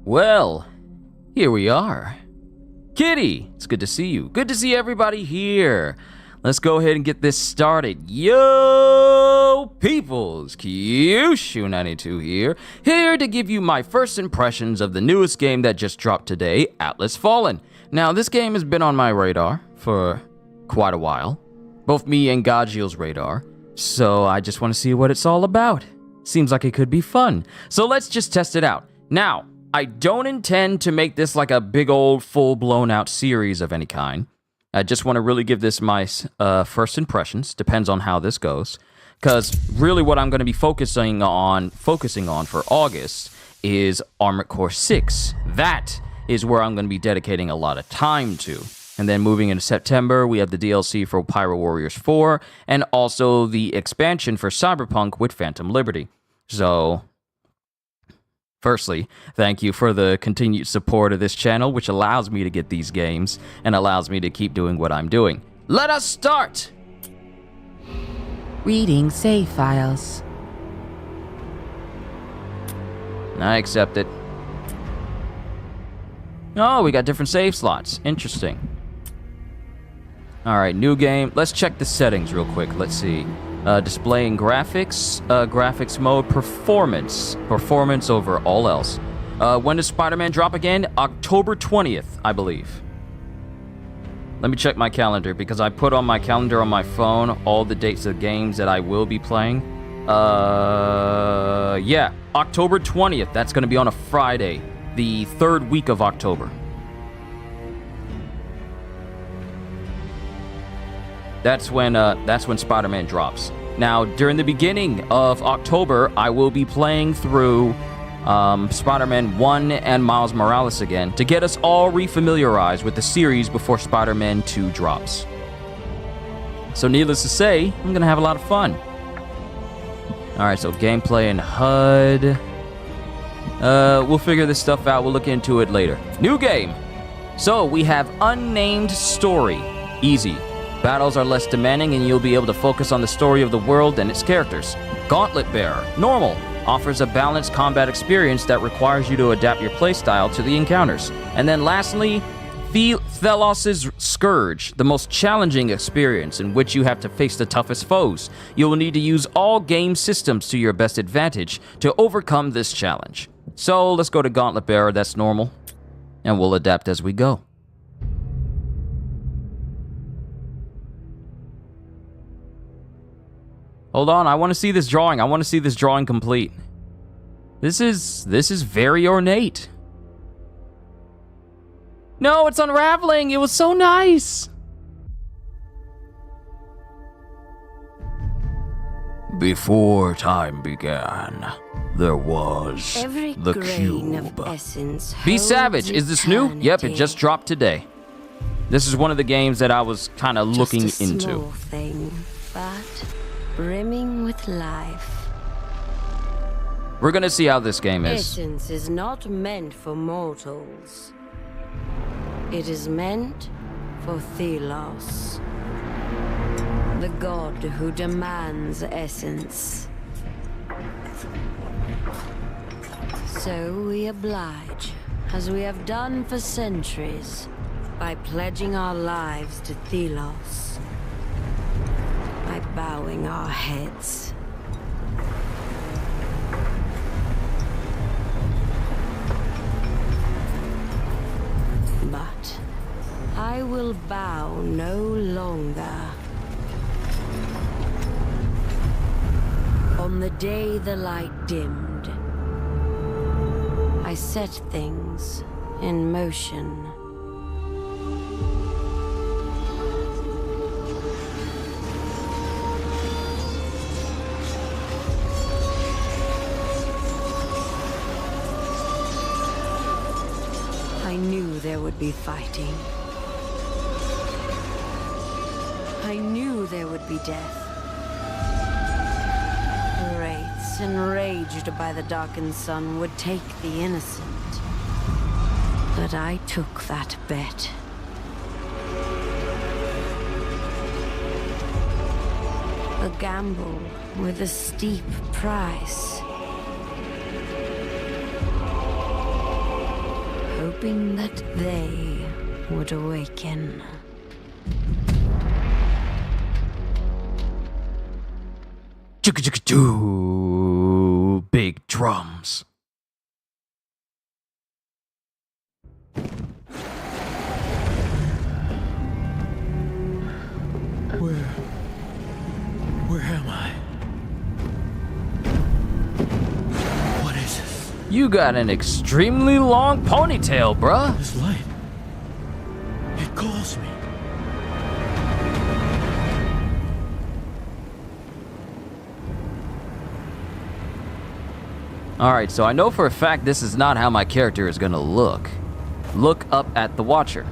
Well, here we are. Kitty, it's good to see you. Good to see everybody here. Let's go ahead and get this started. Yo, peoples, Kyushu92 here to give you my first impressions of the newest game that just dropped today, Atlas Fallen. Now, this game has been on my radar for quite a while, both me and Gagio's radar, so I just want to see what it's all about. Seems like it could be fun, so let's just test it out. Now, I don't intend to make this like a big old full-blown out series of any kind. I just want to really give this my first impressions, depends on how this goes, because really what I'm going to be focusing on for August is Armored Core 6. That is where I'm going to be dedicating a lot of time to. And then moving into September, we have the DLC for Pyro Warriors 4, and also the expansion for Cyberpunk with Phantom Liberty. So, firstly, thank you for the continued support of this channel, which allows me to get these games and allows me to keep doing what I'm doing. Let us start! Reading save files. I accept it. Oh, we got different save slots. Interesting. Alright, new game. Let's check the settings real quick. Let's see. Displaying graphics, graphics mode, performance. Performance over all else. When does Spider-Man drop again? October 20th, I believe. Let me check my calendar, because I put on my calendar on my phone all the dates of games that I will be playing. Yeah, October 20th. That's going to be on a Friday, the 3rd week of October. That's when Spider-Man drops. Now, during the beginning of October, I will be playing through Spider-Man 1 and Miles Morales again to get us all refamiliarized with the series before Spider-Man 2 drops. So needless to say, I'm going to have a lot of fun. Alright, so gameplay and HUD. We'll figure this stuff out. We'll look into it later. New game. So, we have Unnamed Story. Easy. Battles are less demanding and you'll be able to focus on the story of the world and its characters. Gauntlet Bearer, normal, offers a balanced combat experience that requires you to adapt your playstyle to the encounters. And then lastly, Thelos' Scourge, the most challenging experience in which you have to face the toughest foes. You will need to use all game systems to your best advantage to overcome this challenge. So let's go to Gauntlet Bearer, that's normal, and we'll adapt as we go. Hold on, I want to see this drawing. I want to see this drawing complete. This is very ornate. No, it's unraveling. It was so nice. Before time began, there was the cube. Be Savage, is this new? Yep, it just dropped today. This is one of the games that I was kind of looking into. Small thing, but brimming with life. We're gonna see how this game is. Essence is not meant for mortals. It is meant for Thelos, the god who demands essence. So we oblige, as we have done for centuries, by pledging our lives to Thelos. By bowing our heads. But I will bow no longer. On the day the light dimmed, I set things in motion. I knew there would be fighting. I knew there would be death. Wraiths enraged by the darkened sun would take the innocent. But I took that bet. A gamble with a steep price. hoping that they would awaken. Choo, big drums. Where am I? What is this? You got an extremely long ponytail, bruh. This light. It calls me. Alright, so I know for a fact this is not how my character is gonna look. Look up at the Watcher.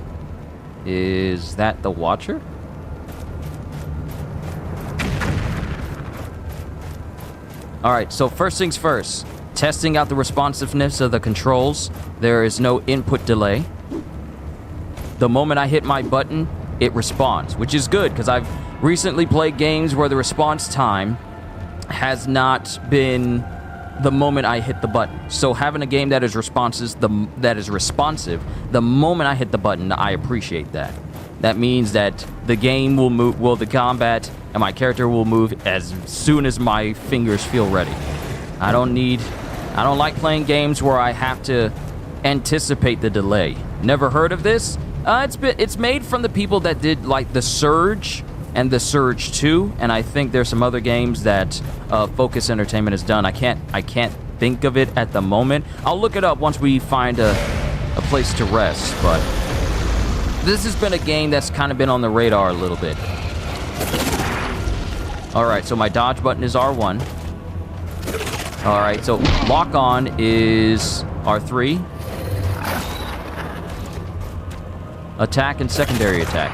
Is that the Watcher? Alright, so first things first. Testing out the responsiveness of the controls. There is no input delay. The moment I hit my button, it responds, which is good, because I've recently played games where the response time has not been the moment I hit the button. So having a game that is responsive, the moment I hit the button, I appreciate that. That means that the game will move, the combat and my character will move as soon as my fingers feel ready. I don't like playing games where I have to anticipate the delay. Never heard of this? It's made from the people that did like The Surge and The Surge 2, and I think there's some other games that Focus Entertainment has done. I can't think of it at the moment. I'll look it up once we find a place to rest, but this has been a game that's kind of been on the radar a little bit. Alright, so my dodge button is R1. Alright, so lock on is R3. Attack and secondary attack.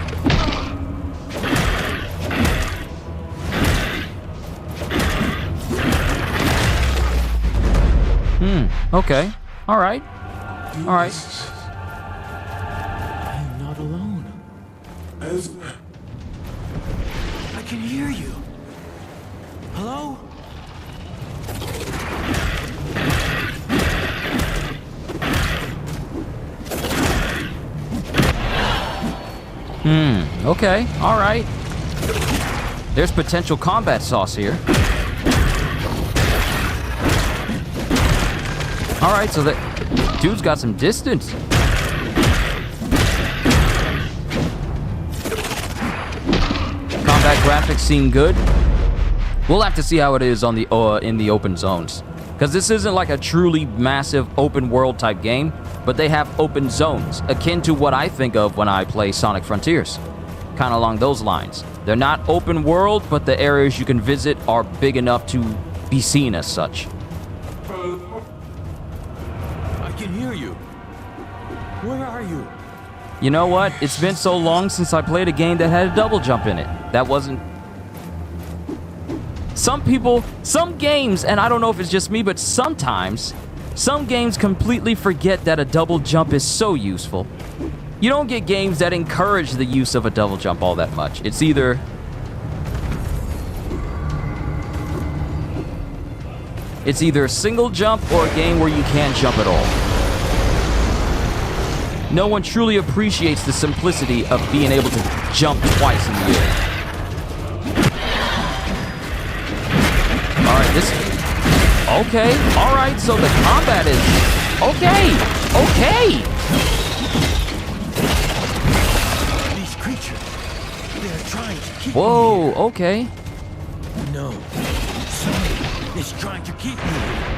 Okay. Alright. Alright. I'm not alone. I can hear you. Hello? Okay. Alright. There's potential combat sauce here. Alright, so that dude's got some distance. Combat graphics seem good. We'll have to see how it is on the in the open zones, because this isn't like a truly massive open world type game, but they have open zones akin to what I think of when I play Sonic Frontiers, kind of along those lines. They're not open world, but the areas you can visit are big enough to be seen as such. I can hear you. Where are you? You know what? It's been so long since I played a game that had a double jump in it. That wasn't... Some games, and I don't know if it's just me, but sometimes, some games completely forget that a double jump is so useful. You don't get games that encourage the use of a double jump all that much. It's either... It's either a single jump or a game where you can't jump at all. No one truly appreciates the simplicity of being able to jump twice in the air. Alright, this... Okay, alright, so the combat is... Okay! These creatures, they're trying to keep me Whoa, here. okay. No, somebody is trying to keep me here.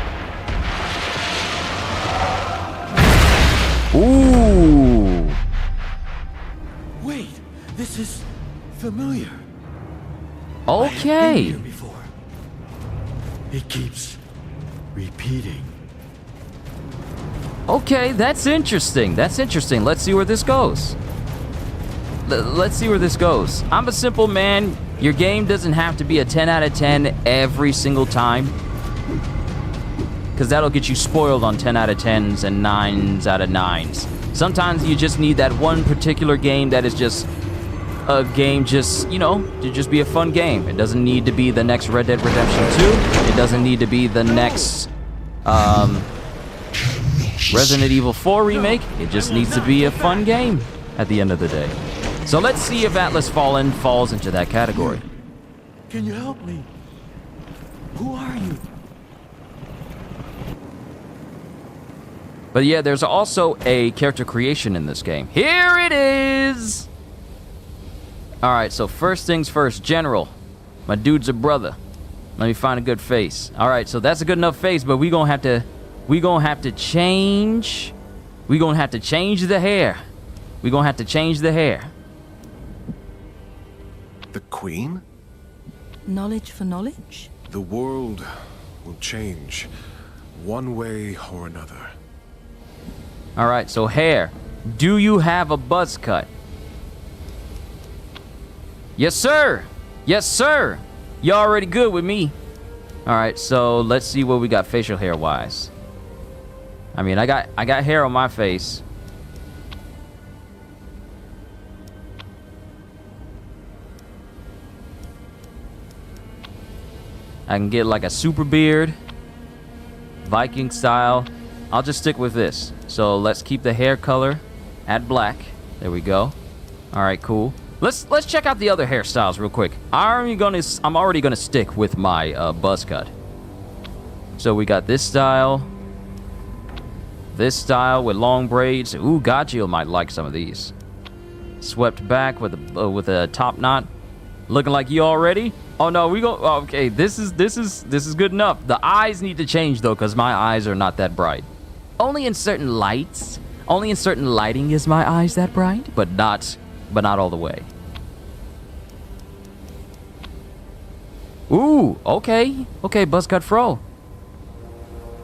Ooh. Wait, this is familiar. I have been Okay. here before. It keeps repeating. Okay, that's interesting. Let's see where this goes. Let's see where this goes. I'm a simple man. Your game doesn't have to be a 10 out of 10 every single time, because that'll get you spoiled on 10 out of 10s and 9s out of 9s. Sometimes you just need that one particular game that is just a game, just, you know, to just be a fun game. It doesn't need to be the next Red Dead Redemption 2. It doesn't need to be the next, Resident Evil 4 remake, it just needs to be a fun game at the end of the day. So let's see if Atlas Fallen falls into that category. Can you help me? Who are you? But yeah, there's also a character creation in this game. Here it is! Alright, so first things first, General. My dude's a brother. Let me find a good face. Alright, so that's a good enough face, but we gonna have to change. We gonna have to change the hair. We gonna have to change the hair. The Queen? Knowledge for knowledge? The world will change, one way or another. Alright, so hair. Do you have a buzz cut? Yes, sir! Yes, sir! You're already good with me. Alright, so let's see what we got facial hair wise. I mean, I got hair on my face. I can get like a super beard, Viking style. I'll just stick with this. So let's keep the hair color at black. There we go. All right, cool. Let's check out the other hairstyles real quick. I'm already gonna stick with my buzz cut. So we got this style with long braids. Ooh, Gagio might like some of these. Swept back with a top knot. Looking like you already? Oh no, okay, this is good enough. The eyes need to change though, because my eyes are not that bright. Only in certain lights. Only in certain lighting is my eyes that bright, but not all the way. Ooh, okay. Okay, buzz cut fro.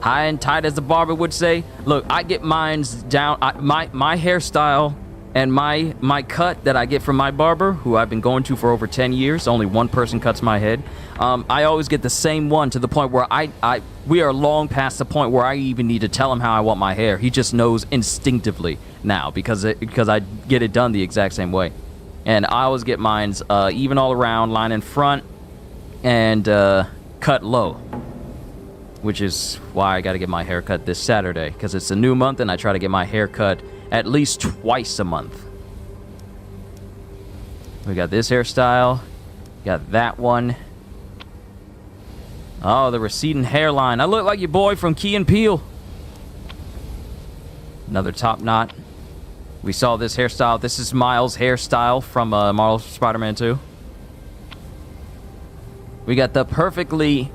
High and tight, as the barber would say. Look, I get mine's down. My hairstyle and my cut that I get from my barber, who I've been going to for over 10 years. Only one person cuts my head. I always get the same one, to the point where we are long past the point where I even need to tell him how I want my hair. He just knows instinctively now, because I get it done the exact same way. And I always get mine's even all around, line in front, and cut low. Which is why I got to get my hair cut this Saturday, because it's a new month and I try to get my hair cut at least twice a month. We got this hairstyle. Got that one. Oh, the receding hairline. I look like your boy from Key and Peele. Another top knot. We saw this hairstyle. This is Miles' hairstyle from Marvel Spider-Man 2. We got the perfectly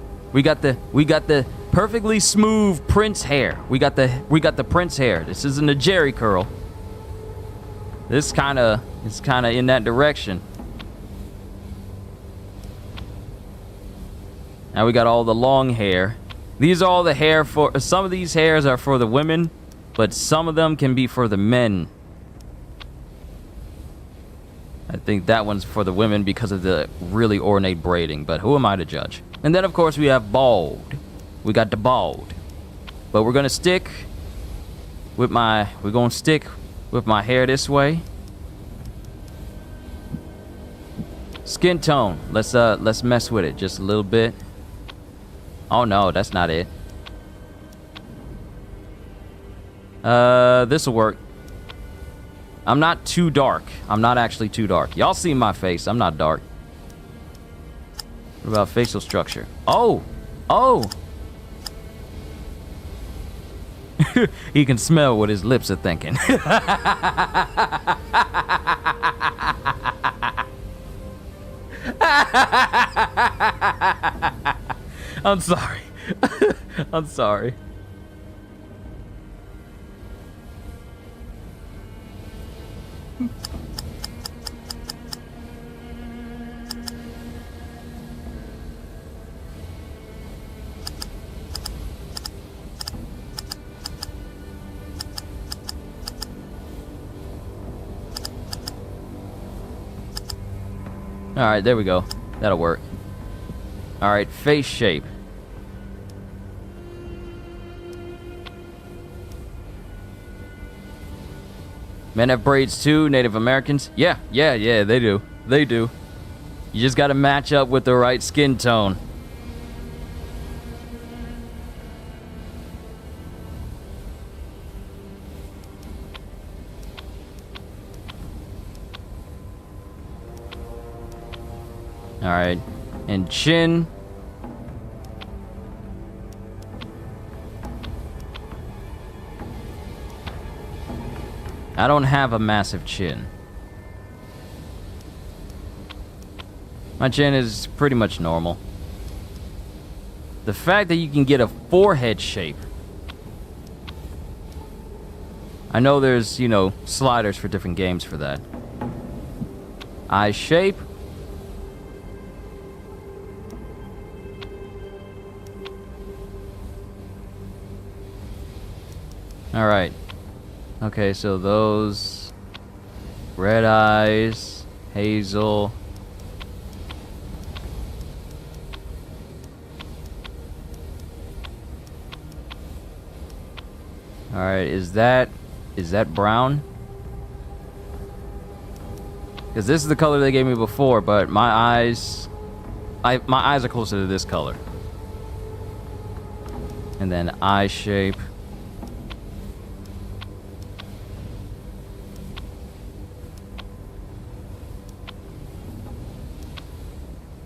smooth Prince hair. We got the Prince hair. This isn't a Jerry curl. This is kind of in that direction. Now we got all the long hair. These are all the hair for, some of these hairs are for the women, but some of them can be for the men. I think that one's for the women because of the really ornate braiding, but who am I to judge? And then of course we have bald. We got the bald. But we're gonna stick with my hair this way. Skin tone. Let's mess with it just a little bit. Oh no, that's not it. This'll work. I'm not too dark. I'm not actually too dark. Y'all see my face. I'm not dark. What about facial structure? Oh! Oh! He can smell what his lips are thinking. I'm sorry. I'm sorry. Alright, there we go. That'll work. Alright, face shape. Men have braids too, Native Americans? Yeah, they do. They do. You just gotta match up with the right skin tone. Alright. And chin. I don't have a massive chin. My chin is pretty much normal. The fact that you can get a forehead shape. I know there's, you know, sliders for different games for that. Eye shape. Alright. Okay, so those... red eyes, hazel... Alright, is that brown? Because this is the color they gave me before, but my eyes are closer to this color. And then eye shape.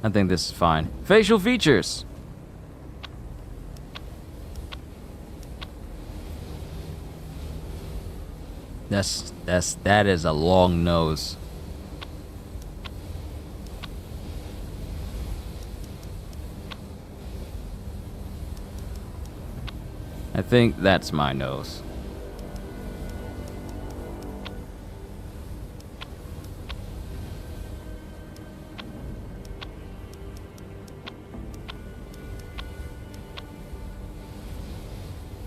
I think this is fine. Facial features. That is a long nose. I think that's my nose.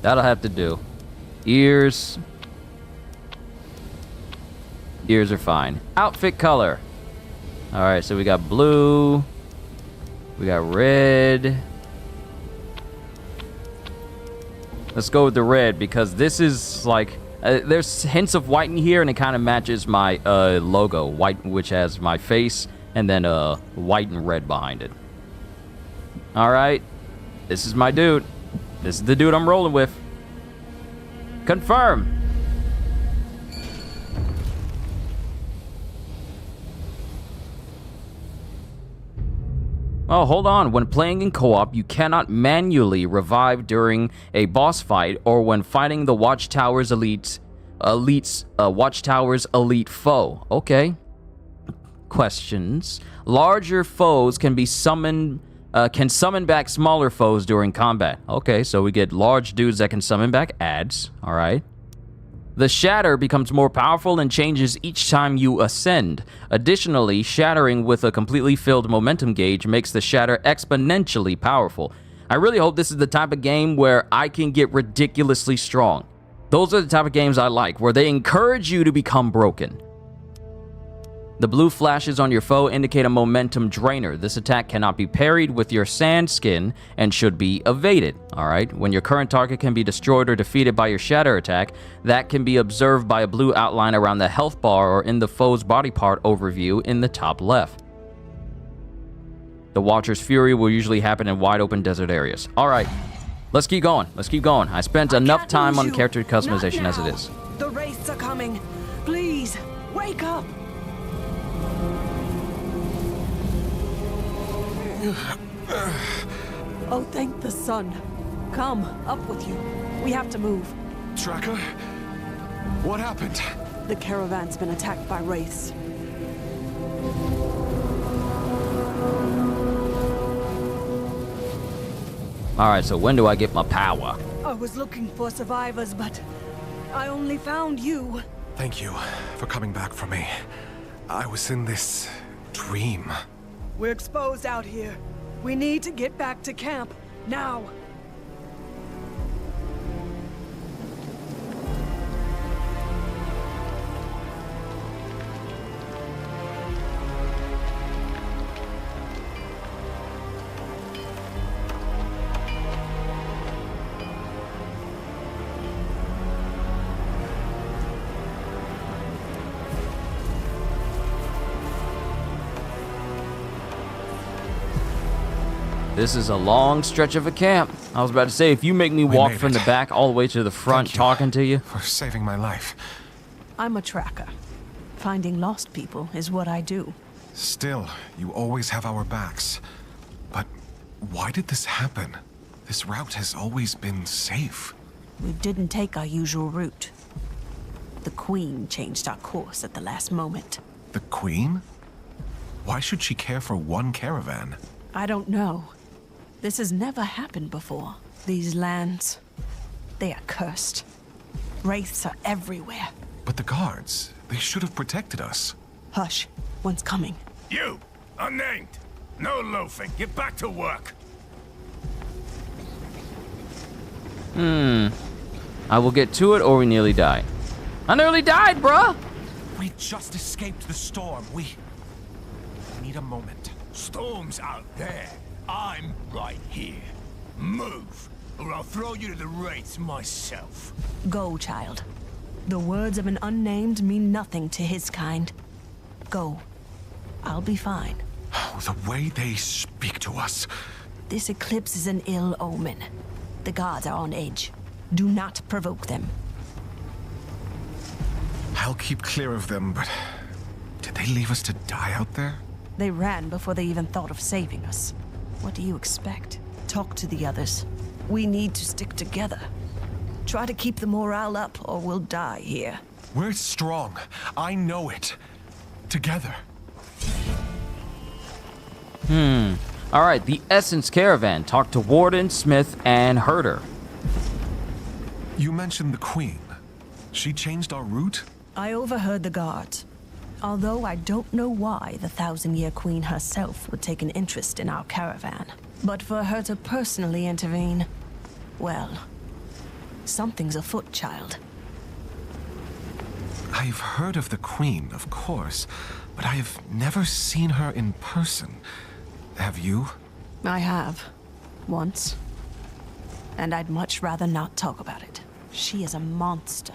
That'll have to do. Ears. Ears are fine. Outfit color. Alright, so we got blue. We got red. Let's go with the red because this is like... there's hints of white in here and it kind of matches my logo. White, which has my face, and then white and red behind it. Alright. This is my dude. This is the dude I'm rolling with. Confirm. Oh, hold on. When playing in co-op, you cannot manually revive during a boss fight or when fighting the Watchtower's elite foe. Okay. Questions. Larger foes can summon back smaller foes during combat. Okay, so we get large dudes that can summon back adds. All right. The shatter becomes more powerful and changes each time you ascend. Additionally, shattering with a completely filled momentum gauge makes the shatter exponentially powerful. I really hope this is the type of game where I can get ridiculously strong. Those are the type of games I like, where they encourage you to become broken. The blue flashes on your foe indicate a momentum drainer. This attack cannot be parried with your sand skin and should be evaded. Alright, when your current target can be destroyed or defeated by your shatter attack, that can be observed by a blue outline around the health bar or in the foe's body part overview in the top left. The Watcher's Fury will usually happen in wide open desert areas. Alright, let's keep going. Let's keep going. I spent enough time on character customization as it is. The wraiths are coming. Please, wake up. Oh, thank the sun. Come, up with you. We have to move. Tracker? What happened? The caravan's been attacked by wraiths. Alright, so when do I get my power? I was looking for survivors, but I only found you. Thank you for coming back for me. I was in this dream. We're exposed out here. We need to get back to camp, now. This is a long stretch of a camp. I was about to say, if you make me walk from the back all the way to the front talking to you. For saving my life. I'm a tracker. Finding lost people is what I do. Still, you always have our backs. But why did this happen? This route has always been safe. We didn't take our usual route. The Queen changed our course at the last moment. The Queen? Why should she care for one caravan? I don't know. This has never happened before. These lands, they are cursed. Wraiths are everywhere. But the guards, they should have protected us. Hush, one's coming. You! Unnamed! No loafing, get back to work! I will get to it or we nearly die. I nearly died, bruh! We just escaped the storm. We need a moment. Storm's out there. I'm right here. Move, or I'll throw you to the wraiths myself. Go, child. The words of an unnamed mean nothing to his kind. Go. I'll be fine. Oh, the way they speak to us. This eclipse is an ill omen. The gods are on edge. Do not provoke them. I'll keep clear of them, but did they leave us to die out there? They ran before they even thought of saving us. What do you expect? Talk to the others. We need to stick together. Try to keep the morale up, or we'll die here. We're strong. I know it. Together. All right, the Essence Caravan. Talk to Warden, Smith, and Herder. You mentioned the Queen. She changed our route? I overheard the guards. Although I don't know why the Thousand-Year Queen herself would take an interest in our caravan. But for her to personally intervene, well, something's afoot, child. I've heard of the Queen, of course, but I have never seen her in person. Have you? I have. Once. And I'd much rather not talk about it. She is a monster.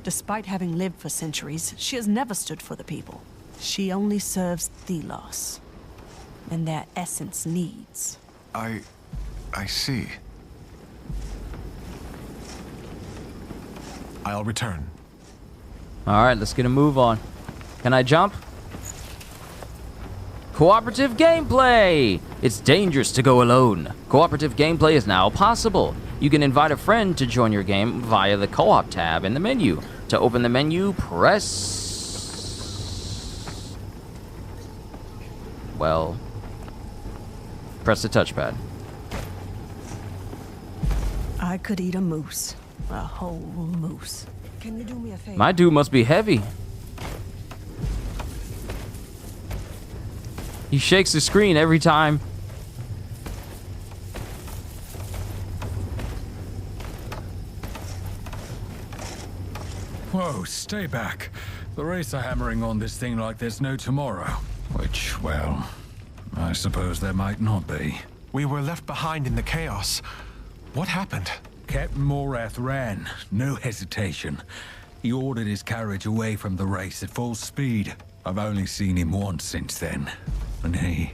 Despite having lived for centuries, she has never stood for the people. She only serves Thelos and their essence needs. I see. I'll return. All right, let's get a move on. Can I jump? Cooperative gameplay! It's dangerous to go alone. Cooperative gameplay is now possible. You can invite a friend to join your game via the co-op tab in the menu. To open the menu, press... Well... Press the touchpad. I could eat a moose. A whole moose. Can you do me a favor? My dude must be heavy. He shakes the screen every time. Whoa, stay back. The Wraiths are hammering on this thing like there's no tomorrow. Which, well, I suppose there might not be. We were left behind in the chaos. What happened? Captain Morath ran, no hesitation. He ordered his carriage away from the race at full speed. I've only seen him once since then. And he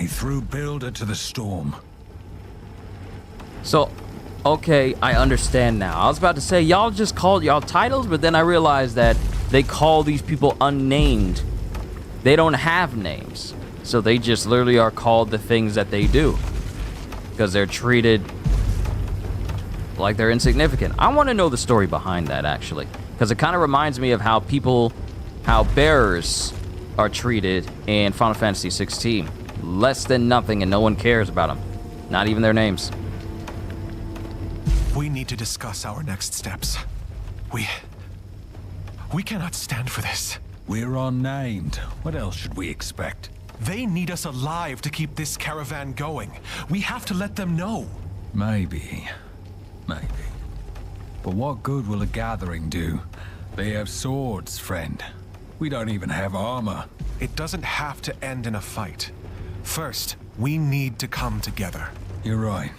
threw Builder to the storm. So, okay, I understand now. I was about to say, y'all just called y'all titles, but then I realized that they call these people unnamed. They don't have names. So they just literally are called the things that they do. Because they're treated like they're insignificant. I want to know the story behind that, actually. Because it kind of reminds me of how bearers are treated in Final Fantasy 16. Less than nothing and no one cares about them. Not even their names. We need to discuss our next steps. We cannot stand for this. We're unnamed. What else should we expect? They need us alive to keep this caravan going. We have to let them know. Maybe. But what good will a gathering do? They have swords, friend. We don't even have armor. It doesn't have to end in a fight. First, we need to come together. You're right.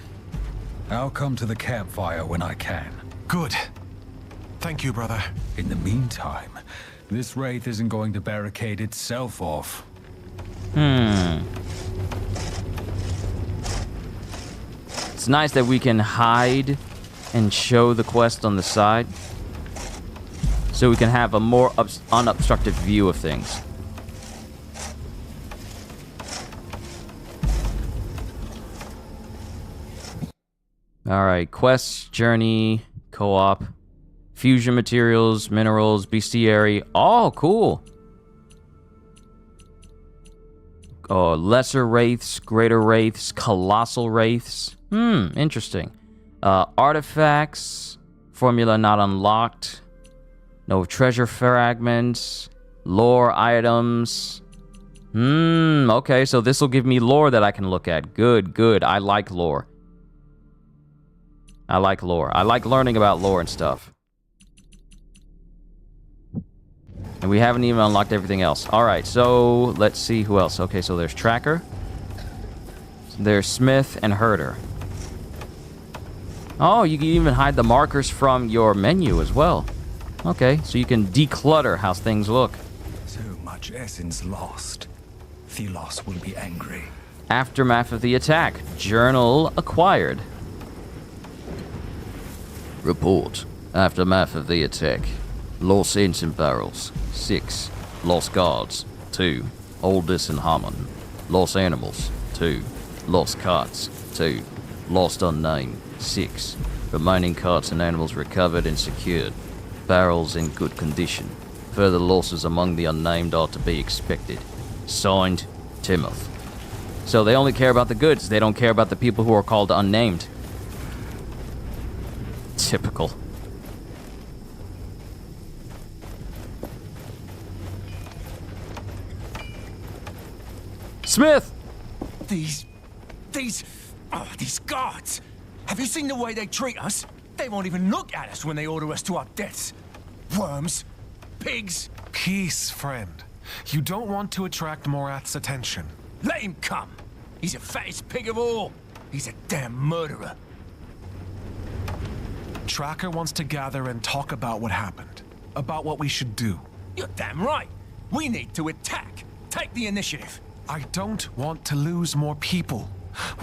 I'll come to the campfire when I can. Good. Thank you, brother. In the meantime, this wraith isn't going to barricade itself off. It's nice that we can hide and show the quest on the side. So we can have a more unobstructed view of things. Alright, quest, journey, co-op, fusion materials, minerals, bestiary. Oh, cool. Oh, lesser wraiths, greater wraiths, colossal wraiths. Interesting. Artifacts, formula not unlocked. No treasure fragments, lore items. Okay, so this will give me lore that I can look at. Good, good. I like lore. I like lore. I like learning about lore and stuff. And we haven't even unlocked everything else. Alright, so let's see who else. Okay, so there's Tracker. There's Smith and Herder. Oh, you can even hide the markers from your menu as well. Okay, so you can declutter how things look. So much essence lost. Thelos will be angry. Aftermath of the attack. Journal acquired. Report. Aftermath of the attack. Lost ancient barrels. 6. Lost guards. 2. Aldous and Hammond. Lost animals. 2. Lost carts. 2. Lost unnamed. 6. Remaining carts and animals recovered and secured. Barrels in good condition. Further losses among the unnamed are to be expected. Signed, Timoth. So they only care about the goods. They don't care about the people who are called unnamed. Typical. Smith! These guards. Have you seen the way they treat us? They won't even look at us when they order us to our deaths. Worms. Pigs. Peace, friend. You don't want to attract Morath's attention. Let him come. He's the fattest pig of all. He's a damn murderer. Tracker wants to gather and talk about what happened. About what we should do. You're damn right. We need to attack. Take the initiative. I don't want to lose more people.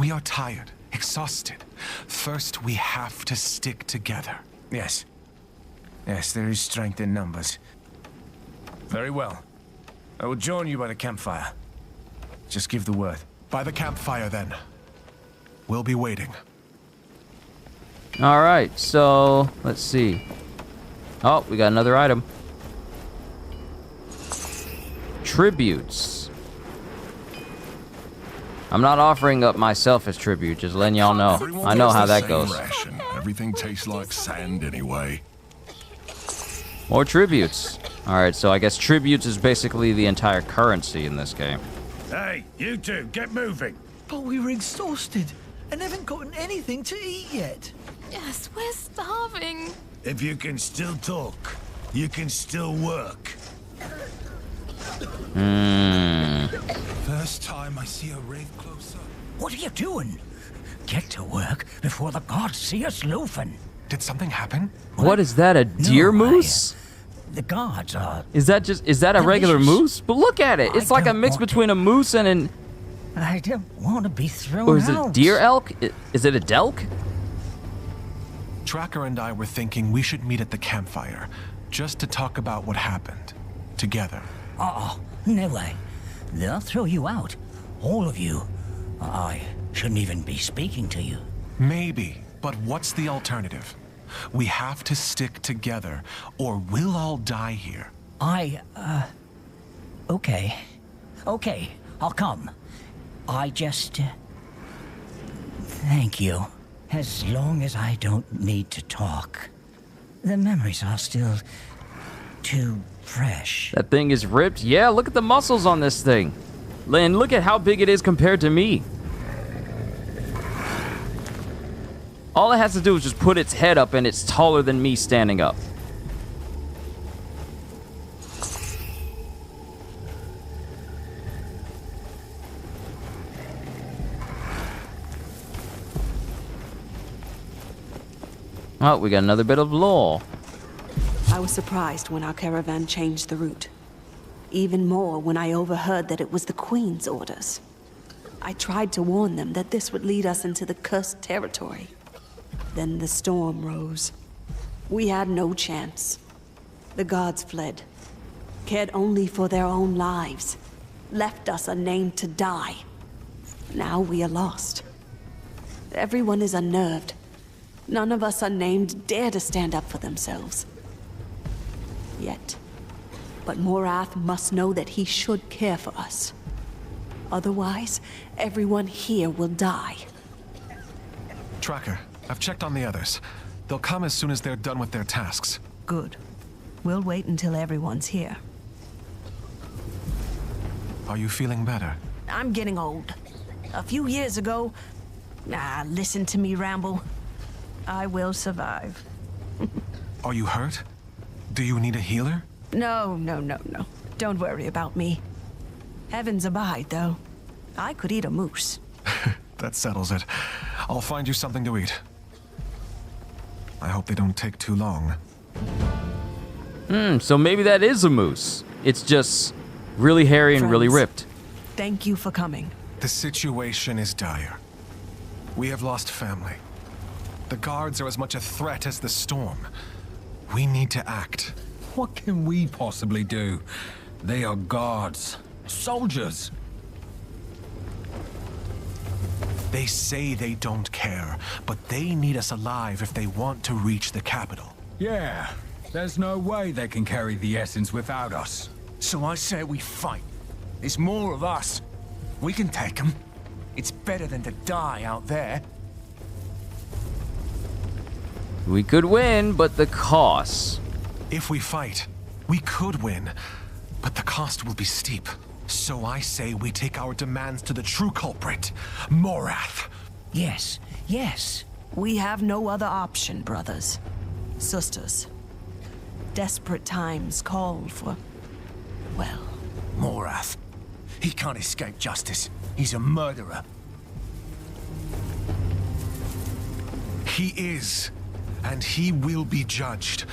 We are tired, exhausted. First, we have to stick together. Yes. Yes, there is strength in numbers. Very well. I will join you by the campfire. Just give the word. By the campfire, then. We'll be waiting. Alright, so let's see. Oh, we got another item. Tributes. I'm not offering up myself as tribute, just letting y'all know. I know how that goes. Ration. Everything tastes like sand anyway. More tributes. Alright, so I guess tributes is basically the entire currency in this game. Hey, you two, get moving. But we were exhausted and haven't gotten anything to eat yet. Yes, we're starving. If you can still talk, you can still work. First time I see a wraith close up. What are you doing? Get to work before the gods see us loafing. Did something happen? What is that, a deer No, moose? The gods are... Is that a regular delicious. moose? But look at it. It's like a don't mix want between a moose and an... I don't want to be thrown Or is it out. a deer elk? Is it a delk? Tracker and I were thinking we should meet at the campfire, just to talk about what happened. Together. Oh, no way. They'll throw you out. All of you. I shouldn't even be speaking to you. Maybe, but what's the alternative? We have to stick together, or we'll all die here. Okay. Okay, I'll come. I just... Thank you. As long as I don't need to talk. The memories are still too fresh. That thing is ripped. Yeah, look at the muscles on this thing. And look at how big it is compared to me. All it has to do is just put its head up and it's taller than me standing up. Oh, we got another bit of lore. I was surprised when our caravan changed the route. Even more when I overheard that it was the Queen's orders. I tried to warn them that this would lead us into the cursed territory. Then the storm rose. We had no chance. The gods fled, cared only for their own lives, left us unnamed to die. Now we are lost. Everyone is unnerved, None of us unnamed dare to stand up for themselves. Yet. But Morath must know that he should care for us. Otherwise, everyone here will die. Tracker, I've checked on the others. They'll come as soon as they're done with their tasks. Good. We'll wait until everyone's here. Are you feeling better? I'm getting old. A few years ago... listen to me ramble. I will survive. Are you hurt? Do you need a healer? No. Don't worry about me. Heavens abide, though. I could eat a moose. That settles it. I'll find you something to eat. I hope they don't take too long. So maybe that is a moose. It's just really hairy and really ripped. Thank you for coming. The situation is dire. We have lost family. The guards are as much a threat as the storm. We need to act. What can we possibly do? They are guards. Soldiers. They say they don't care, but they need us alive if they want to reach the capital. Yeah, there's no way they can carry the essence without us. So I say we fight. There's more of us. We can take them. It's better than to die out there. We could win, but the cost. If we fight, we could win, but the cost will be steep. So I say we take our demands to the true culprit, Morath. Yes, yes. We have no other option, brothers. Sisters. Desperate times call for... well... Morath. He can't escape justice. He's a murderer. He is, and he will be judged.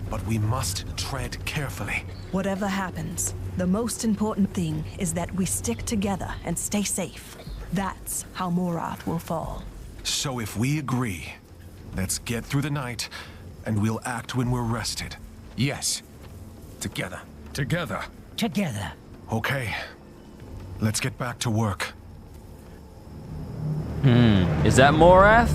But we must tread carefully. Whatever happens, the most important thing is that we stick together and stay safe. That's how Morath will fall. So if we agree, let's get through the night, and we'll act when we're rested. Yes. Together. Together. Together. Okay. Let's get back to work. Is that Morath?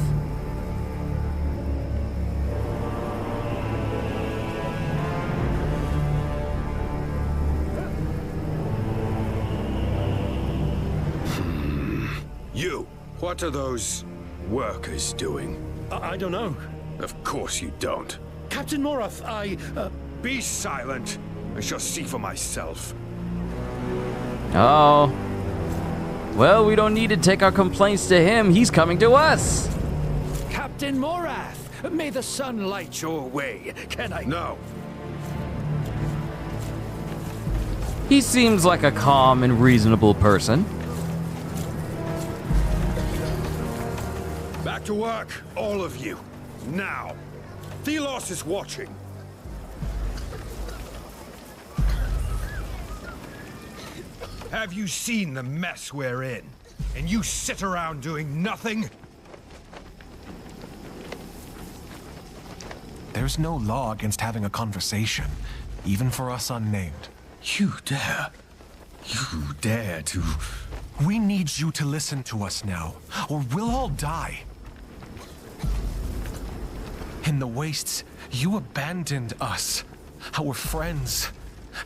You, what are those workers doing? I don't know. Of course you don't. Captain Morath, Be silent. I shall see for myself. Oh. Well, we don't need to take our complaints to him. He's coming to us. Captain Morath, may the sun light your way. Can I... No. He seems like a calm and reasonable person. Back to work, all of you. Now. Thelos is watching. Have you seen the mess we're in? And you sit around doing nothing? There's no law against having a conversation, even for us unnamed. You dare to... We need you to listen to us now, or we'll all die. In the wastes, you abandoned us, our friends,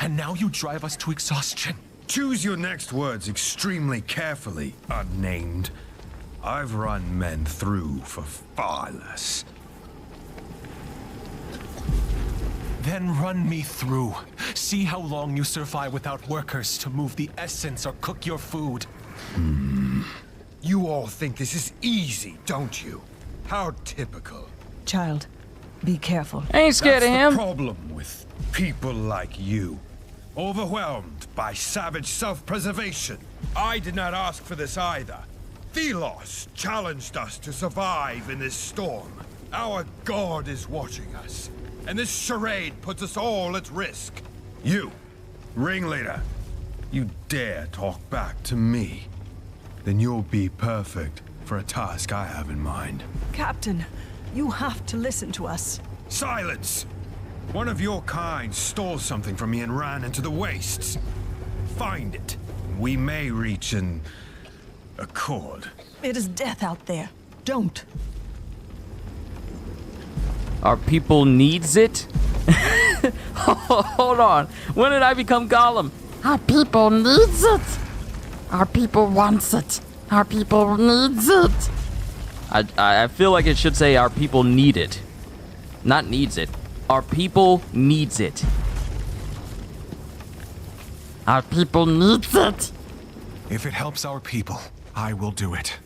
and now you drive us to exhaustion. Choose your next words extremely carefully, unnamed. I've run men through for far less. Then run me through. See how long you survive without workers to move the essence or cook your food. You all think this is easy, don't you? How typical. Child, be careful. I ain't scared of him. That's the problem with people like you. Overwhelmed by savage self-preservation. I did not ask for this either. Thelos challenged us to survive in this storm. Our god is watching us, and this charade puts us all at risk. You, ringleader, you dare talk back to me, then you'll be perfect for a task I have in mind. Captain, you have to listen to us. Silence! One of your kind stole something from me and ran into the wastes. Find it. We may reach an accord. It is death out there. Don't. Our people needs it? Hold on. When did I become Gollum? Our people needs it. Our people wants it. Our people needs it. I feel like it should say our people need it. Not needs it. Our people needs it. Our people needs it. If it helps our people, I will do it.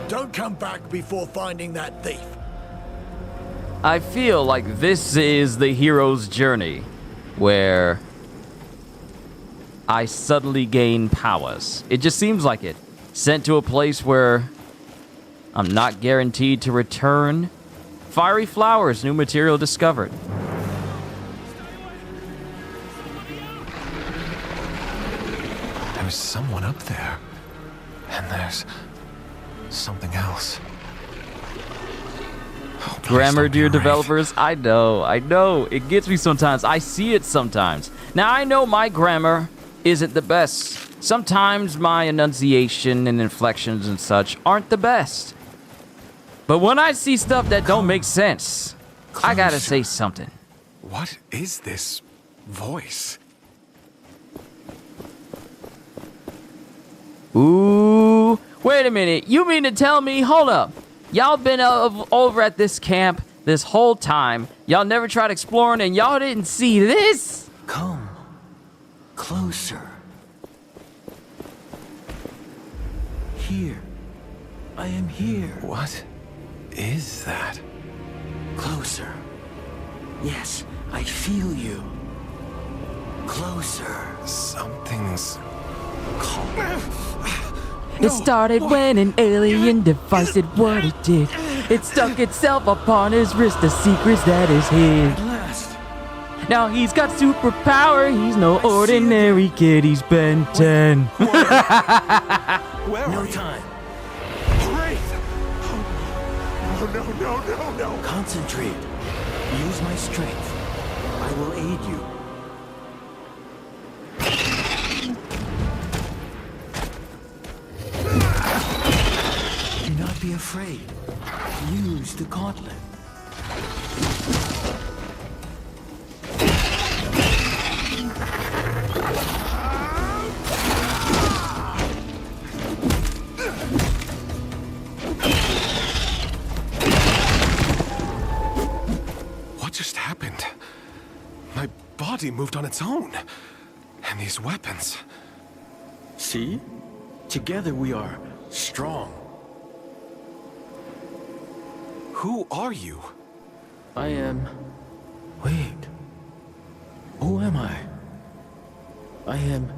Don't come back before finding that thief. I feel like this is the hero's journey, where I suddenly gain powers. It just seems like it. Sent to a place where I'm not guaranteed to return. Fiery flowers, new material discovered. There's someone up there. And there's something else. Oh, Grammar, dear developers, I know. It gets me sometimes. I see it sometimes. Now, I know my grammar isn't the best. Sometimes my enunciation and inflections and such aren't the best. But when I see stuff that don't make sense, I gotta say something. What is this voice? Ooh, wait a minute. You mean to tell me, hold up. Y'all been over at this camp this whole time. Y'all never tried exploring and y'all didn't see this? Come closer. Here. I am here. What is that? Closer. Yes, I feel you. Closer. Something's... It started when an alien device did what it did. It stuck itself upon his wrist, the secrets that is hid. At last. Now he's got superpower, he's no ordinary kid, he's Ben 10. Where No are you? time. Wraith! No. Concentrate. Use my strength. I will aid you. Do not be afraid. Use the gauntlet. What just happened? My body moved on its own. And these weapons... See? Together we are strong. Who are you? I am... Wait. Who am I? I am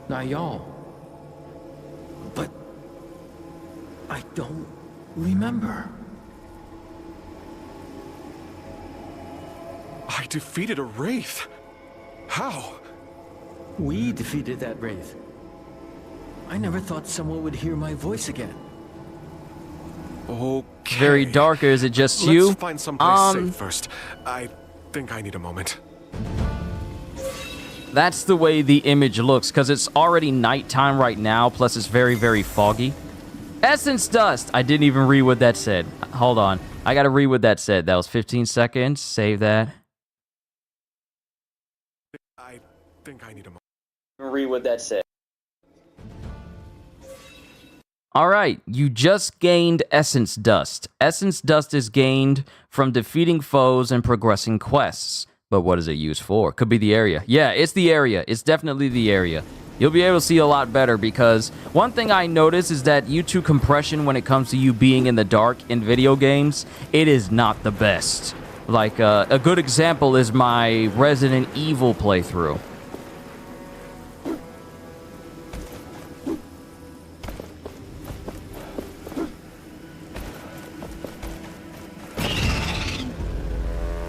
Nayal. But... I don't remember. I defeated a wraith. How? We defeated that wraith. I never thought someone would hear my voice again. Okay. Very dark, or is it just you? Let's find someplace safe first. I think I need a moment. That's the way the image looks, because it's already nighttime right now, plus it's very, very foggy. Essence dust! I didn't even read what that said. Hold on. I gotta read what that said. That was 15 seconds. Save that. I think I need a moment. Read what that said. Alright, you just gained Essence Dust. Essence Dust is gained from defeating foes and progressing quests. But what is it used for? Could be the area. Yeah, it's the area. It's definitely the area. You'll be able to see a lot better because one thing I noticed is that YouTube compression when it comes to you being in the dark in video games, it is not the best. Like, a good example is my Resident Evil playthrough.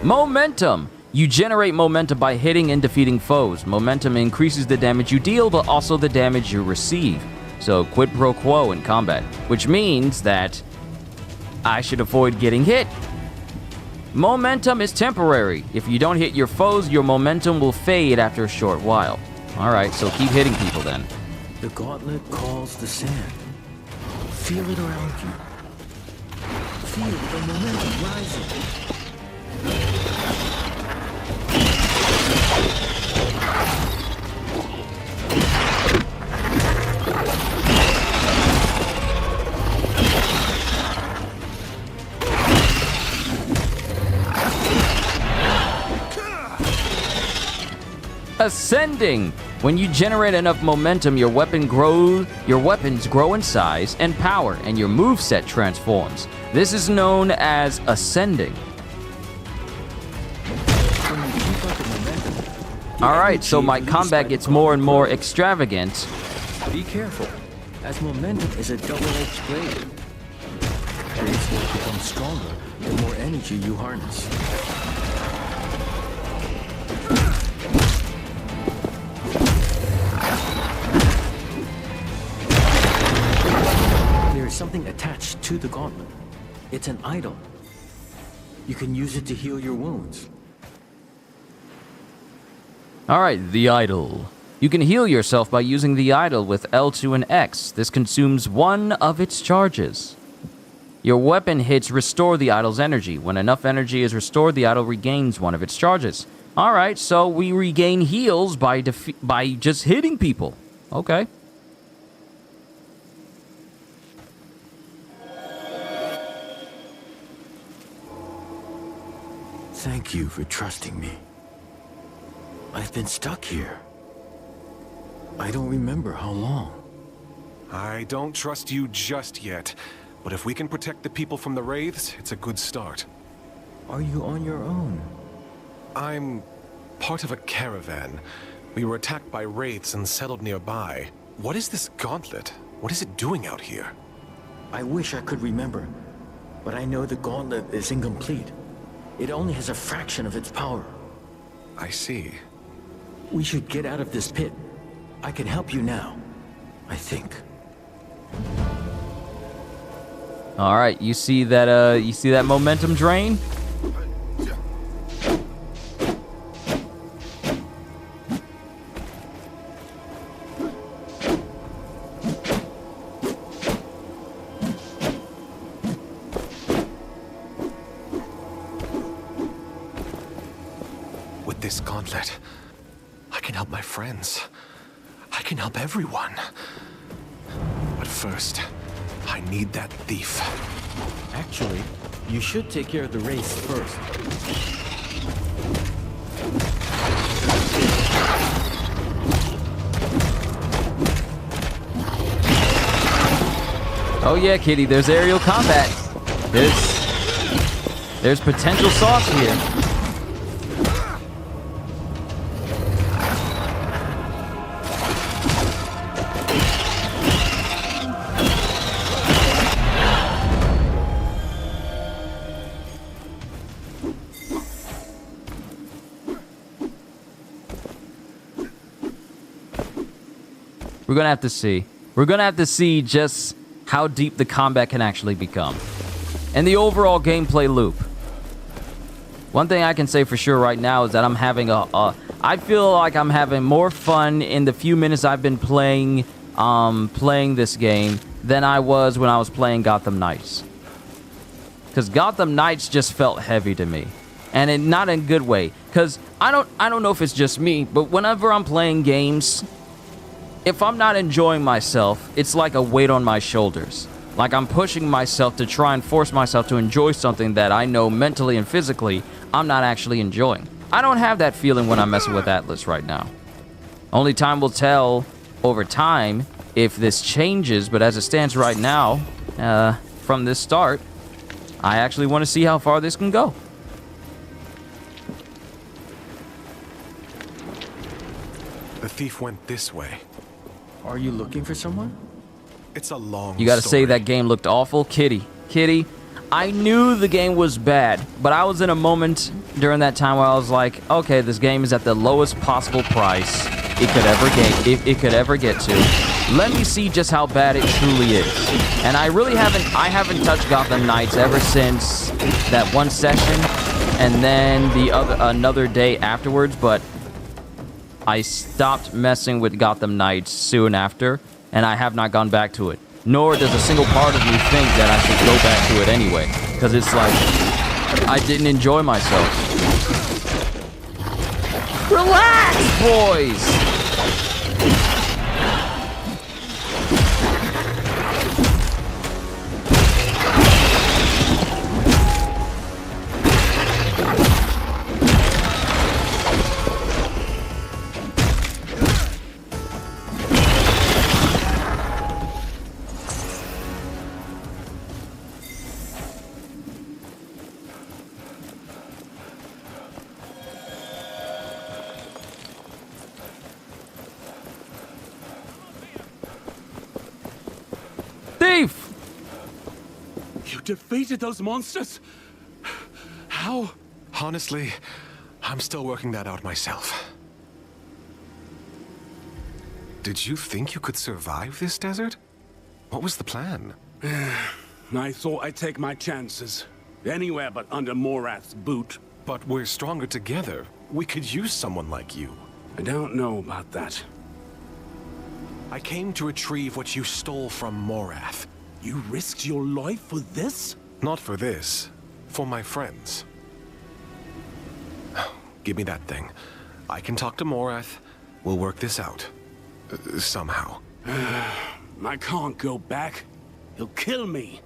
Momentum. You generate momentum by hitting and defeating foes. Momentum increases the damage you deal, but also the damage you receive. So quid pro quo in combat, which means that I should avoid getting hit. Momentum is temporary. If you don't hit your foes, your momentum will fade after a short while. Alright, so keep hitting people then. The gauntlet calls the sand. Feel it around you. Feel the momentum rising. Ascending! When you generate enough momentum, your weapons grow in size and power, and your moveset transforms. This is known as ascending. Alright, so my combat gets more and more extravagant. Be careful, as momentum is a double-edged blade. Blades will become stronger the more energy you harness. There is something attached to the gauntlet. It's an idol. You can use it to heal your wounds. Alright, the idol. You can heal yourself by using the idol with L2 and X. This consumes one of its charges. Your weapon hits restore the idol's energy. When enough energy is restored, the idol regains one of its charges. Alright, so we regain heals by just hitting people. Okay. Thank you for trusting me. I've been stuck here. I don't remember how long. I don't trust you just yet, but if we can protect the people from the Wraiths, it's a good start. Are you on your own? I'm part of a caravan. We were attacked by Wraiths and settled nearby. What is this gauntlet? What is it doing out here? I wish I could remember, but I know the gauntlet is incomplete. It only has a fraction of its power. I see. We should get out of this pit. I can help you now, I think. All right, you see that momentum drain? With this gauntlet, I can help my friends. I can help everyone. But first, I need that thief. Actually, you should take care of the race first. Oh yeah, Kitty, there's aerial combat. There's potential sauce here. We're gonna have to see. We're gonna have to see just how deep the combat can actually become. And the overall gameplay loop. One thing I can say for sure right now is that I'm having I feel like I'm having more fun in the few minutes I've been playing this game than I was when I was playing Gotham Knights. Because Gotham Knights just felt heavy to me. And not in a good way. Because I don't know if it's just me, but whenever I'm playing games, if I'm not enjoying myself, it's like a weight on my shoulders. Like I'm pushing myself to try and force myself to enjoy something that I know mentally and physically I'm not actually enjoying. I don't have that feeling when I'm messing with Atlas right now. Only time will tell over time if this changes, but as it stands right now, from this start, I actually want to see how far this can go. The thief went this way. Are you looking for someone? It's a long You gotta story. say that game looked awful. Kitty, I knew the game was bad, but I was in a moment during that time where I was like, okay, this game is at the lowest possible price it could ever get to. Let me see just how bad it truly is. And I haven't touched Gotham Knights ever since that one session and then another day afterwards, but I stopped messing with Gotham Knights soon after, and I have not gone back to it. Nor does a single part of me think that I should go back to it anyway, because it's like, I didn't enjoy myself. Relax, boys! Thief! You defeated those monsters? How? Honestly, I'm still working that out myself. Did you think you could survive this desert? What was the plan? I thought I'd take my chances. Anywhere but under Morath's boot. But we're stronger together. We could use someone like you. I don't know about that. I came to retrieve what you stole from Morath. You risked your life for this? Not for this. For my friends. Give me that thing. I can talk to Morath. We'll work this out. Somehow. I can't go back. He'll kill me.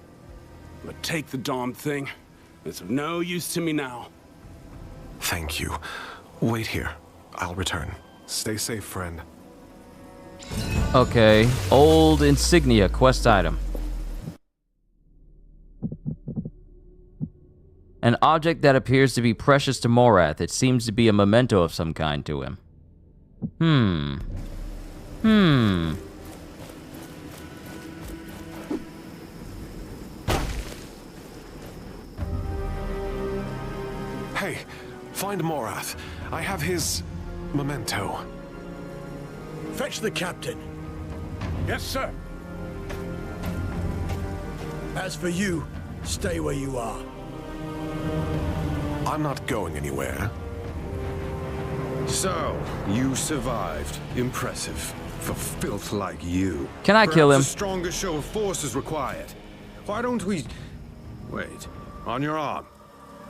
But take the darn thing. It's of no use to me now. Thank you. Wait here. I'll return. Stay safe, friend. Okay, old insignia quest item. An object that appears to be precious to Morath. It seems to be a memento of some kind to him. Hey, find Morath. I have his memento. Fetch the captain. Yes, sir. As for you, stay where you are. I'm not going anywhere. So, you survived. Impressive. For filth like you. Can I kill him? Perhaps a stronger show of force is required. Why don't we... Wait. On your arm.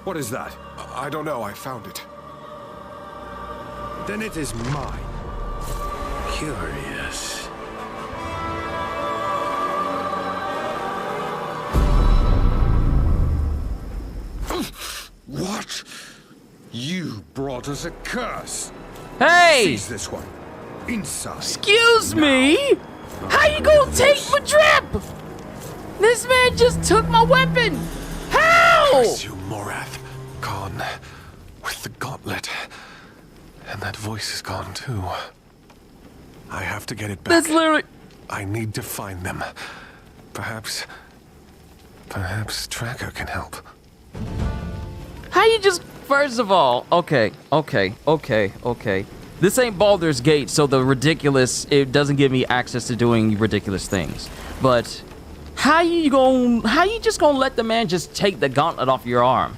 What is that? I don't know. I found it. Then it is mine. Curious. What? You brought us a curse. Hey! Seize this one. Inside. Excuse me? How you gonna take my drip? This man just took my weapon. How? Curse you, Morath. Gone. With the gauntlet. And that voice is gone, too. I have to get it back. That's literally... I need to find them. Perhaps Tracker can help. How you just... First of all, okay. This ain't Baldur's Gate, so the ridiculous... It doesn't give me access to doing ridiculous things. But... How you just gonna let the man just take the gauntlet off your arm?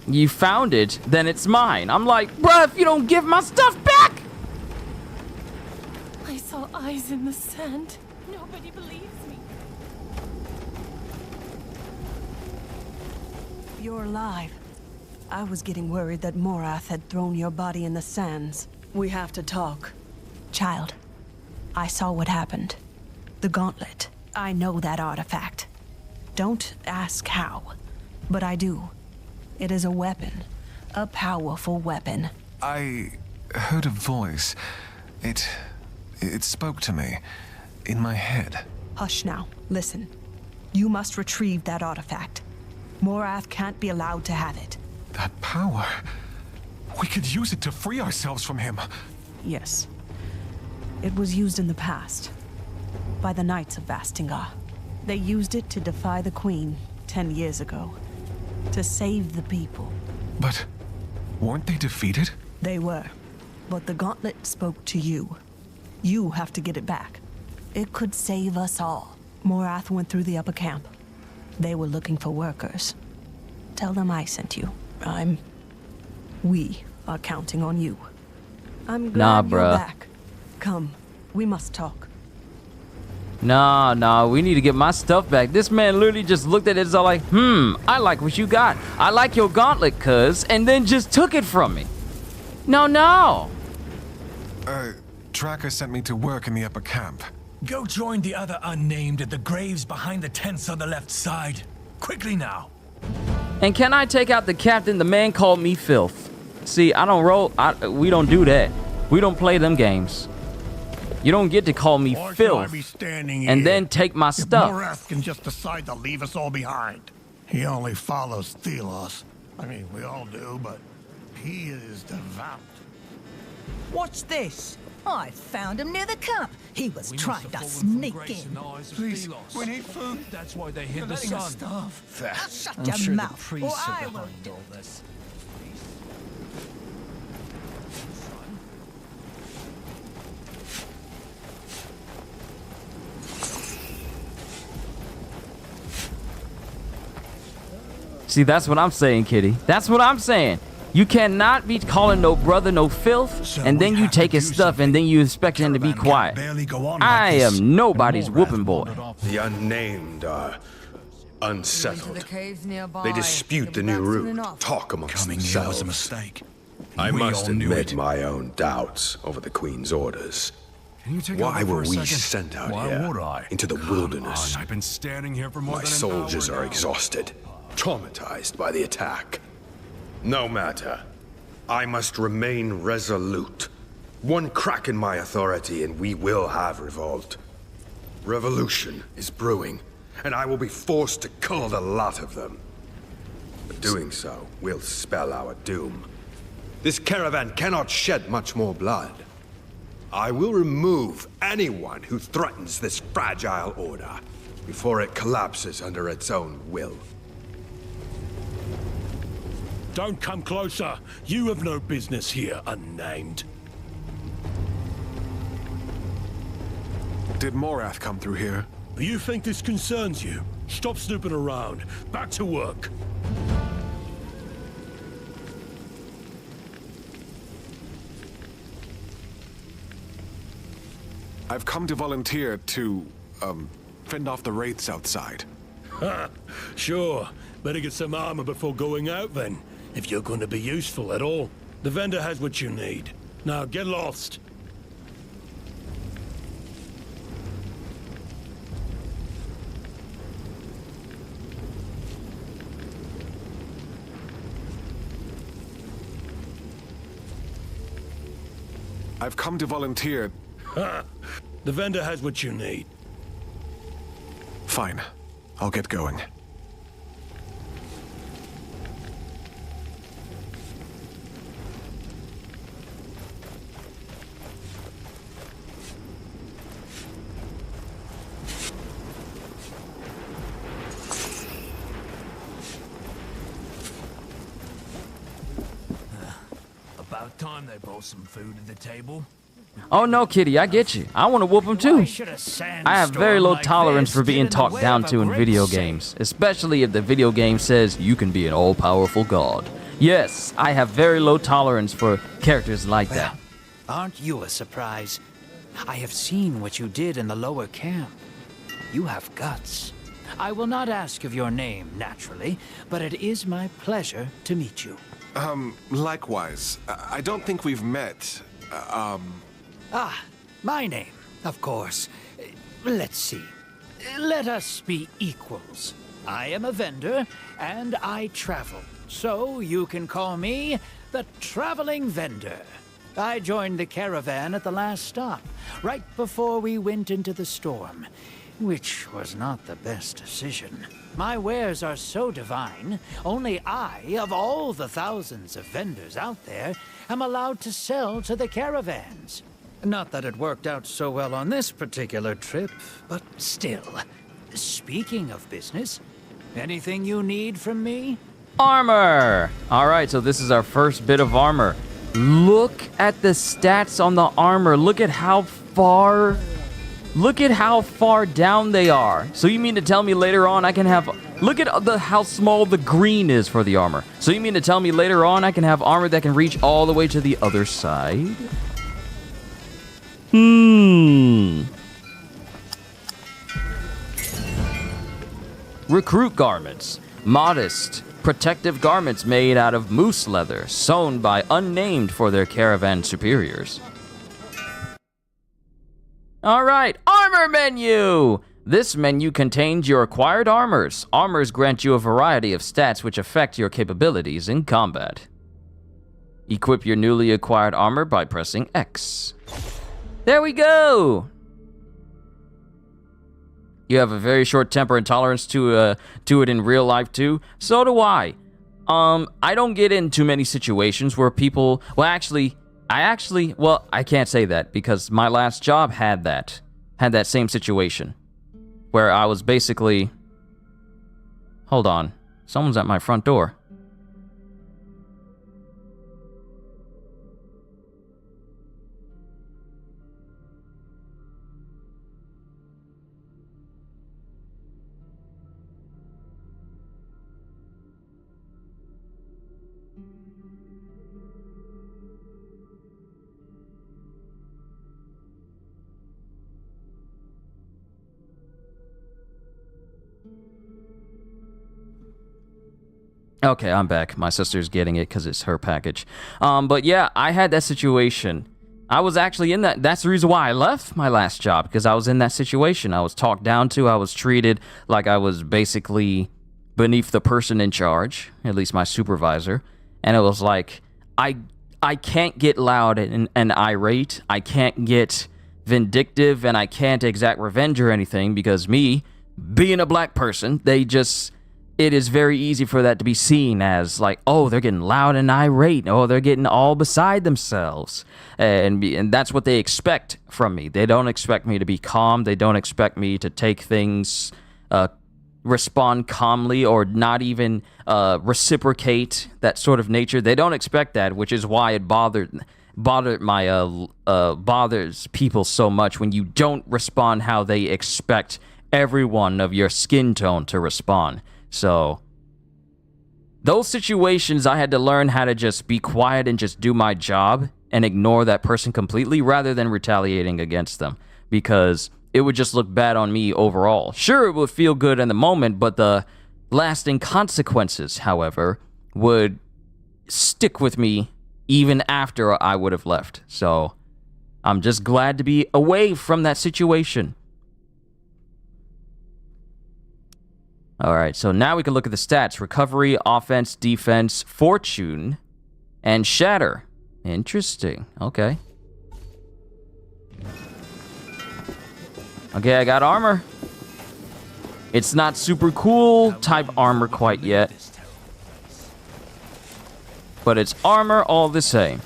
You found it, then it's mine. I'm like, bruh, if you don't give my stuff back! I saw eyes in the sand. Nobody believes me. You're alive. I was getting worried that Morath had thrown your body in the sands. We have to talk. Child, I saw what happened. The gauntlet. I know that artifact. Don't ask how, but I do. It is a weapon. A powerful weapon. I heard a voice. It spoke to me. In my head. Hush now. Listen. You must retrieve that artifact. Morath can't be allowed to have it. That power. We could use it to free ourselves from him. Yes. It was used in the past. By the Knights of Vastingar. They used it to defy the Queen 10 years ago. To save the people. But weren't they defeated? They were. But the gauntlet spoke to you. You have to get it back. It could save us all. Morath went through the upper camp. They were looking for workers. Tell them I sent you. We are counting on you. I'm glad Nah, you're bruh. back. Come, we must talk. Nah, we need to get my stuff back. This man literally just looked at it as all like, I like what you got. I like your gauntlet, cuz, and then just took it from me. No. Tracker sent me to work in the upper camp. Go join the other unnamed at the graves behind the tents on the left side. Quickly now. And can I take out the captain? The man called me filth. See, I don't roll. We don't do that. We don't play them games. You don't get to call me Or should I filth be standing and here? then take my If stuff. Morath can just decide to leave us all behind. He only follows Thelos. I mean, we all do, but he is devout. What's this? I found him near the camp. He was trying to sneak in. Please, we need food. That's why they hid the sun. Now shut I'm your sure the mouth, or priests are I will behind do all this. See, that's what I'm saying, Kitty. That's what I'm saying. You cannot be calling no brother no filth, and then you take his stuff, and then you expect him to be quiet. I am nobody's whooping boy. The unnamed are unsettled. They They dispute the new route, talk amongst Coming here themselves. was a mistake. I We must all knew admit it. my own doubts over the Queen's orders. Can you take Why over were for a we second? sent out Why here would I? into the wilderness? I've been standing here for more My than soldiers an hour are now. exhausted, traumatized by the attack. No matter. I must remain resolute. One crack in my authority and we will have revolt. Revolution is brewing, and I will be forced to cull the lot of them. But doing so will spell our doom. This caravan cannot shed much more blood. I will remove anyone who threatens this fragile order before it collapses under its own will. Don't come closer. You have no business here, unnamed. Did Morath come through here? You think this concerns you? Stop snooping around. Back to work. I've come to volunteer to, fend off the wraiths outside. Ha! Sure. Better get some armor before going out then, if you're going to be useful at all. The vendor has what you need. Now get lost. I've come to volunteer. Ha! The vendor has what you need. Fine. I'll get going. About time they brought some food to the table. Oh no, Kitty, I get you. I want to whoop him too. I have very low tolerance for being talked down to in video games, especially if the video game says you can be an all-powerful god. Yes, I have very low tolerance for characters like that. Aren't you a surprise? I have seen what you did in the lower camp. You have guts. I will not ask of your name, naturally, but it is my pleasure to meet you. Likewise. I don't think we've met. Ah, my name, of course. Let's see. Let us be equals. I am a vendor, and I travel. So you can call me the Traveling Vendor. I joined the caravan at the last stop, right before we went into the storm, which was not the best decision. My wares are so divine, only I, of all the thousands of vendors out there, am allowed to sell to the caravans. Not that it worked out so well on this particular trip, but still. Speaking of business, anything you need from me? Armor! Alright, so this is our first bit of armor. Look at the stats on the armor. Look at how far down they are. So you mean to tell me later on I can have... Look at how small the green is for the armor. So you mean to tell me later on I can have armor that can reach all the way to the other side? Recruit garments. Modest, protective garments made out of moose leather, sewn by unnamed for their caravan superiors. Alright, armor menu! This menu contains your acquired armors. Armors grant you a variety of stats which affect your capabilities in combat. Equip your newly acquired armor by pressing X. There we go! You have a very short temper and tolerance to it in real life too. So do I. I don't get in too many situations where people... Well, I can't say that because my last job had that same situation. Where I was basically... Hold on. Someone's at my front door. Okay, I'm back. My sister's getting it because it's her package. But yeah, I had that situation. I was actually in that. That's the reason why I left my last job, because I was in that situation. I was talked down to. I was treated like I was basically beneath the person in charge, at least my supervisor. And it was like, I can't get loud and irate. I can't get vindictive, and I can't exact revenge or anything, because me, being a black person, it is very easy for that to be seen as like, oh, they're getting loud and irate. Oh, they're getting all beside themselves. And that's what they expect from me. They don't expect me to be calm. They don't expect me to take things, respond calmly, or not even reciprocate that sort of nature. They don't expect that, which is why it bothers people so much when you don't respond how they expect everyone of your skin tone to respond. So, those situations, I had to learn how to just be quiet and just do my job and ignore that person completely rather than retaliating against them, because it would just look bad on me overall. Sure, it would feel good in the moment, but the lasting consequences, however, would stick with me even after I would have left. So, I'm just glad to be away from that situation. Alright, so now we can look at the stats. Recovery, offense, defense, fortune, and shatter. Interesting. Okay. Okay, I got armor. It's not super cool type armor quite yet, but it's armor all the same.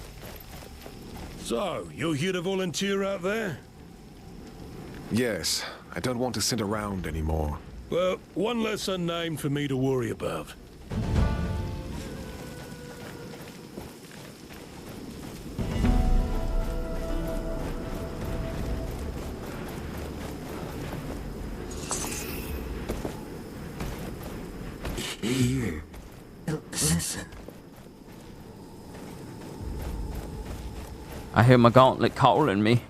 So, you're here to volunteer out there? Yes, I don't want to sit around anymore. Well, one less unnamed for me to worry about. Here. Listen. I hear my gauntlet calling me.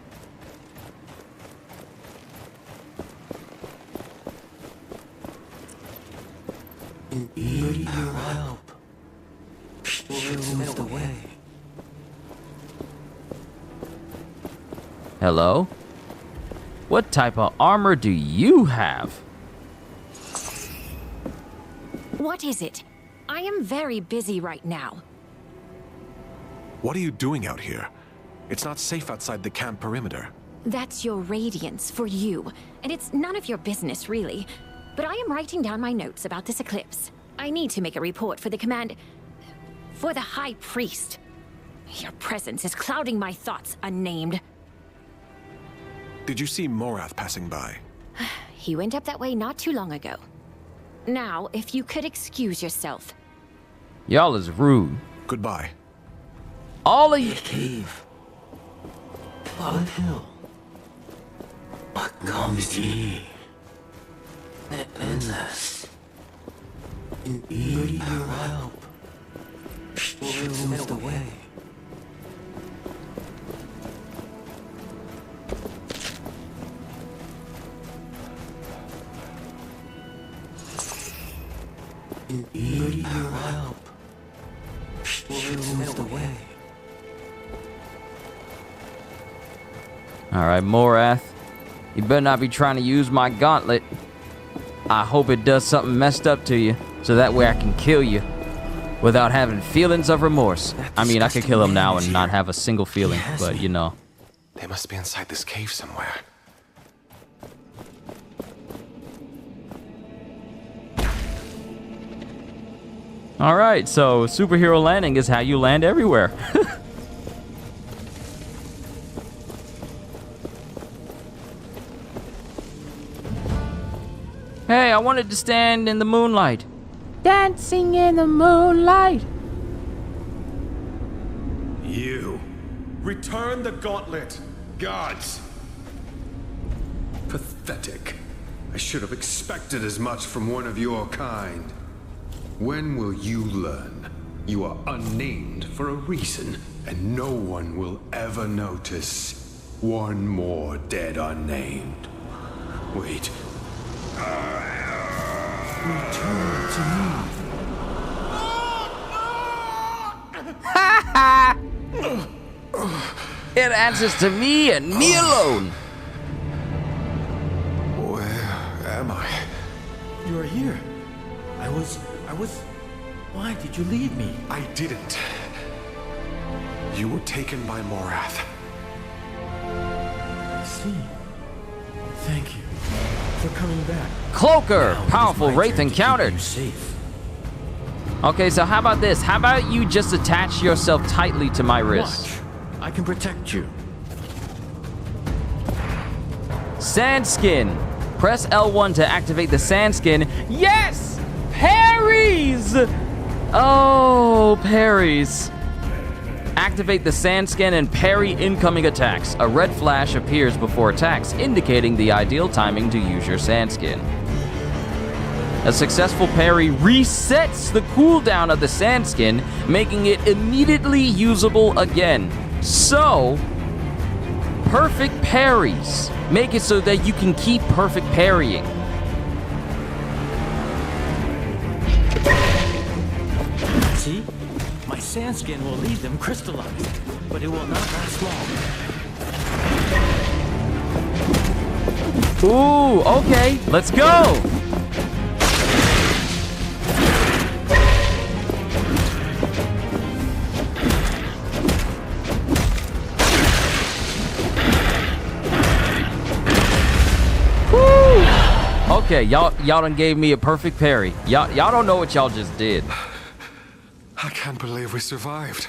Need your help. Show the way. Hello? What type of armor do you have? What is it? I am very busy right now. What are you doing out here? It's not safe outside the camp perimeter. That's your radiance for you, and it's none of your business, really. But I am writing down my notes about this eclipse. I need to make a report for the command... for the High Priest. Your presence is clouding my thoughts, unnamed. Did you see Morath passing by? He went up that way not too long ago. Now, if you could excuse yourself. Y'all is rude. Goodbye. All of you... Cave. Olive Hill. What comes here? Endless. Need your help. Show the way. Need your help. Show the way. Alright, Morath. You better not be trying to use my gauntlet. I hope it does something messed up to you, so that way I can kill you without having feelings of remorse. I mean, I could kill him now and not have a single feeling, but you know. They must be inside this cave somewhere. Alright, so superhero landing is how you land everywhere. Hey, I wanted to stand in the moonlight. Dancing in the moonlight. You. Return the gauntlet. Gods. Pathetic. I should have expected as much from one of your kind. When will you learn? You are unnamed for a reason, and no one will ever notice. One more dead unnamed. Wait. Return to me. It answers to me and me alone. Where am I? You are here. I was... Why did you leave me? I didn't. You were taken by Morath. I see. Thank you for coming back. Cloaker, Now powerful wraith encountered. Safe. Okay, so how about this? How about you just attach yourself tightly to my wrist? Watch. I can protect you. Sandskin. Press L1 to activate the Sandskin. Yes! Parries! Oh, parries. Activate the Sandskin and parry incoming attacks. A red flash appears before attacks, indicating the ideal timing to use your Sandskin. A successful parry resets the cooldown of the Sandskin, making it immediately usable again. So, perfect parries. Make it so that you can keep perfect parrying. See? My sandskin will leave them crystallized, but it will not last long. Ooh, okay, let's go! Okay, y'all done gave me a perfect parry. Y'all don't know what y'all just did. I can't believe we survived.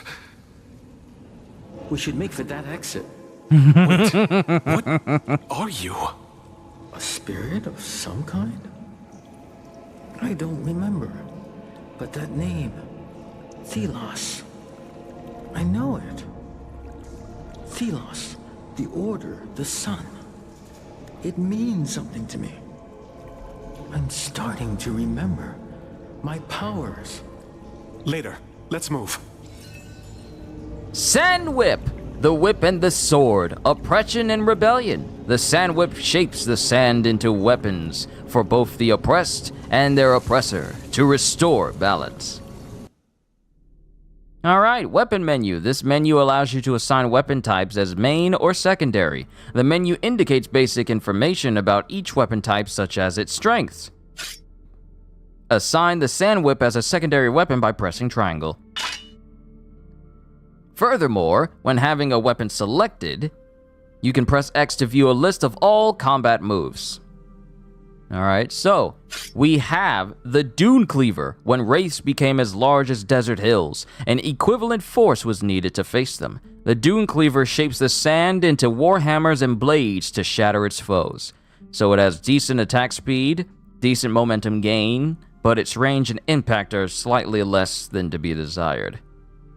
We should make for that exit. Wait, what are you? A spirit of some kind? I don't remember. But that name, Thelos. I know it. Thelos, the order, the sun. It means something to me. I'm starting to remember my powers. Later, let's move. Sand Whip! The whip and the sword, oppression and rebellion. The sand whip shapes the sand into weapons for both the oppressed and their oppressor to restore balance. Alright, weapon menu. This menu allows you to assign weapon types as main or secondary. The menu indicates basic information about each weapon type, such as its strengths. Assign the sand whip as a secondary weapon by pressing triangle. Furthermore, when having a weapon selected, you can press X to view a list of all combat moves. Alright, so we have the Dune Cleaver. When wraiths became as large as desert hills, an equivalent force was needed to face them. The Dune Cleaver shapes the sand into warhammers and blades to shatter its foes. So it has decent attack speed, decent momentum gain, but its range and impact are slightly less than to be desired.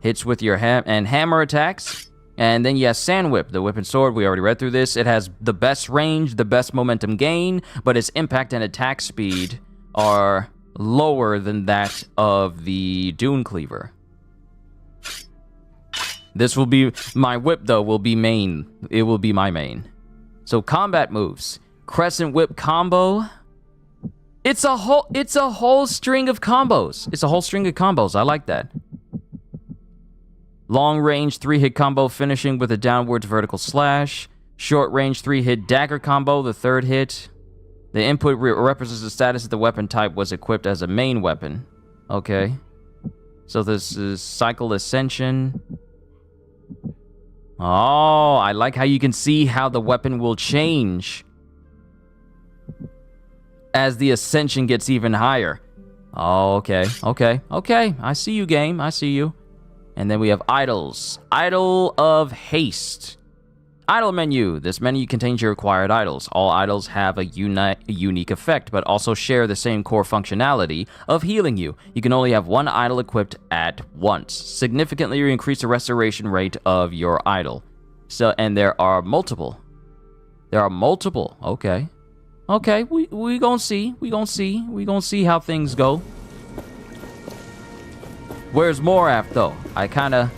Hits with your hammer attacks. And then you have Sand Whip, the whip and sword. We already read through this. It has the best range, the best momentum gain, but its impact and attack speed are lower than that of the Dune Cleaver. This will be, my whip though, will be main. It will be my main. So combat moves. Crescent Whip combo. It's a whole string of combos. It's a whole string of combos. I like that. Long range 3-hit combo finishing with a downwards vertical slash. Short range 3-hit dagger combo, the 3rd hit. The input represents the status that the weapon type was equipped as a main weapon. Okay. So this is Cycle Ascension. Oh, I like how you can see how the weapon will change as the Ascension gets even higher. Oh, okay. I see you, game. I see you. And then we have Idols. Idol of Haste. Idol menu. This menu contains your acquired idols. All idols have a unique effect, but also share the same core functionality of healing you. You can only have one idol equipped at once. Significantly increase the restoration rate of your idol. And there are multiple. Okay. Okay, we gonna see. We gonna see how things go. Where's Morath, though? I kinda...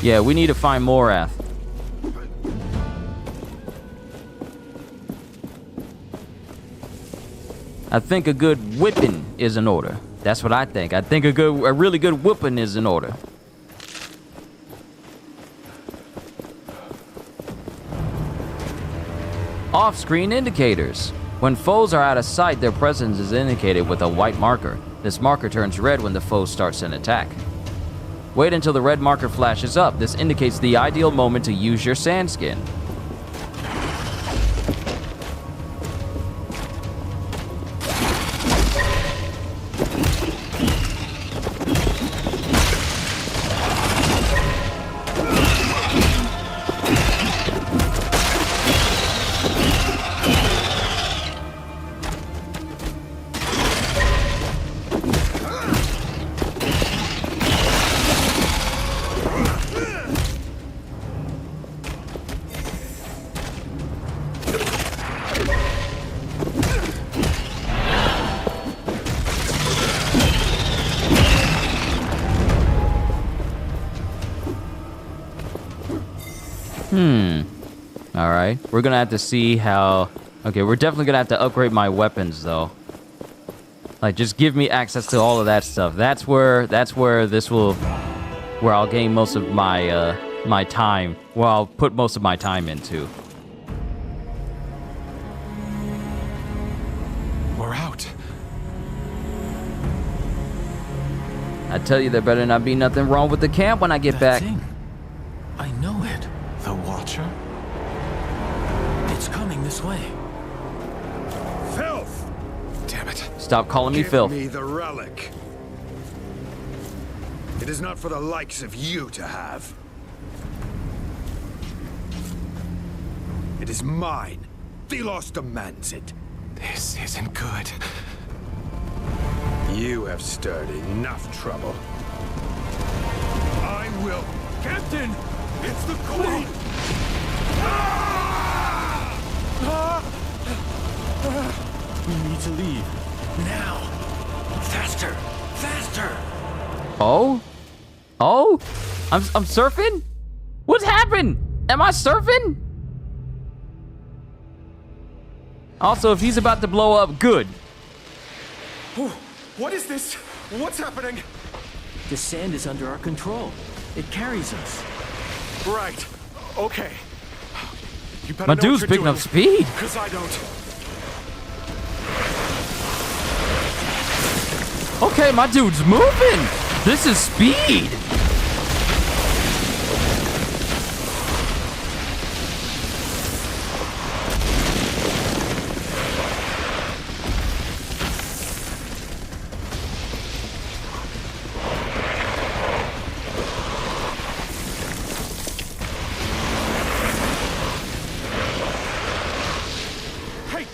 Yeah, we need to find Morath. I think a good whipping is in order. That's what I think. I think a really good whipping is in order. Off-screen indicators. When foes are out of sight, their presence is indicated with a white marker. This marker turns red when the foe starts an attack. Wait until the red marker flashes up. This indicates the ideal moment to use your sand skin. Alright, we're gonna have to see how... Okay, we're definitely gonna have to upgrade my weapons, though. Like, just give me access to all of that stuff. That's where this will... Where I'll gain most of my, my time. Well, I'll put most of my time into. We're out. I tell you, there better not be nothing wrong with the camp when I get back. Thing. I know it. The Watcher? It's coming this way. Filth! Damn it. Stop calling me filth. Give me the relic. It is not for the likes of you to have. It is mine. Thelos demands it. This isn't good. You have stirred enough trouble. I will... Captain! It's the Queen! We need to leave. Now! Faster! Faster! Oh? Oh? I'm surfing? What's happened? Am I surfing? Also, if he's about to blow up, good. What is this? What's happening? The sand is under our control. It carries us. Right. Okay. You better My know dude's what you're picking up doing, speed. 'cause I don't. Okay, my dude's moving. This is speed.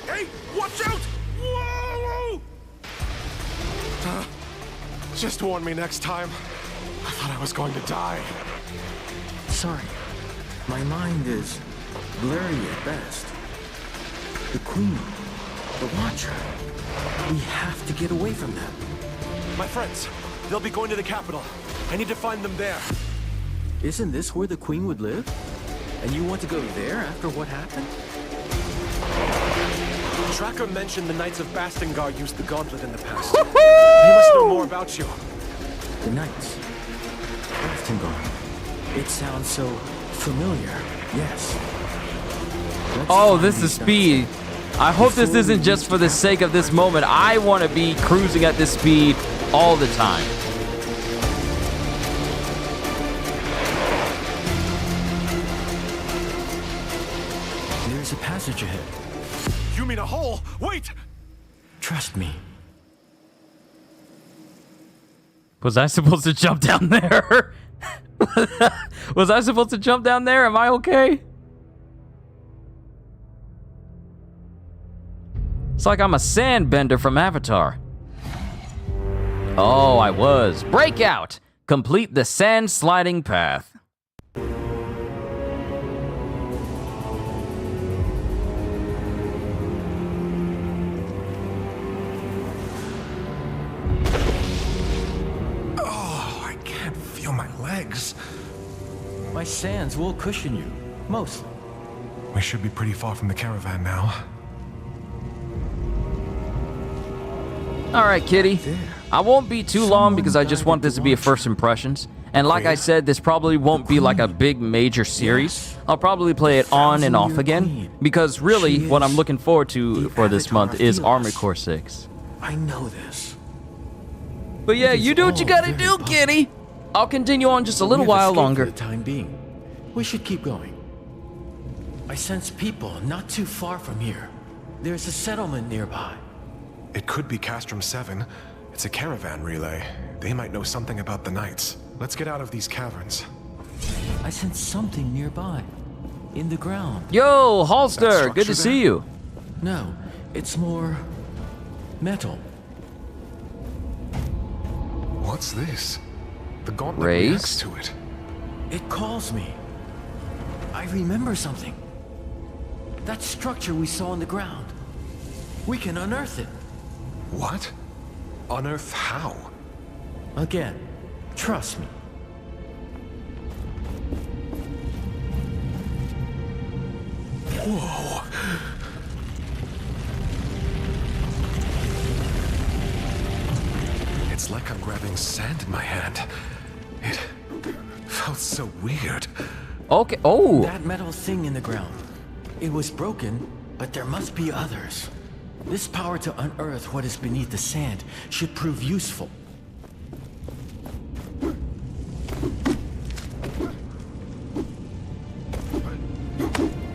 Hey, watch out! Whoa! Just warn me next time. I thought I was going to die. Sorry. My mind is blurry at best. The Queen, the Watcher. We have to get away from them. My friends, they'll be going to the capital. I need to find them there. Isn't this where the Queen would live? And you want to go there after what happened? Tracker mentioned the Knights of Bastingard used the gauntlet in the past. He must know more about you. The Knights. Bastingard. It sounds so familiar. Yes. Oh, this is speed. I hope this isn't just for the sake of this moment. I want to be cruising at this speed all the time. There's a passage ahead. You mean a hole? Wait! Trust me. Was I supposed to jump down there? Was I supposed to jump down there? Am I okay? It's like I'm a sandbender from Avatar. Oh, I was. Breakout! Complete the sand sliding path. Legs. My sands will cushion you, mostly. We should be pretty far from the caravan now. Alright, Kitty. I won't be too long because I just want this to be a first impressions. And like I said, this probably won't be like a big major series. I'll probably play it on and off again. Because really, what I'm looking forward to for this month is Armored Core 6. I know this. But yeah, you do what you gotta do, Kitty! I'll continue on just a little while longer. For the time being. We should keep going. I sense people not too far from here. There's a settlement nearby. It could be Castrum 7. It's a caravan relay. They might know something about the Knights. Let's get out of these caverns. I sense something nearby. In the ground. Yo, Halster! Good to see you. No, it's more... metal. What's this? The gauntlet reacts to it. It calls me. I remember something. That structure we saw on the ground. We can unearth it. What? Unearth how? Again, trust me. Whoa. It's like I'm grabbing sand in my hand. It felt so weird. Okay, oh! That metal thing in the ground. It was broken, but there must be others. This power to unearth what is beneath the sand should prove useful.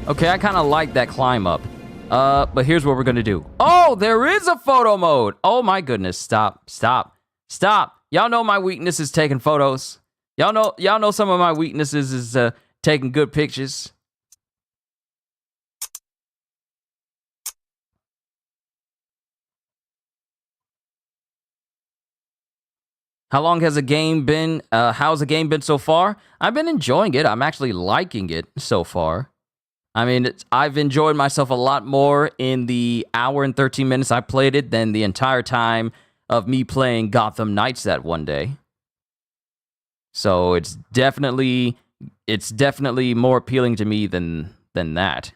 Okay, I kind of like that climb up. But here's what we're gonna do. Oh, there is a photo mode! Oh my goodness, stop. Y'all know my weakness is taking photos. Y'all know some of my weaknesses is taking good pictures. How long has the game been? How's the game been so far? I've been enjoying it. I'm actually liking it so far. I mean, I've enjoyed myself a lot more in the hour and 13 minutes I played it than the entire time of me playing Gotham Knights that one day. So it's definitely more appealing to me than that.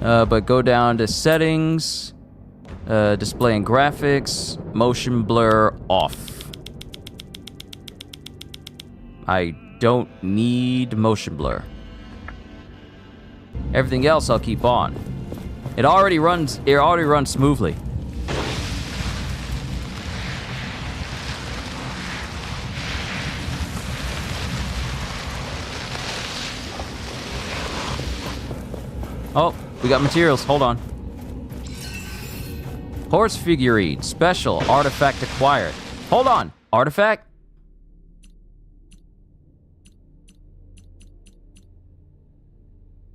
But go down to settings, display and graphics, motion blur off. I don't need motion blur. Everything else I'll keep on. It already runs smoothly. Oh, we got materials. Hold on. Horse figurine. Special. Artifact acquired. Hold on. Artifact?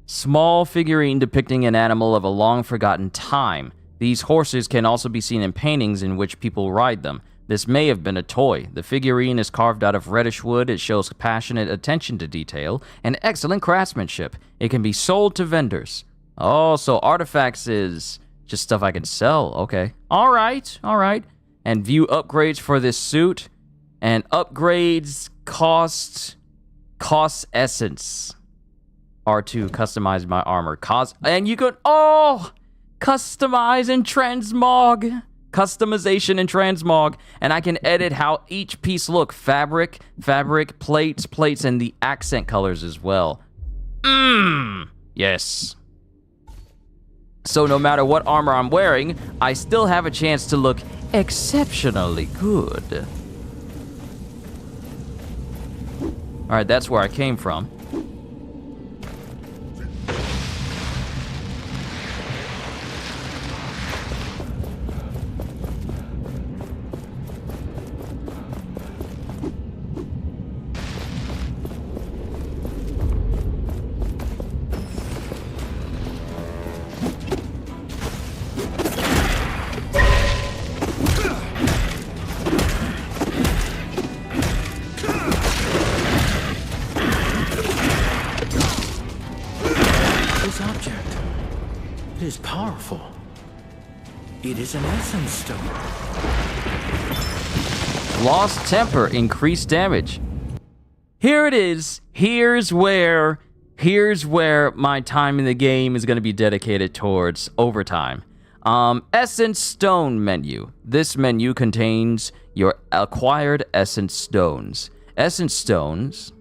Small figurine depicting an animal of a long-forgotten time. These horses can also be seen in paintings in which people ride them. This may have been a toy. The figurine is carved out of reddish wood. It shows passionate attention to detail and excellent craftsmanship. It can be sold to vendors. Oh, so artifacts is just stuff I can sell. Okay. All right. All right. And view upgrades for this suit. And upgrades cost essence. R2, customize my armor. And you could, customize and transmog. Customization and transmog. And I can edit how each piece look. Fabric, plates, and the accent colors as well. Yes. So no matter what armor I'm wearing, I still have a chance to look exceptionally good. Alright, that's where I came from. It is an essence stone. Lost temper, increased damage. Here it is. Here's where my time in the game is going to be dedicated towards overtime. Essence stone menu. This menu contains your acquired essence stones. Essence stones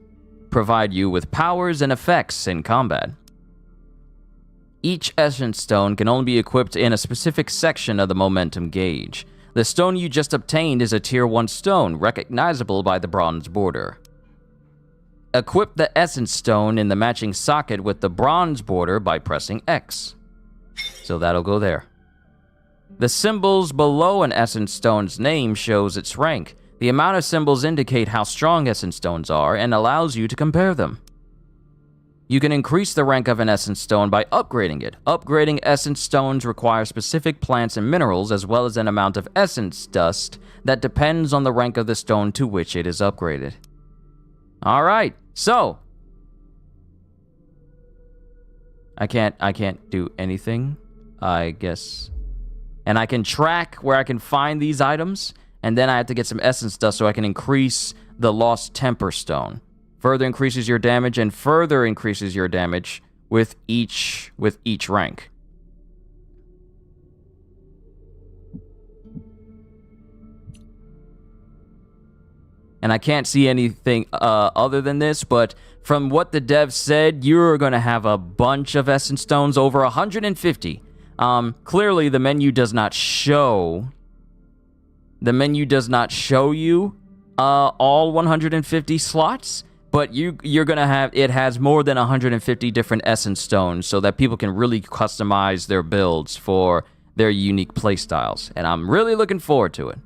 provide you with powers and effects in combat. Each essence stone can only be equipped in a specific section of the momentum gauge. The stone you just obtained is a tier 1 stone, recognizable by the bronze border. Equip the essence stone in the matching socket with the bronze border by pressing X. So that'll go there. The symbols below an essence stone's name shows its rank. The amount of symbols indicate how strong essence stones are and allows you to compare them. You can increase the rank of an essence stone by upgrading it. Upgrading essence stones require specific plants and minerals as well as an amount of essence dust that depends on the rank of the stone to which it is upgraded. Alright, so I can't do anything, I guess. And I can track where I can find these items, and then I have to get some essence dust so I can increase the lost temper stone. Further increases your damage and further increases your damage with each rank. And I can't see anything other than this, but from what the dev said, you're going to have a bunch of essence stones, over 150. Clearly, the menu does not show you all 150 slots. But you're gonna have, it has more than 150 different essence stones so that people can really customize their builds for their unique playstyles. And I'm really looking forward to it.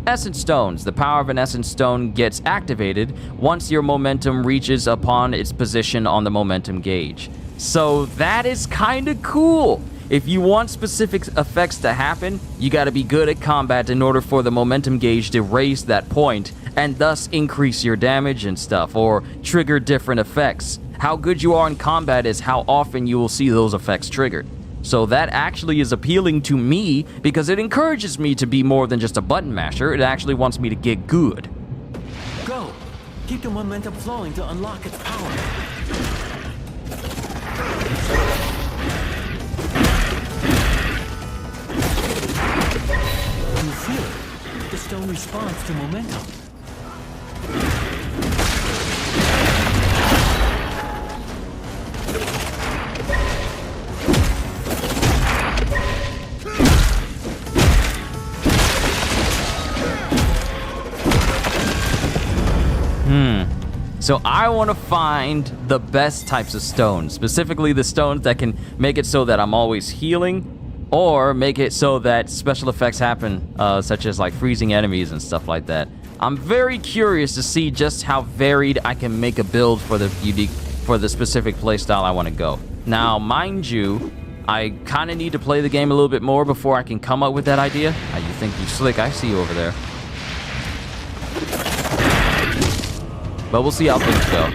Essence stones. The power of an essence stone gets activated once your momentum reaches upon its position on the momentum gauge. So that is kind of cool. If you want specific effects to happen, you gotta be good at combat in order for the momentum gauge to raise that point and thus increase your damage and stuff, or trigger different effects. How good you are in combat is how often you will see those effects triggered. So that actually is appealing to me because it encourages me to be more than just a button masher. It actually wants me to get good. Go! Keep the momentum flowing to unlock its power. You feel it. The stone responds to momentum. So I want to find the best types of stones, specifically the stones that can make it so that I'm always healing, or make it so that special effects happen, such as like freezing enemies and stuff like that. I'm very curious to see just how varied I can make a build for the specific playstyle I want to go. Now, mind you, I kind of need to play the game a little bit more before I can come up with that idea. You think you slick? I see you over there. But we'll see how things go.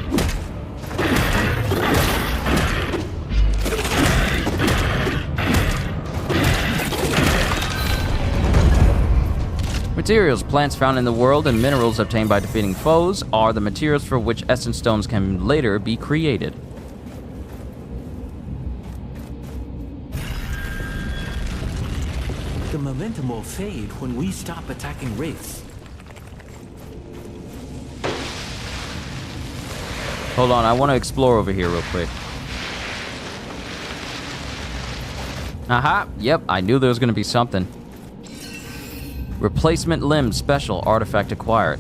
Materials. Plants found in the world and minerals obtained by defeating foes are the materials for which essence stones can later be created. The momentum will fade when we stop attacking wraiths. Hold on, I want to explore over here real quick. Aha, yep, I knew there was going to be something. Replacement limb special artifact acquired.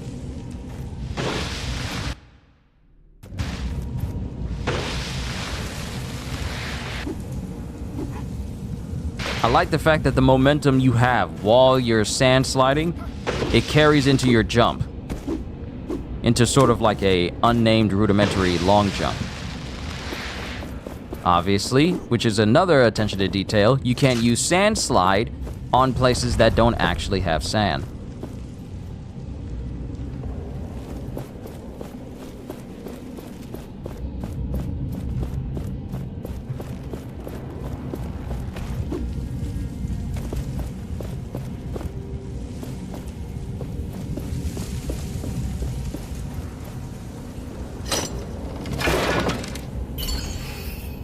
I like the fact that the momentum you have while you're sand sliding, it carries into your jump. Into sort of like a unnamed rudimentary long jump. Obviously, which is another attention to detail, you can't use sand slide on places that don't actually have sand.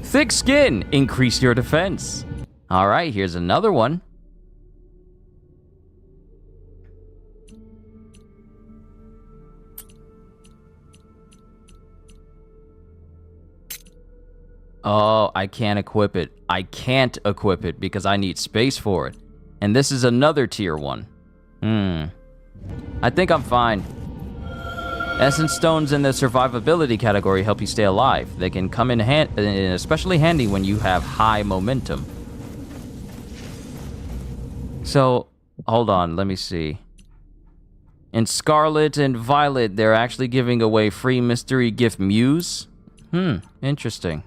Thick skin, increase your defense. All right, here's another one. Oh, I can't equip it. I can't equip it because I need space for it. And this is another tier 1. I think I'm fine. Essence stones in the survivability category help you stay alive. They can come in especially handy when you have high momentum. So, hold on, let me see. In Scarlet and Violet, they're actually giving away free mystery gift Muse. Interesting.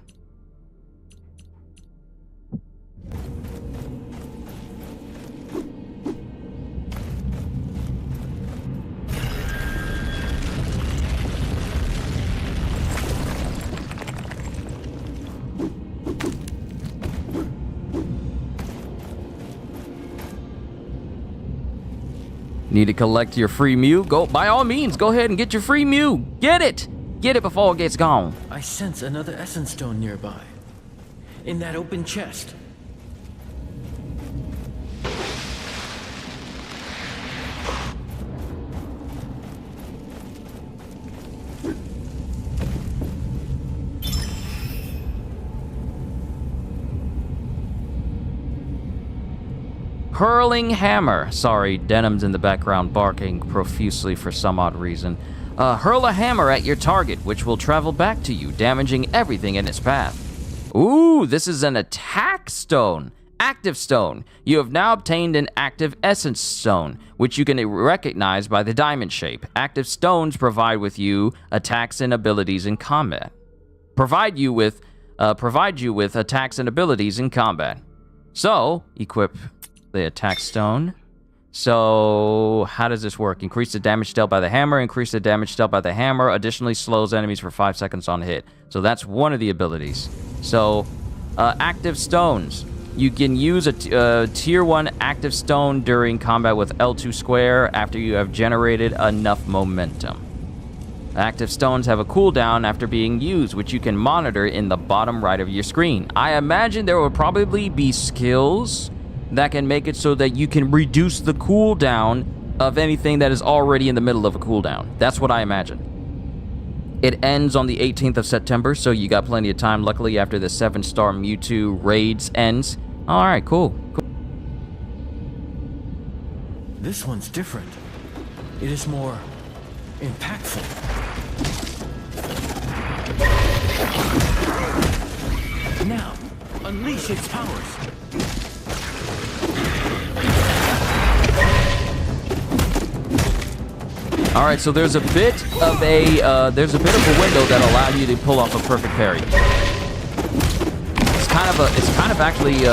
Need to collect your free Mew? Go, by all means, go ahead and get your free Mew. Get it! Get it before it gets gone. I sense another essence stone nearby. In that open chest. Hurling hammer. Sorry, Denim's in the background barking profusely for some odd reason. Hurl a hammer at your target, which will travel back to you, damaging everything in its path. Ooh, this is an attack stone. Active stone. You have now obtained an active essence stone, which you can recognize by the diamond shape. Active stones provide you attacks and abilities in combat. Provide you with attacks and abilities in combat. So, equip the attack stone. So, how does this work? Increase the damage dealt by the hammer. Increase the damage dealt by the hammer. Additionally, slows enemies for 5 seconds on hit. So that's one of the abilities. So, active stones. You can use a tier 1 active stone during combat with L2 square after you have generated enough momentum. Active stones have a cooldown after being used, which you can monitor in the bottom right of your screen. I imagine there will probably be skills that can make it so that you can reduce the cooldown of anything that is already in the middle of a cooldown. That's what I imagine. It ends on the 18th of September, so you got plenty of time, luckily, after the 7-star Mewtwo raids ends. Alright, cool. This one's different. It is more impactful. Now, unleash its powers. All right, so there's a bit of a window that allowed you to pull off a perfect parry. It's kind of actually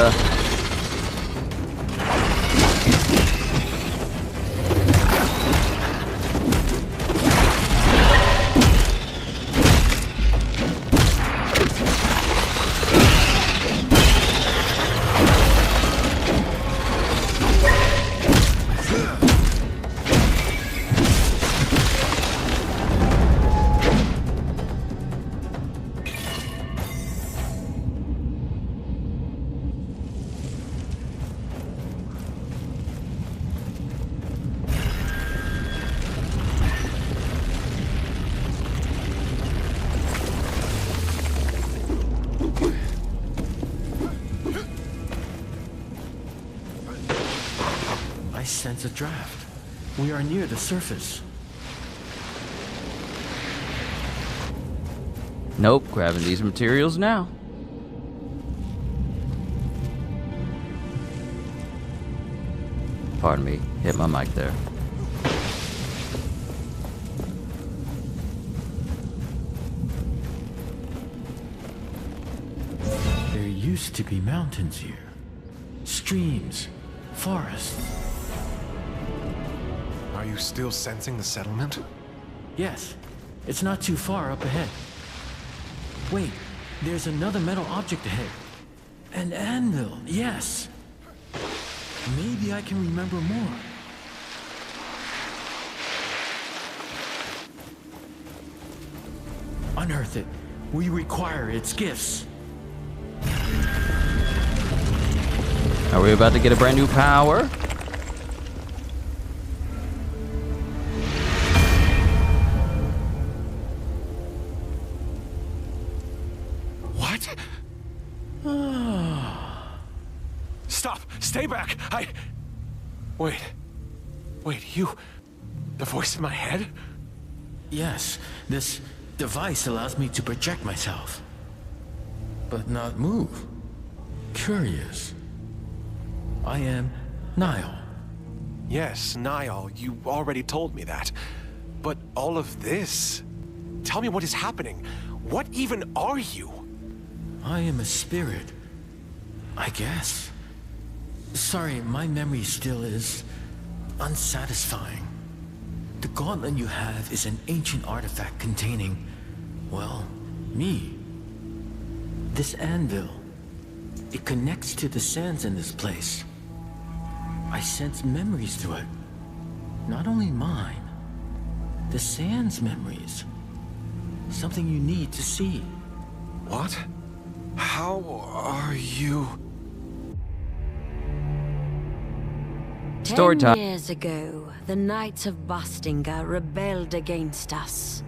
sense a draft. We are near the surface. Nope, grabbing these materials now. Pardon me, hit my mic there. There used to be mountains here. Streams, forests. Are you still sensing the settlement? Yes, it's not too far up ahead. Wait, there's another metal object ahead. An anvil, yes. Maybe I can remember more. Unearth it. We require its gifts. Are we about to get a brand new power? What? Stop! Stay back! Wait. Wait, you... The voice in my head? Yes, this device allows me to project myself. But not move. Curious. I am Niall. Yes, Niall, you already told me that. But all of this... Tell me what is happening. What even are you? I am a spirit. I guess. Sorry, my memory still is unsatisfying. The gauntlet you have is an ancient artifact containing, well, me. This anvil, it connects to the sands in this place. I sense memories through it. Not only mine, the sands memories. Something you need to see. What? How are you... Story time. 10 years ago, the Knights of Bastinga rebelled against us.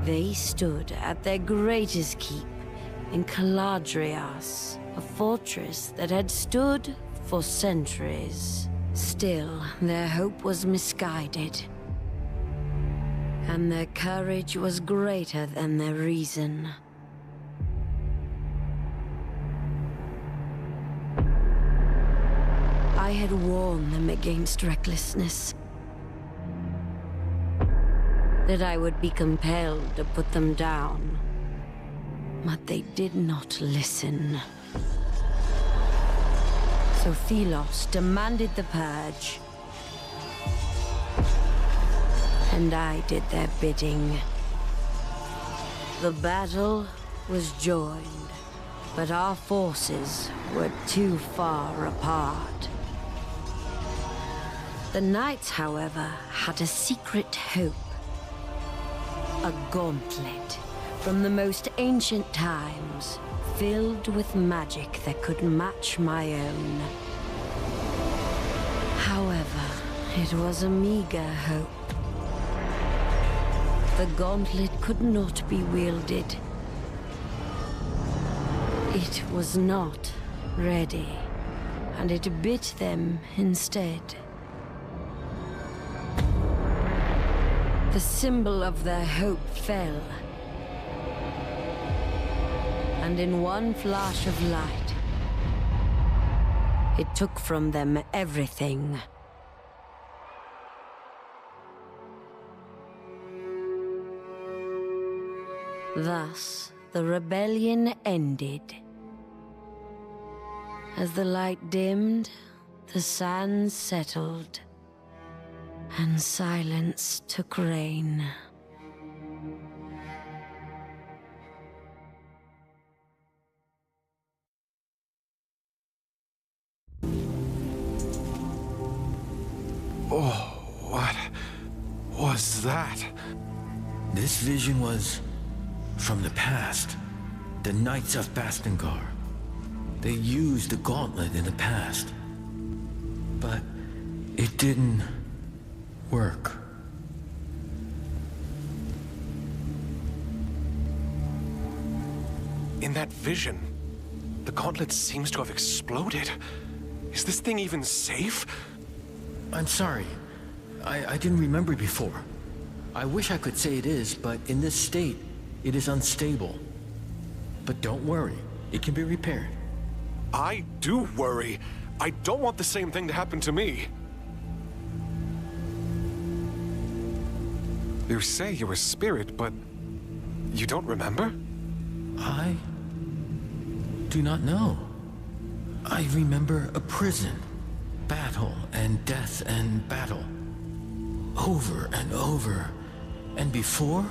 They stood at their greatest keep in Caladrias, a fortress that had stood for centuries. Still, their hope was misguided, and their courage was greater than their reason. I had warned them against recklessness. That I would be compelled to put them down. But they did not listen. So Thelos demanded the purge. And I did their bidding. The battle was joined, but our forces were too far apart. The Knights, however, had a secret hope. A gauntlet from the most ancient times, filled with magic that could match my own. However, it was a meager hope. The gauntlet could not be wielded. It was not ready, and it bit them instead. The symbol of their hope fell. And in one flash of light, it took from them everything. Thus, the rebellion ended. As the light dimmed, the sands settled. And silence took reign. Oh, what was that? This vision was from the past. The Knights of Bastingar. They used the gauntlet in the past. But it didn't work. In that vision, the gauntlet seems to have exploded. Is this thing even safe? I'm sorry. I didn't remember before. I wish I could say it is, but in this state, it is unstable. But don't worry, it can be repaired. I do worry. I don't want the same thing to happen to me. You say you're a spirit, but you don't remember? I do not know. I remember a prison, battle and death and battle. Over and over. And before,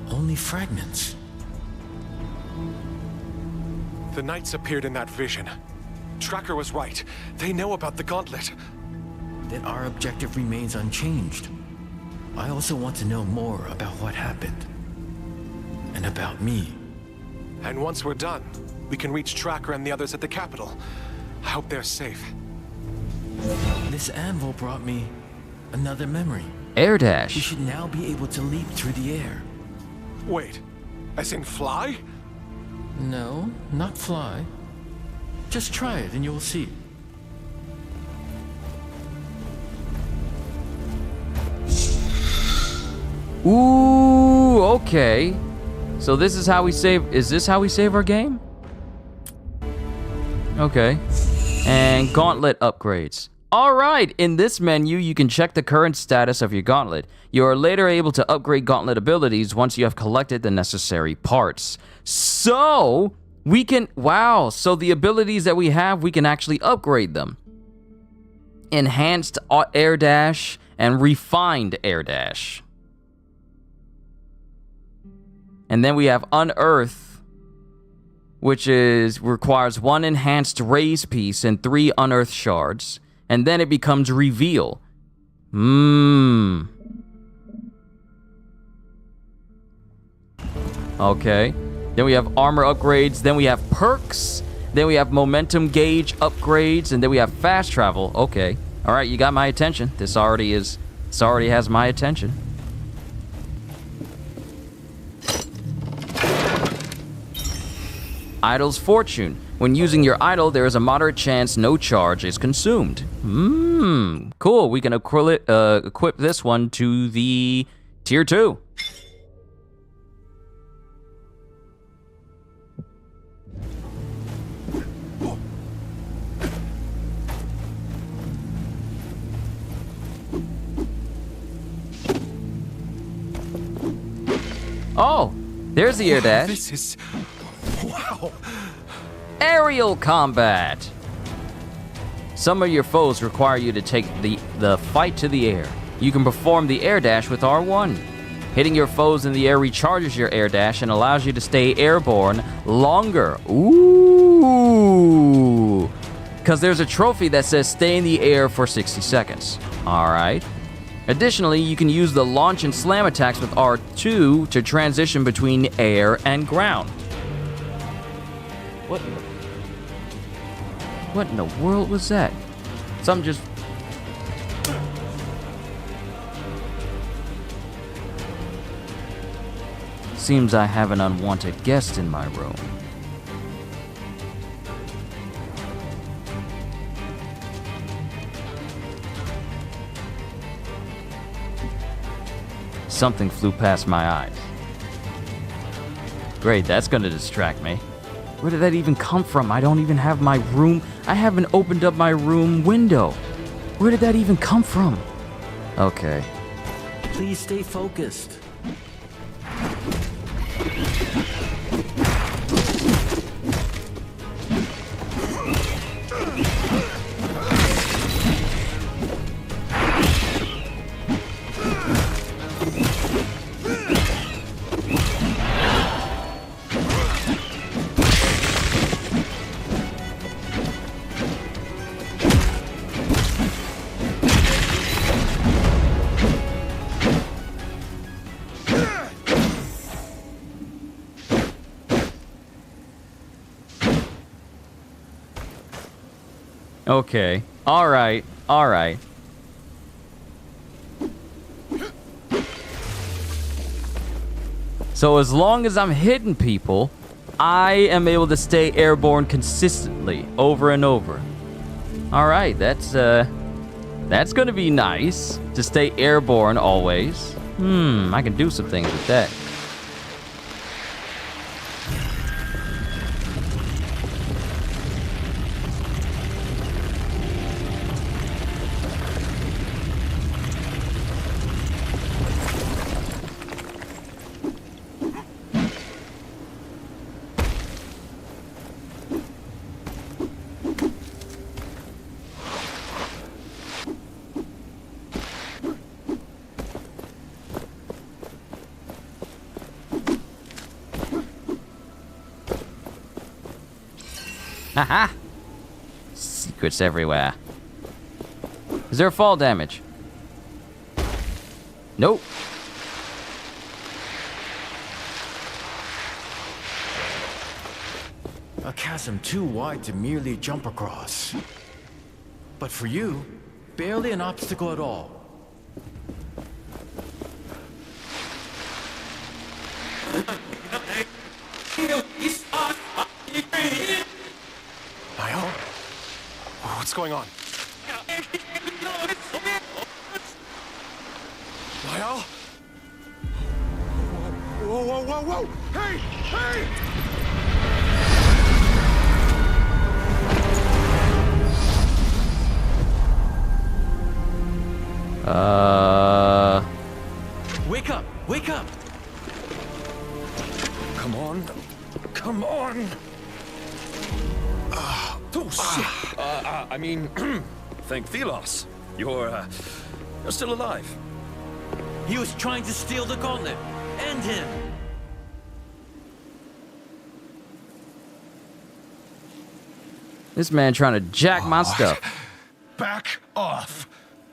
only fragments. The knights appeared in that vision. Tracker was right. They know about the gauntlet. Then our objective remains unchanged. I also want to know more about what happened. And about me. And once we're done, we can reach Tracker and the others at the capital. I hope they're safe. This anvil brought me another memory. Air dash. We should now be able to leap through the air. Wait, as in fly? No, not fly. Just try it and you'll see. Ooh, okay. So this is how we save. Is this how we save our game? Okay. And gauntlet upgrades. Alright, in this menu, you can check the current status of your gauntlet. You are later able to upgrade gauntlet abilities once you have collected the necessary parts. So, we can, wow, so the abilities that we have, we can actually upgrade them. Enhanced air dash and refined air dash. And then we have unearth, which requires 1 enhanced raise piece and 3 unearthed shards. And then it becomes reveal. Okay. Then we have armor upgrades. Then we have perks. Then we have momentum gauge upgrades. And then we have fast travel. Okay. All right, you got my attention. This already has my attention. Idle's Fortune. When using your idol, there is a moderate chance no charge is consumed. Cool. We can equip this one to the tier 2. Oh, there's the air dash. This is... wow. Aerial combat. Some of your foes require you to take the fight to the air. You can perform the air dash with R1. Hitting your foes in the air recharges your air dash and allows you to stay airborne longer. Ooh. Because there's a trophy that says stay in the air for 60 seconds. All right. Additionally, you can use the launch and slam attacks with R2 to transition between air and ground. What in the world was that? Something just... Seems I have an unwanted guest in my room. Something flew past my eyes. Great, that's gonna distract me. Where did that even come from? I don't even have my room. I haven't opened up my room window. Where did that even come from? Okay. Please stay focused. Okay. Alright. Alright. So as long as I'm hitting people, I am able to stay airborne consistently over and over. Alright, that's gonna be nice. To stay airborne always. I can do some things with that. Haha! Secrets everywhere. Is there fall damage? Nope. A chasm too wide to merely jump across. But for you, barely an obstacle at all. Niall? What's going on? Niall? Whoa, whoa, whoa, whoa! Hey! Hey! Wake up! Wake up! Come on. Come on! Oh, shit! I mean, thank Thelos. You're still alive. He was trying to steal the gauntlet. End him! This man trying to jack my stuff. Back off!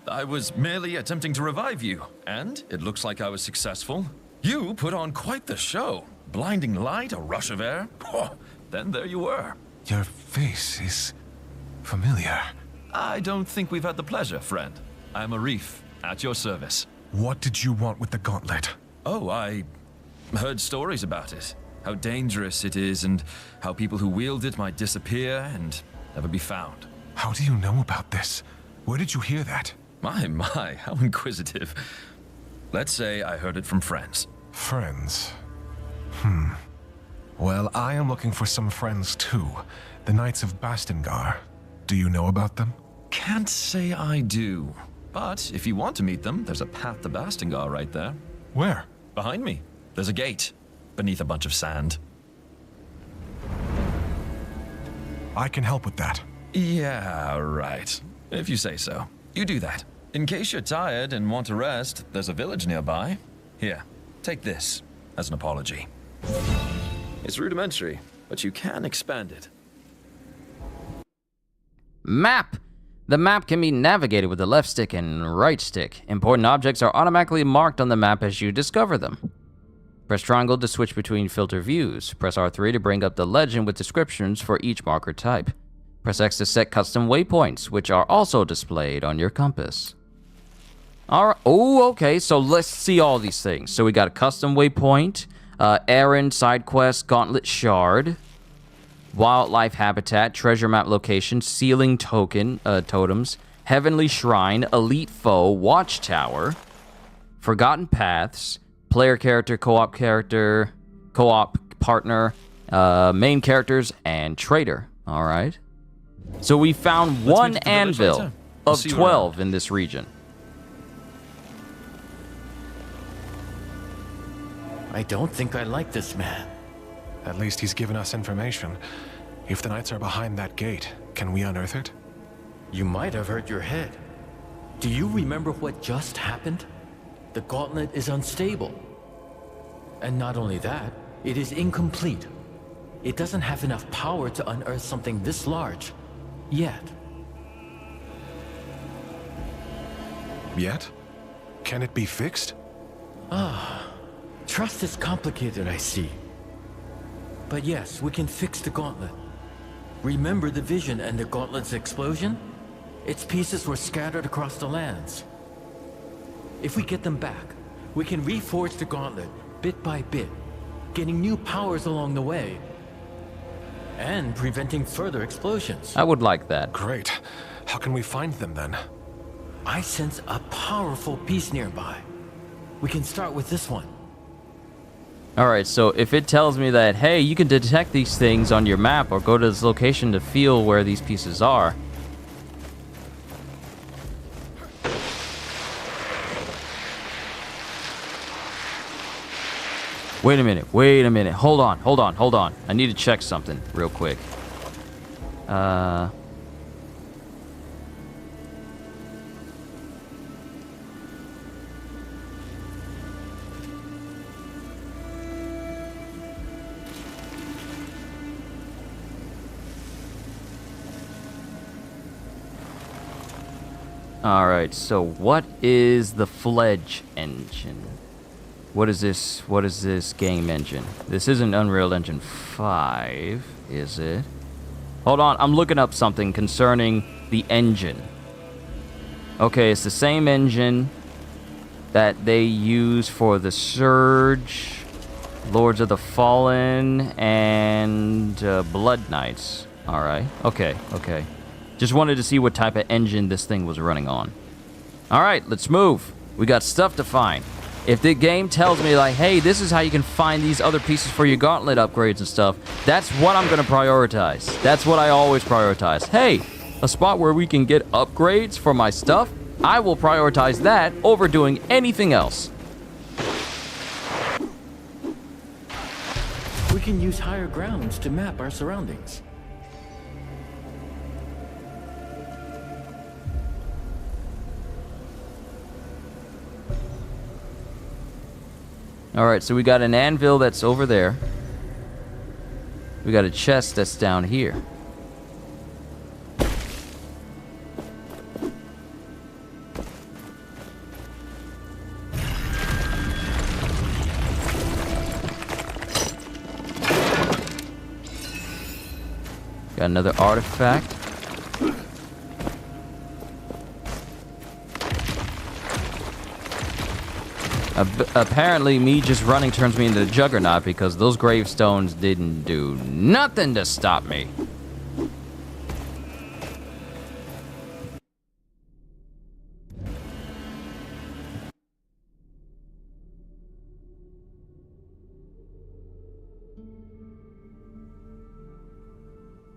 I was merely attempting to revive you, and it looks like I was successful. You put on quite the show. Blinding light, a rush of air. Oh, then there you were. Your face is familiar. I don't think we've had the pleasure, friend. I'm Arif, at your service. What did you want with the gauntlet? Oh, I heard stories about it. How dangerous it is, and how people who wield it might disappear and never be found. How do you know about this? Where did you hear that? My, how inquisitive. Let's say I heard it from friends. Friends? Well, I am looking for some friends too. The Knights of Bastingar. Do you know about them? Can't say I do. But if you want to meet them, there's a path to Bastingar right there. Where? Behind me. There's a gate. Beneath a bunch of sand. I can help with that. Yeah, right. If you say so. You do that. In case you're tired and want to rest, there's a village nearby. Here, take this as an apology. It's rudimentary, but you can expand it. Map! The map can be navigated with the left stick and right stick. Important objects are automatically marked on the map as you discover them. Press triangle to switch between filter views. Press R3 to bring up the legend with descriptions for each marker type. Press X to set custom waypoints, which are also displayed on your compass. Alright, oh, okay, so let's see all these things. So we got a custom waypoint, errand, side quest, gauntlet shard, wildlife habitat, treasure map location, ceiling totems, heavenly shrine, elite foe, watchtower, forgotten paths, player character, co-op partner, main characters, and trader. Alright. So we found one anvil of 12 in this region. I don't think I like this man. At least he's given us information. If the Knights are behind that gate, can we unearth it? You might have hurt your head. Do you remember what just happened? The gauntlet is unstable. And not only that, it is incomplete. It doesn't have enough power to unearth something this large. Yet. Yet? Can it be fixed? Trust is complicated, I see. But yes, we can fix the gauntlet. Remember the vision and the gauntlet's explosion? Its pieces were scattered across the lands. If we get them back, we can reforge the gauntlet bit by bit, getting new powers along the way, and preventing further explosions. I would like that. Great. How can we find them then? I sense a powerful piece nearby. We can start with this one. Alright, so if it tells me that, hey, you can detect these things on your map or go to this location to feel where these pieces are. Wait a minute. Hold on. I need to check something real quick. Alright, so what is the Fledge engine? What is this game engine? This isn't Unreal Engine 5, is it? Hold on, I'm looking up something concerning the engine. Okay, it's the same engine that they use for the Surge, Lords of the Fallen, and Blood Knights. Alright, okay. Just wanted to see what type of engine this thing was running on. Alright, let's move. We got stuff to find. If the game tells me, like, hey, this is how you can find these other pieces for your gauntlet upgrades and stuff, that's what I'm going to prioritize. That's what I always prioritize. Hey, a spot where we can get upgrades for my stuff, I will prioritize that over doing anything else. We can use higher grounds to map our surroundings. Alright, so we got an anvil that's over there. We got a chest that's down here. Got another artifact. Apparently, me just running turns me into the Juggernaut because those gravestones didn't do nothing to stop me.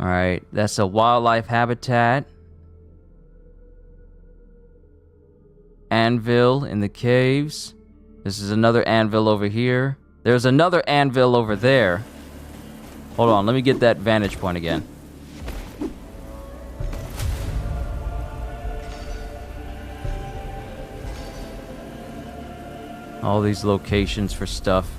Alright, that's a wildlife habitat. Anvil in the caves. This is another anvil over here. There's another anvil over there. Hold on, let me get that vantage point again. All these locations for stuff.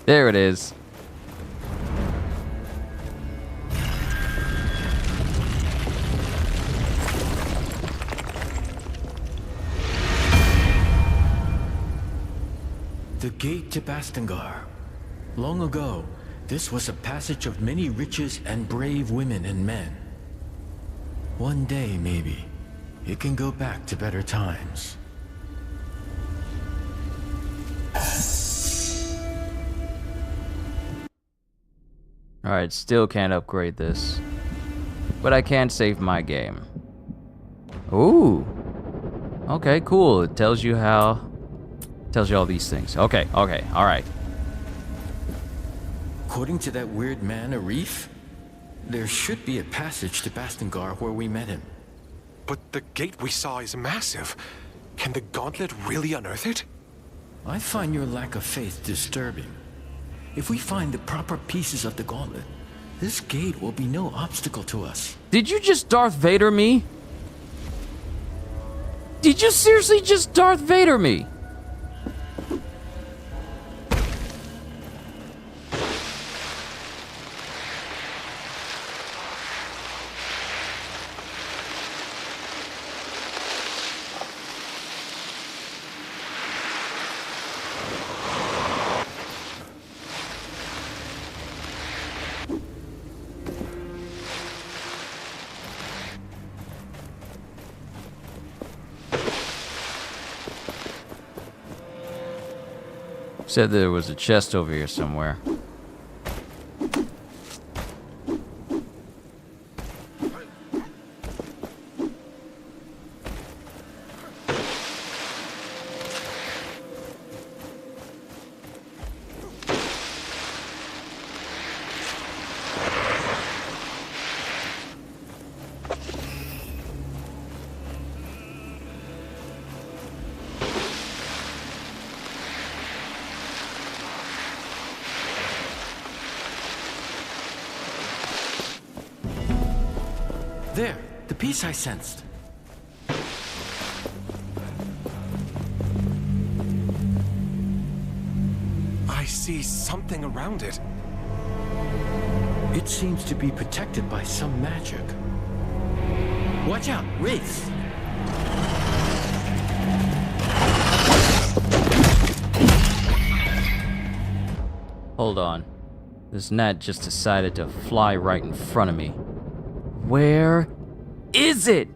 There it is. The gate to Bastengar. Long ago, this was a passage of many riches and brave women and men. One day, maybe, it can go back to better times. Alright, still can't upgrade this. But I can save my game. Ooh. Okay, cool. It tells you how... tells you all these things. Okay, alright. According to that weird man, Arif, there should be a passage to Bastengar where we met him. But the gate we saw is massive. Can the gauntlet really unearth it? I find your lack of faith disturbing. If we find the proper pieces of the gauntlet, this gate will be no obstacle to us. Did you just Darth Vader me? Did you seriously just Darth Vader me? Said there was a chest over here somewhere. There, the piece I sensed. I see something around it. It seems to be protected by some magic. Watch out, wraiths! Hold on. This gnat just decided to fly right in front of me. Where is it?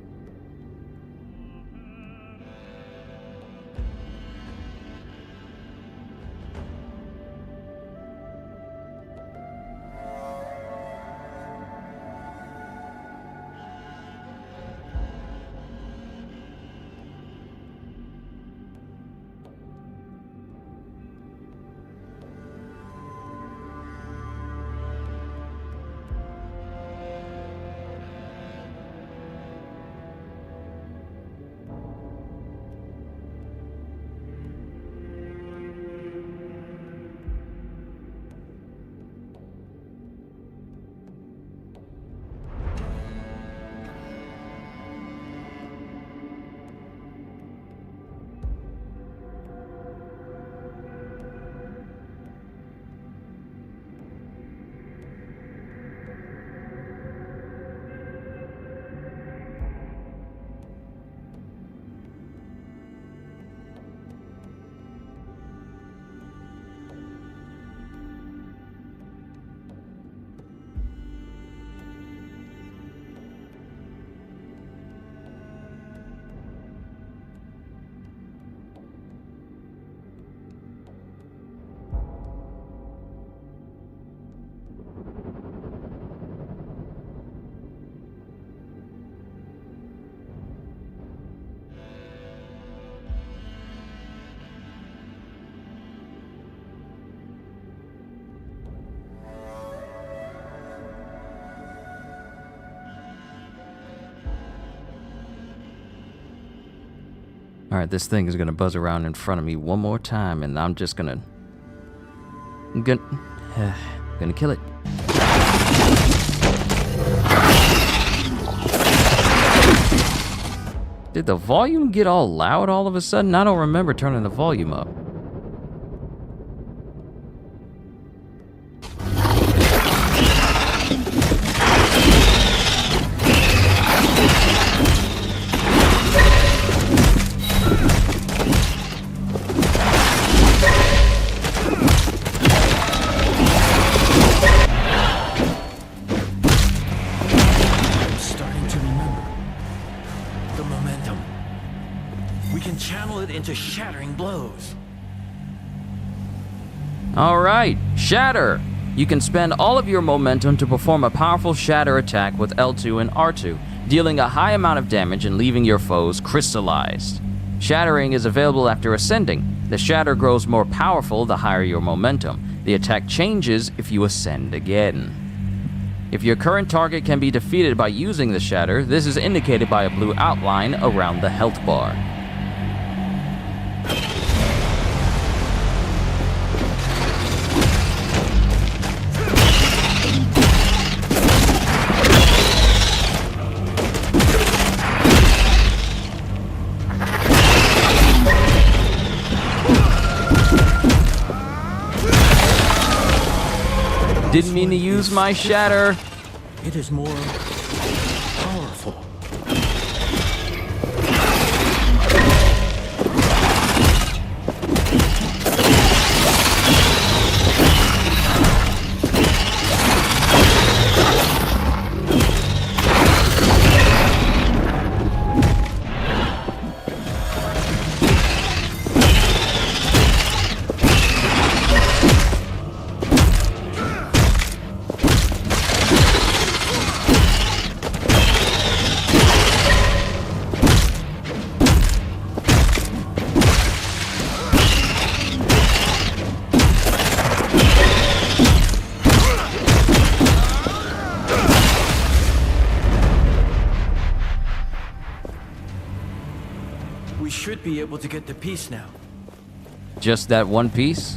Alright, this thing is gonna buzz around in front of me one more time, and I'm just gonna kill it. Did the volume get all loud all of a sudden? I don't remember turning the volume up. Into shattering blows. Alright, Shatter! You can spend all of your momentum to perform a powerful Shatter attack with L2 and R2, dealing a high amount of damage and leaving your foes crystallized. Shattering is available after ascending. The Shatter grows more powerful the higher your momentum. The attack changes if you ascend again. If your current target can be defeated by using the Shatter, this is indicated by a blue outline around the health bar. Didn't mean to use my Shatter. It is more powerful. be able to get the piece now. Just that one piece?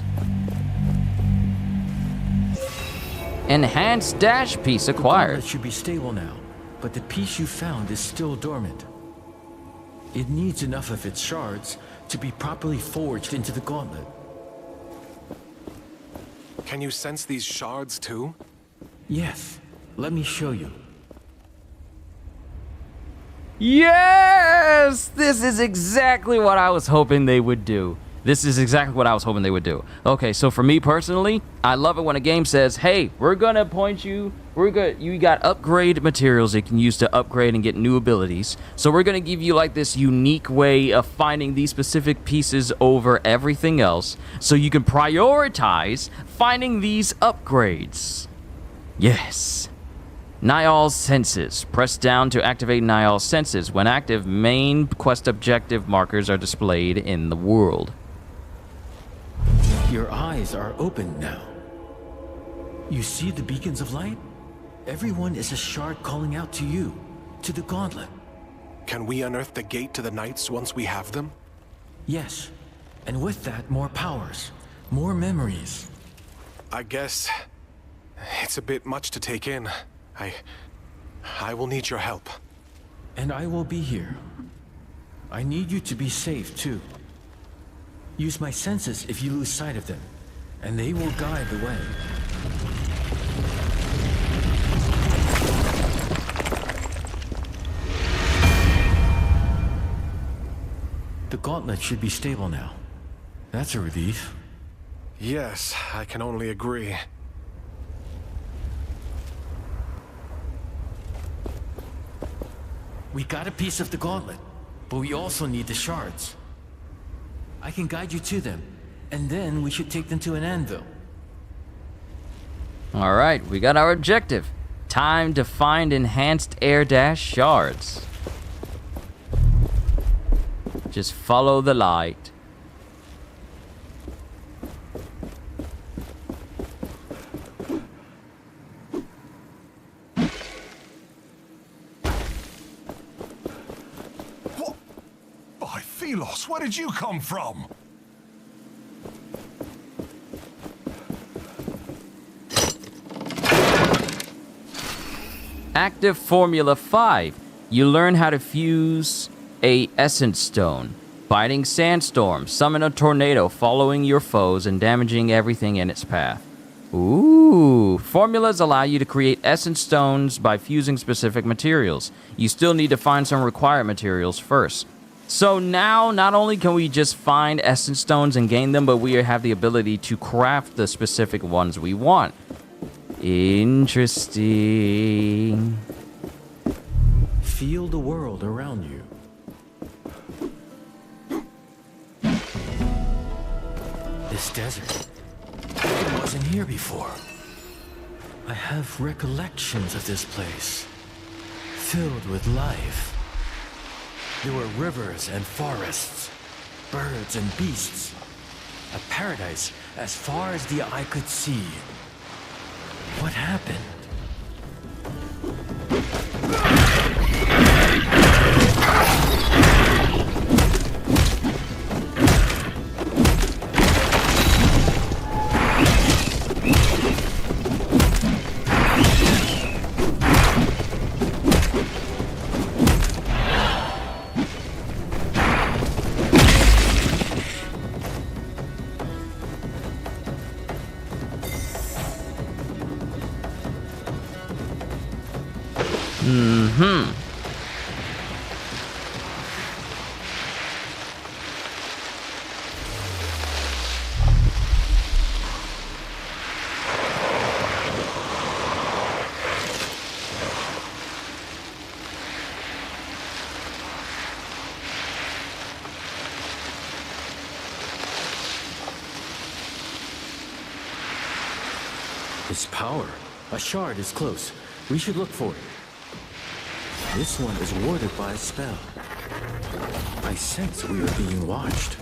Enhanced dash piece acquired. It should be stable now, but the piece you found is still dormant. It needs enough of its shards to be properly forged into the gauntlet. Can you sense these shards too? Yes. Let me show you. Yes! This is exactly what I was hoping they would do. Okay, so for me personally, I love it when a game says, hey, we're gonna point you, you got upgrade materials you can use to upgrade and get new abilities. So we're gonna give you like this unique way of finding these specific pieces over everything else, so you can prioritize finding these upgrades. Yes. Niall's senses. Press down to activate Niall's senses. When active, main quest objective markers are displayed in the world. Your eyes are open now. You see the beacons of light? Everyone is a shard calling out to you, to the gauntlet. Can we unearth the gate to the Knights once we have them? Yes, and with that, more powers, more memories. I guess it's a bit much to take in. I will need your help. And I will be here. I need you to be safe, too. Use my senses if you lose sight of them, and they will guide the way. The gauntlet should be stable now. That's a relief. Yes, I can only agree. We got a piece of the gauntlet, but we also need the shards. I can guide you to them, and then we should take them to an anvil. Alright, we got our objective. Time to find enhanced air dash shards. Just follow the light. Thelos, where did you come from? Active Formula 5. You learn how to fuse a Essence Stone. Biting Sandstorm. Summon a tornado following your foes and damaging everything in its path. Ooh. Formulas allow you to create Essence Stones by fusing specific materials. You still need to find some required materials first. So now, not only can we just find Essence Stones and gain them, but we have the ability to craft the specific ones we want. Interesting. Feel the world around you. This desert, it wasn't here before. I have recollections of this place, filled with life. There were rivers and forests, birds and beasts. A paradise as far as the eye could see. What happened? Its power. A shard is close. We should look for it. This one is warded by a spell. I sense we are being watched.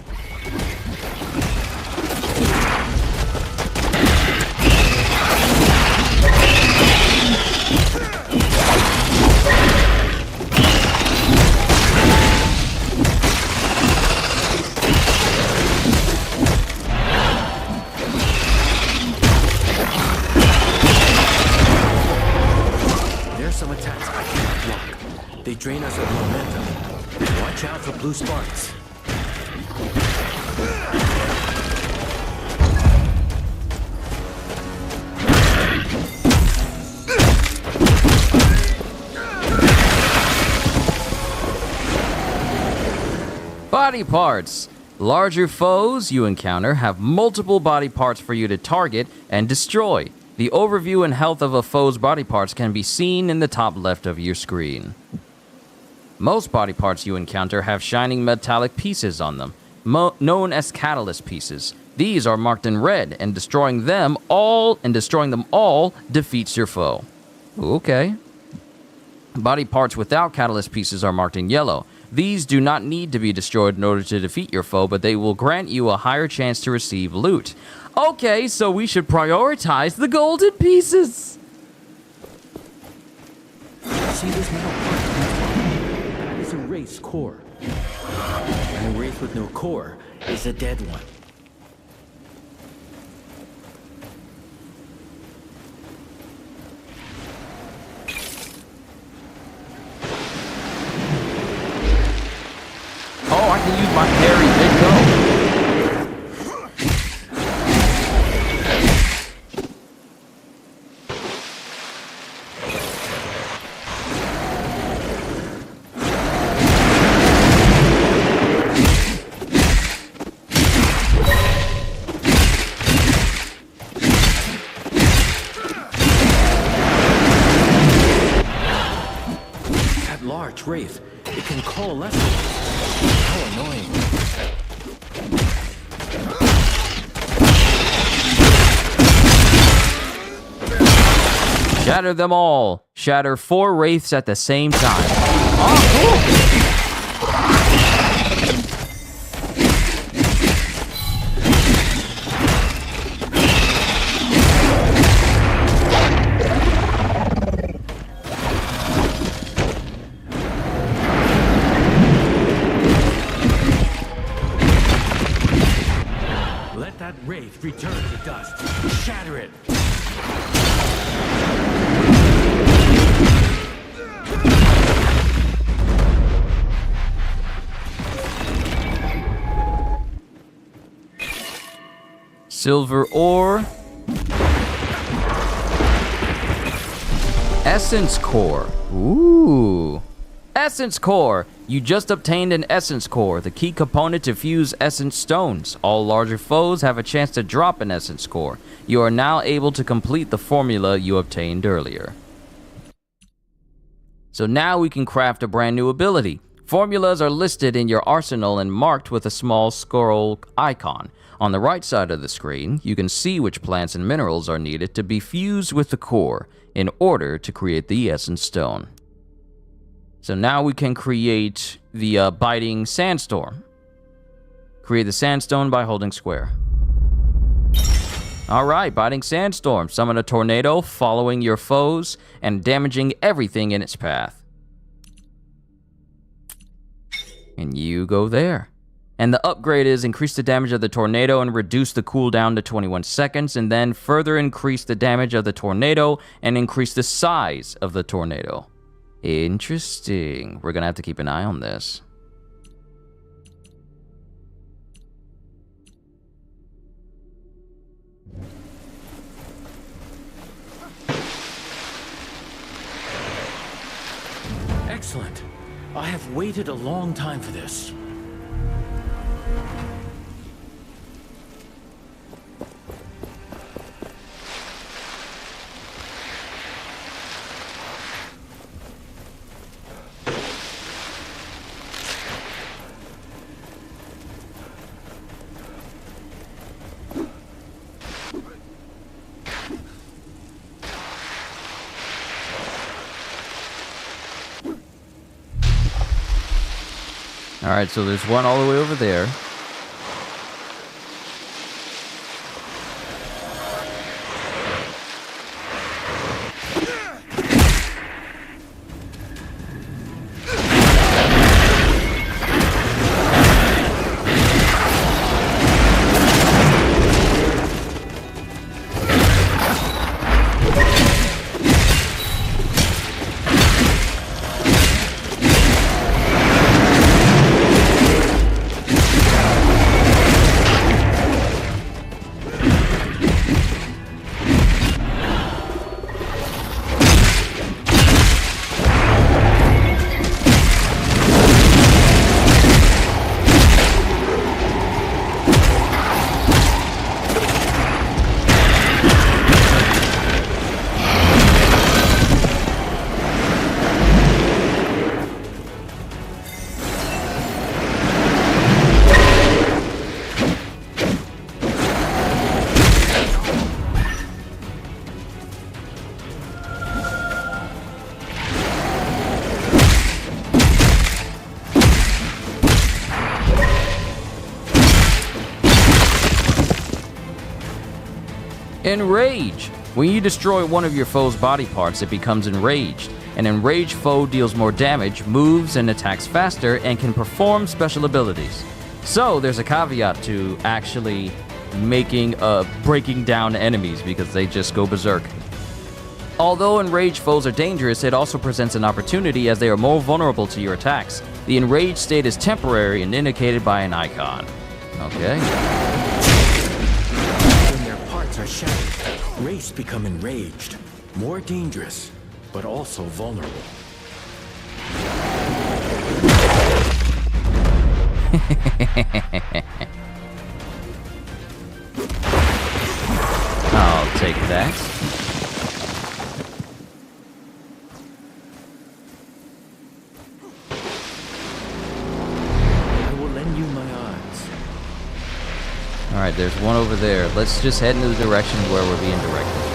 Who sparks? Body parts. Larger foes you encounter have multiple body parts for you to target and destroy. The overview and health of a foe's body parts can be seen in the top left of your screen. Most body parts you encounter have shining metallic pieces on them, known as catalyst pieces. These are marked in red, and destroying them all defeats your foe. Okay. Body parts without catalyst pieces are marked in yellow. These do not need to be destroyed in order to defeat your foe, but they will grant you a higher chance to receive loot. Okay, so we should prioritize the golden pieces. See this metal part? That is a wraith's core. And a wraith with no core is a dead one. Oh, I can use my parry mid-go. That large wraith, it can coalesce. How annoying. Shatter them all. Shatter 4 wraiths at the same time. Oh, cool. Let that wraith return to dust. Shatter it. Silver ore. Essence core. Ooh. Essence core. You just obtained an essence core, the key component to fuse essence stones. All larger foes have a chance to drop an essence core. You are now able to complete the formula you obtained earlier. So now we can craft a brand new ability. Formulas are listed in your arsenal and marked with a small scroll icon. On the right side of the screen, you can see which plants and minerals are needed to be fused with the core in order to create the essence stone. So now we can create the biting sandstorm. Create the sandstone by holding square. Alright, biting sandstorm. Summon a tornado following your foes and damaging everything in its path. And you go there. And the upgrade is increase the damage of the tornado and reduce the cooldown to 21 seconds, and then further increase the damage of the tornado and increase the size of the tornado. Interesting. We're gonna have to keep an eye on this. Excellent. I have waited a long time for this. Alright, so there's one all the way over there. Enrage. When you destroy one of your foe's body parts, it becomes enraged. An enraged foe deals more damage, moves and attacks faster, and can perform special abilities. So there's a caveat to actually breaking down enemies because they just go berserk. Although enraged foes are dangerous, it also presents an opportunity as they are more vulnerable to your attacks. The enraged state is temporary and indicated by an icon. Okay. When their parts are shattered, race become enraged, more dangerous, but also vulnerable. I'll take that. I will lend you my arms. Alright, there's one over there. Let's just head into the direction where we're being directed.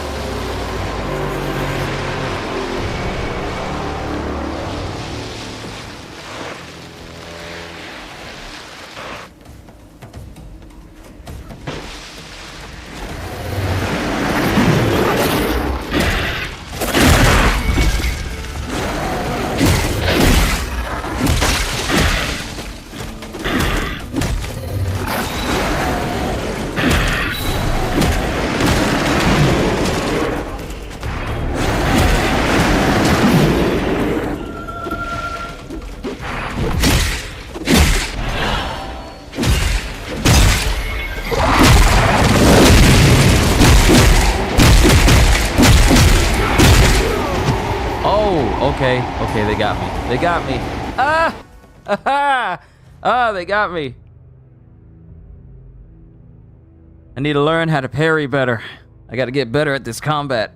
Okay, they got me. They got me. Ah! Ah, they got me. I need to learn how to parry better. I gotta get better at this combat.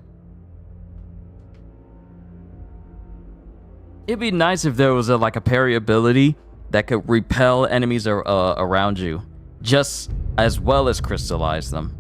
It'd be nice if there was like a parry ability that could repel enemies around you, just as well as crystallize them.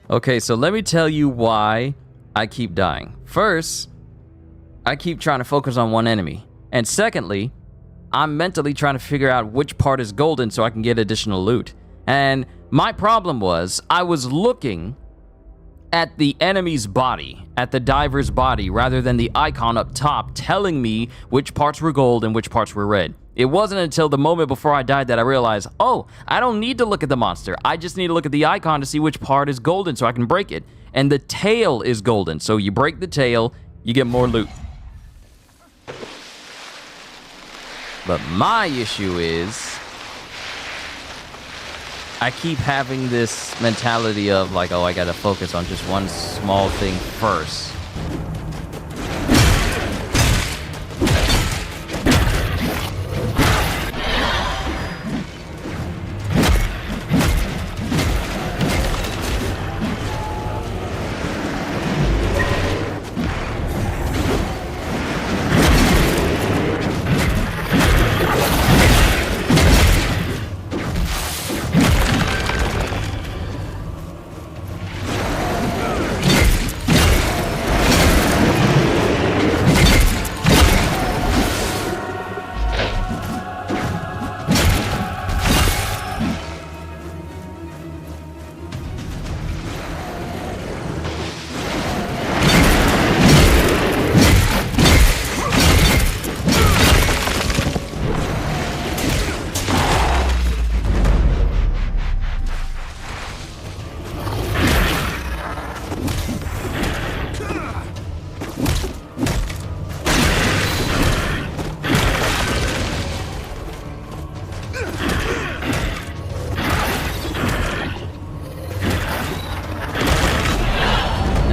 Okay, so let me tell you why I keep dying. First, I keep trying to focus on one enemy. And secondly, I'm mentally trying to figure out which part is golden so I can get additional loot. And my problem was, I was looking at the enemy's body, at the diver's body, rather than the icon up top telling me which parts were gold and which parts were red. It wasn't until the moment before I died that I realized, oh, I don't need to look at the monster. I just need to look at the icon to see which part is golden so I can break it. And the tail is golden, so you break the tail, you get more loot. But my issue is, I keep having this mentality of like, oh, I gotta focus on just one small thing first.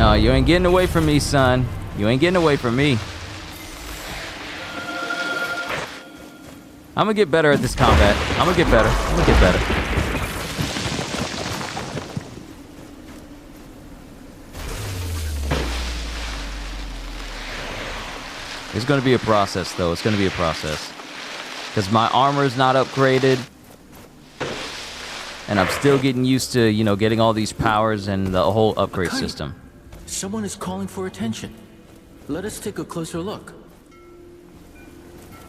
No, you ain't getting away from me, son. You ain't getting away from me. I'm gonna get better at this combat. I'm gonna get better. I'm gonna get better. It's gonna be a process, though. It's gonna be a process. Because my armor is not upgraded. And I'm still getting used to, you know, getting all these powers and the whole upgrade system. Someone is calling for attention. Let us take a closer look.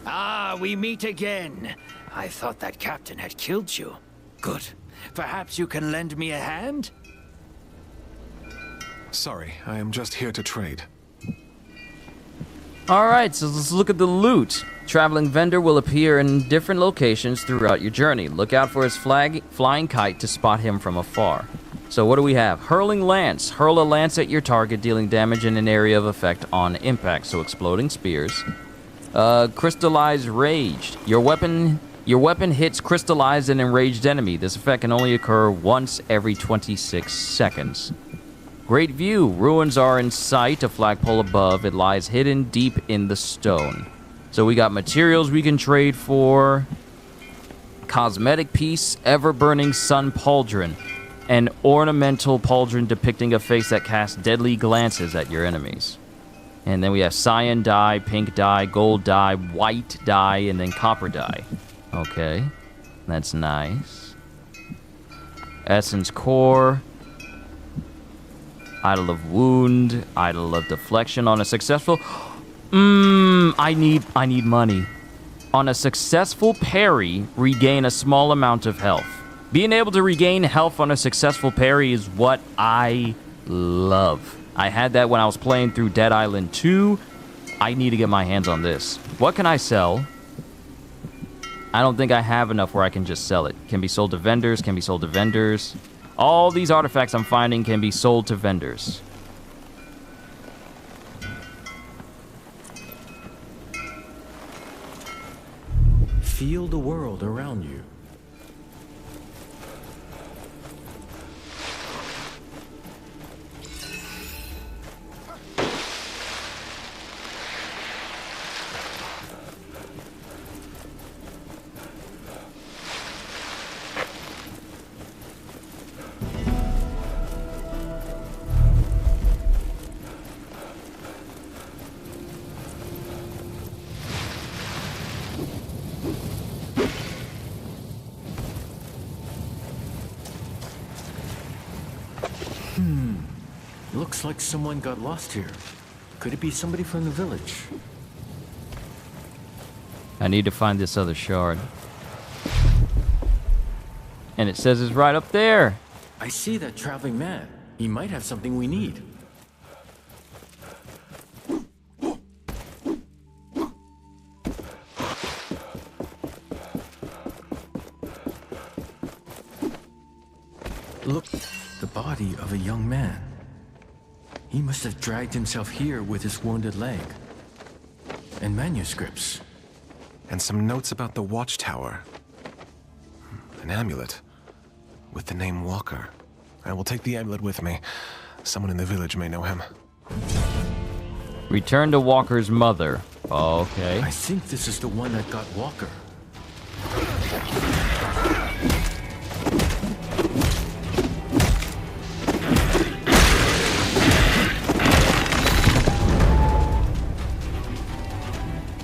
Ah, we meet again. I thought that captain had killed you. Good. Perhaps you can lend me a hand? Sorry, I am just here to trade. Alright, so let's look at the loot. Traveling vendor will appear in different locations throughout your journey. Look out for his flying kite to spot him from afar. So what do we have? Hurling lance. Hurl a lance at your target, dealing damage in an area of effect on impact. So exploding spears. Crystallized rage. Your weapon hits crystallized and enraged enemy. This effect can only occur once every 26 seconds. Great view. Ruins are in sight. A flagpole above. It lies hidden deep in the stone. So we got materials we can trade for. Cosmetic piece. Ever-burning sun pauldron. An ornamental pauldron depicting a face that casts deadly glances at your enemies. And then we have cyan dye, pink dye, gold dye, white dye, and then copper dye. Okay. That's nice. Essence core. Idol of wound. Idol of deflection on a successful... I need money. On a successful parry, regain a small amount of health. Being able to regain health on a successful parry is what I love. I had that when I was playing through Dead Island 2. I need to get my hands on this. What can I sell? I don't think I have enough where I can just sell it. Can be sold to vendors, can be sold to vendors. All these artifacts I'm finding can be sold to vendors. Feel the world around you. Looks like someone got lost here. Could it be somebody from the village? I need to find this other shard. And it says it's right up there. I see that traveling man. He might have something we need. Look, the body of a young man. He must have dragged himself here with his wounded leg. And manuscripts. And some notes about the watchtower. An amulet. With the name Walker. I will take the amulet with me. Someone in the village may know him. Return to Walker's mother. Okay. I think this is the one that got Walker.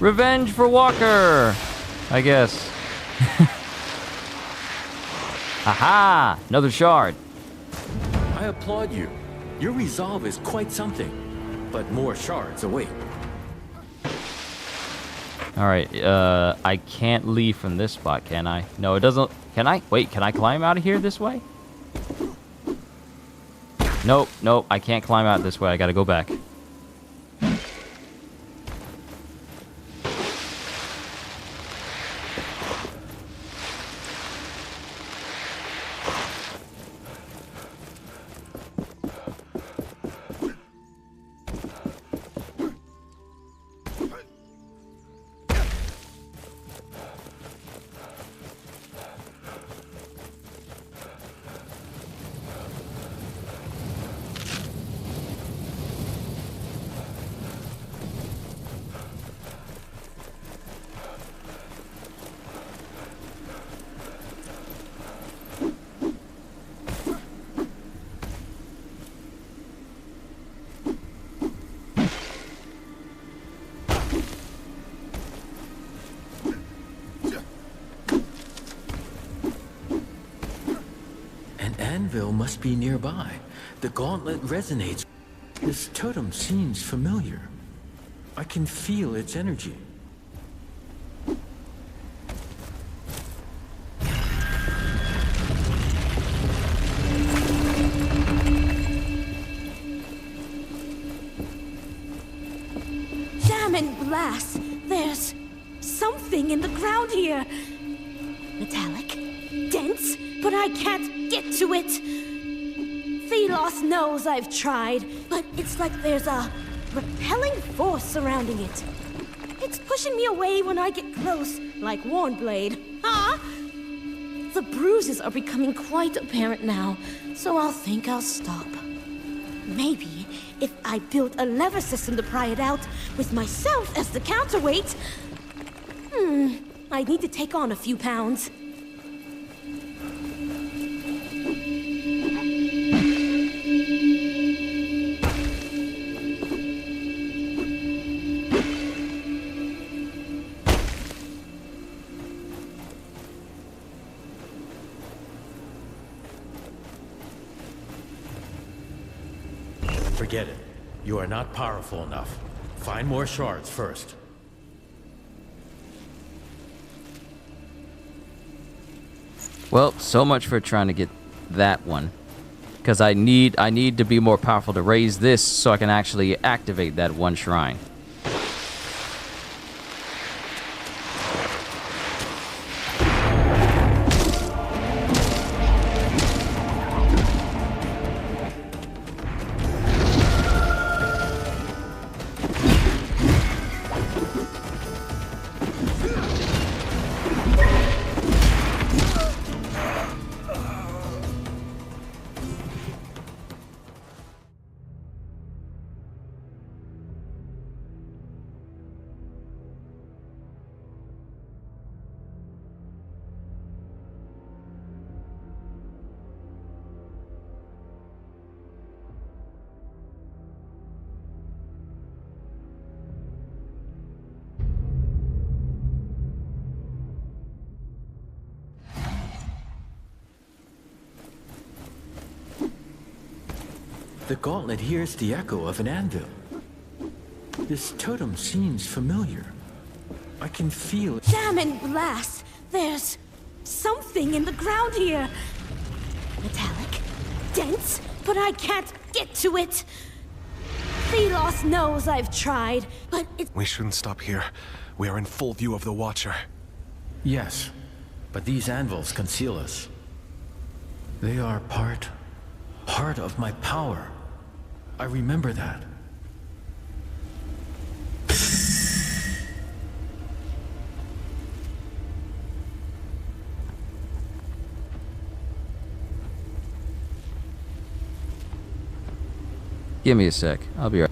Revenge for Walker, I guess. Aha! Another shard. I applaud you. Your resolve is quite something. But more shards await. Alright, I can't leave from this spot, can I? No, it doesn't... Can I? Wait, can I climb out of here this way? Nope, nope, I can't climb out this way. I gotta go back. anvil must be nearby. The gauntlet resonates. This totem seems familiar. I can feel its energy. Damn and blast! There's something in the ground here. Metallic, dense, but I can't get to it. Thelos knows I've tried, but it's like there's a repelling force surrounding it. It's pushing me away when I get close, like Warnblade. Huh? The bruises are becoming quite apparent now, so I'll think I'll stop. Maybe if I built a lever system to pry it out, with myself as the counterweight. I need to take on a few pounds. Forget it. You are not powerful enough. Find more shards first. Well, so much for trying to get that one. Because I need to be more powerful to raise this so I can actually activate that one shrine. The gauntlet hears the echo of an anvil. This totem seems familiar. I can feel it. Damn and blast! There's something in the ground here. Metallic, dense, but I can't get to it. Thelos knows I've tried, but it's... We shouldn't stop here. We are in full view of the Watcher. Yes, but these anvils conceal us. They are part of my power. I remember that. Give me a sec. I'll be right.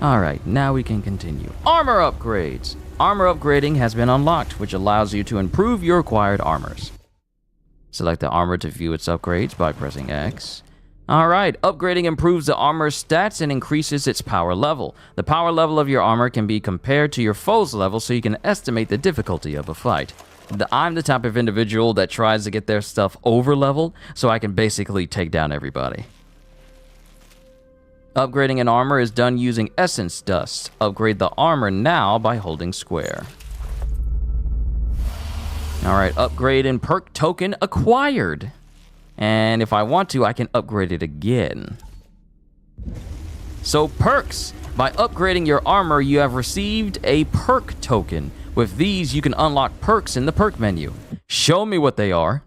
Alright, now we can continue. Armor upgrades! Armor upgrading has been unlocked, which allows you to improve your acquired armors. Select the armor to view its upgrades by pressing X. Alright, upgrading improves the armor's stats and increases its power level. The power level of your armor can be compared to your foe's level so you can estimate the difficulty of a fight. I'm the type of individual that tries to get their stuff over leveled so I can basically take down everybody. Upgrading an armor is done using essence dust. Upgrade the armor now by holding square. Alright, upgrade and perk token acquired. And if I want to, I can upgrade it again. So perks. By upgrading your armor, you have received a perk token. With these, you can unlock perks in the perk menu. Show me what they are.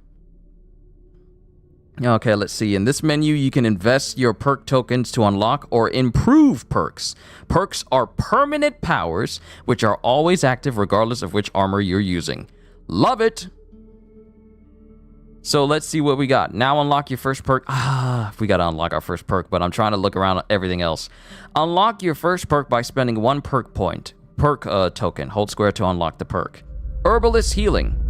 Okay, let's see. In this menu, you can invest your perk tokens to unlock or improve perks. Perks are permanent powers, which are always active regardless of which armor you're using. Love it! So let's see what we got. Now unlock your first perk. We gotta unlock our first perk, but I'm trying to look around at everything else. Unlock your first perk by spending 1 perk point. Perk token. Hold square to unlock the perk. Herbalist Healing.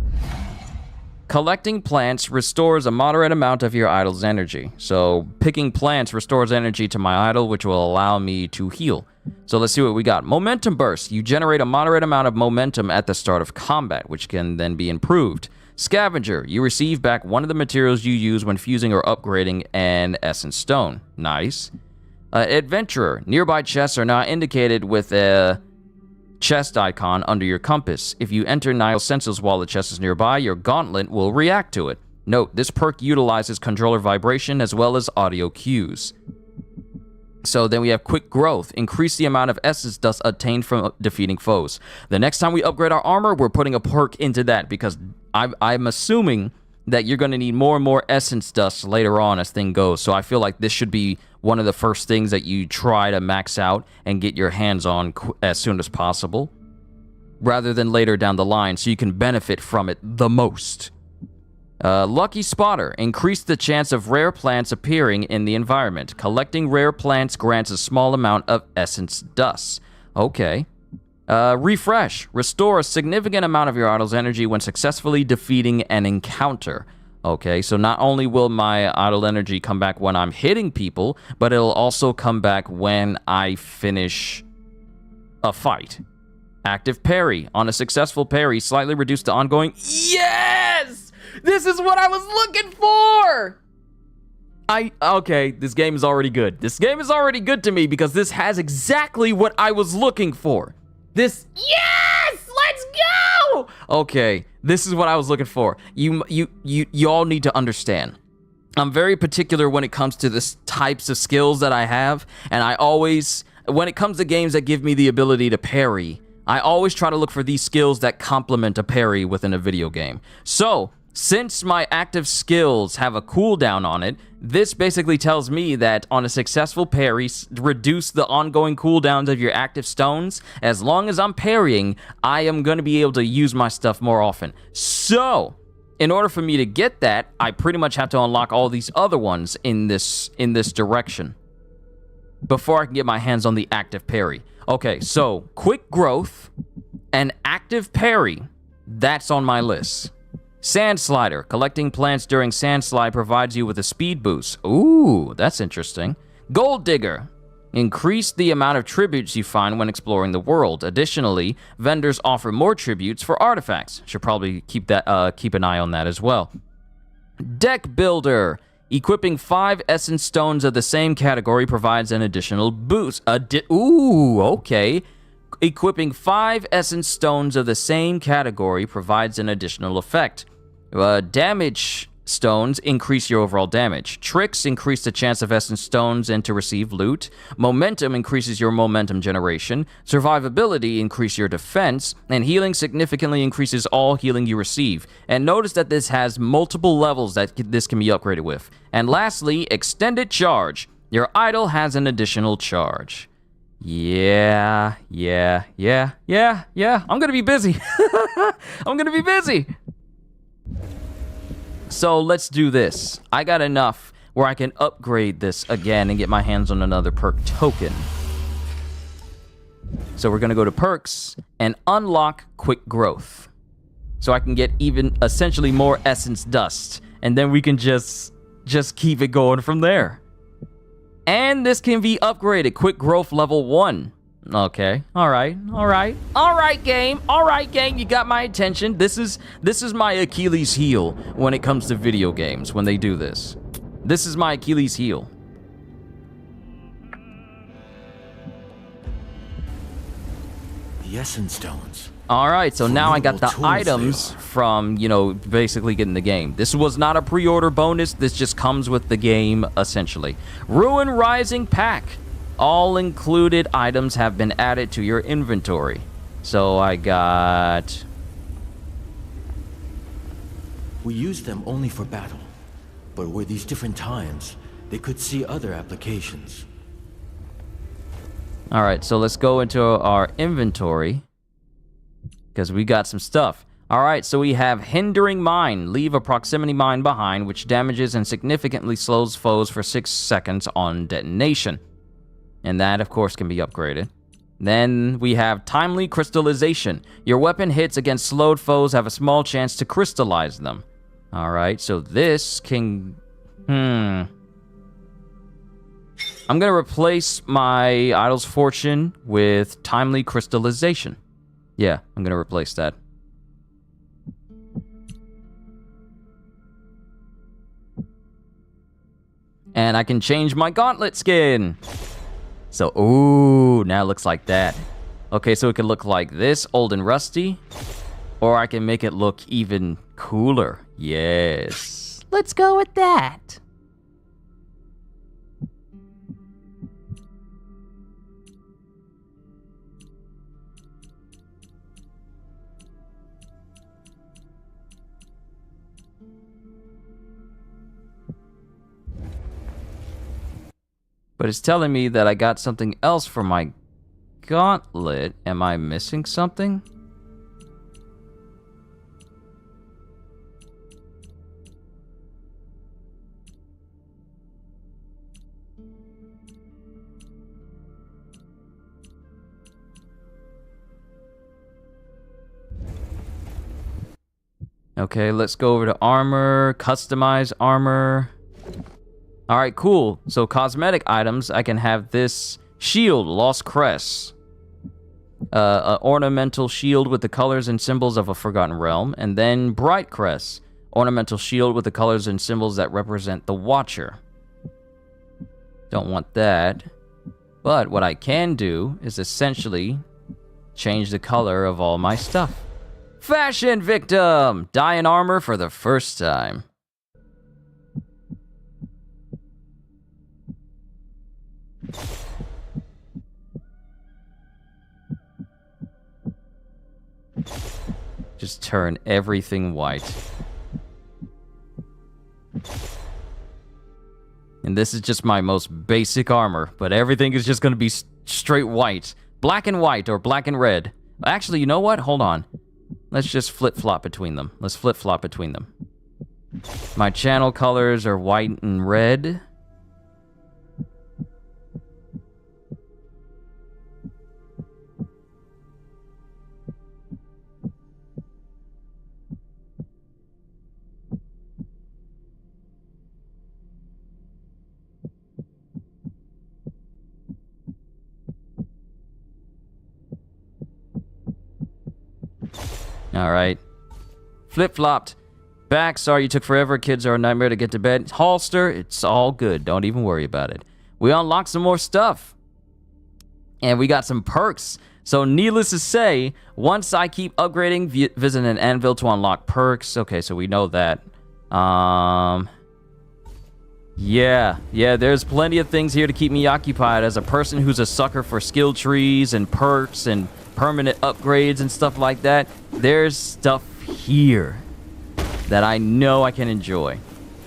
Collecting plants restores a moderate amount of your idol's energy. So picking plants restores energy to my idol, which will allow me to heal. So let's see what we got. Momentum Burst. You generate a moderate amount of momentum at the start of combat, which can then be improved. Scavenger. You receive back one of the materials you use when fusing or upgrading an essence stone. Nice. Adventurer. Nearby chests are now indicated with a chest icon under your compass. If you enter Nile's senses while the chest is nearby, your gauntlet will react to it. Note, this perk utilizes controller vibration as well as audio cues. So then we have Quick Growth. Increase the amount of essence dust obtained from defeating foes. The next time we upgrade our armor, we're putting a perk into that because I'm assuming that you're going to need more and more essence dust later on as things goes. So I feel like this should be one of the first things that you try to max out and get your hands on as soon as possible, rather than later down the line, so you can benefit from it the most. Lucky Spotter. Increase the chance of rare plants appearing in the environment. Collecting rare plants grants a small amount of essence dust. Okay. Refresh. Restore a significant amount of your idol's energy when successfully defeating an encounter. Okay, so not only will my idle energy come back when I'm hitting people, but it'll also come back when I finish a fight. Active parry. On a successful parry, slightly reduce the ongoing... Yes! This is what I was looking for! Okay, this game is already good. This game is already good to me because this has exactly what I was looking for. Yes! Let's go! Okay, this is what I was looking for. You all need to understand. I'm very particular when it comes to the types of skills that I have, and I always, when it comes to games that give me the ability to parry, I always try to look for these skills that complement a parry within a video game. So, since my active skills have a cooldown on it, this basically tells me that on a successful parry, reduce the ongoing cooldowns of your active stones. As long as I'm parrying, I am going to be able to use my stuff more often. So, in order for me to get that, I pretty much have to unlock all these other ones in this direction before I can get my hands on the active parry. Okay, so Quick Growth and active parry, that's on my list. Sand Slider. Collecting plants during Sand Slide provides you with a speed boost. Ooh, that's interesting. Gold Digger. Increase the amount of tributes you find when exploring the world. Additionally, vendors offer more tributes for artifacts. Should probably keep an eye on that as well. Deck Builder. Equipping 5 essence stones of the same category provides an additional boost. Ooh, okay. Equipping 5 essence stones of the same category provides an additional effect. Damage stones increase your overall damage. Tricks increase the chance of essence stones and to receive loot. Momentum increases your momentum generation. Survivability increases your defense. And healing significantly increases all healing you receive. And notice that this has multiple levels that this can be upgraded with. And lastly, Extended Charge. Your idol has an additional charge. Yeah. I'm gonna be busy. I'm gonna be busy. So let's do this. I got enough where I can upgrade this again and get my hands on another perk token. So we're gonna go to perks and unlock Quick Growth. So I can get even essentially more essence dust. And then we can just keep it going from there. And this can be upgraded. Quick Growth level 1. Okay. All right, game. You got my attention. This is my Achilles heel when it comes to video games, when they do this. This is my Achilles heel. The Essence Stones. All right, so now I got the items from, basically getting the game. This was not a pre-order bonus. This just comes with the game, essentially. Ruin Rising Pack. All included items have been added to your inventory. So I got... We use them only for battle. But were these different times, they could see other applications. Alright, so let's go into our inventory. Because we got some stuff. Alright, so we have Hindering Mine. Leave a proximity mine behind, which damages and significantly slows foes for 6 seconds on detonation. And that, of course, can be upgraded. Then we have Timely Crystallization. Your weapon hits against slowed foes have a small chance to crystallize them. Alright, so this can... I'm gonna replace my Idol's Fortune with Timely Crystallization. Yeah, I'm gonna replace that. And I can change my gauntlet skin. So, ooh, now it looks like that. Okay, so it can look like this, old and rusty. Or I can make it look even cooler. Yes. Let's go with that. But it's telling me that I got something else for my gauntlet. Am I missing something? Okay, let's go over to armor, customize armor. Alright, cool. So cosmetic items, I can have this shield, Lost Crest. An ornamental shield with the colors and symbols of a forgotten realm. And then Bright Crest, ornamental shield with the colors and symbols that represent the Watcher. Don't want that. But what I can do is essentially change the color of all my stuff. Fashion Victim! Dye in armor for the first time. Just turn everything white. And this is just my most basic armor, but everything is just gonna be straight white. Black and white, or black and red. Actually, you know what? Hold on. Let's just flip-flop between them. Let's flip-flop between them. My channel colors are white and red. Alright. Flip-flopped. Back. Sorry you took forever. Kids are a nightmare to get to bed. Holster. It's all good. Don't even worry about it. We unlocked some more stuff. And we got some perks. So needless to say, once I keep upgrading, visit an anvil to unlock perks. Okay, so we know that. Yeah, there's plenty of things here to keep me occupied as a person who's a sucker for skill trees and perks and permanent upgrades and stuff like that. There's stuff here that I know I can enjoy.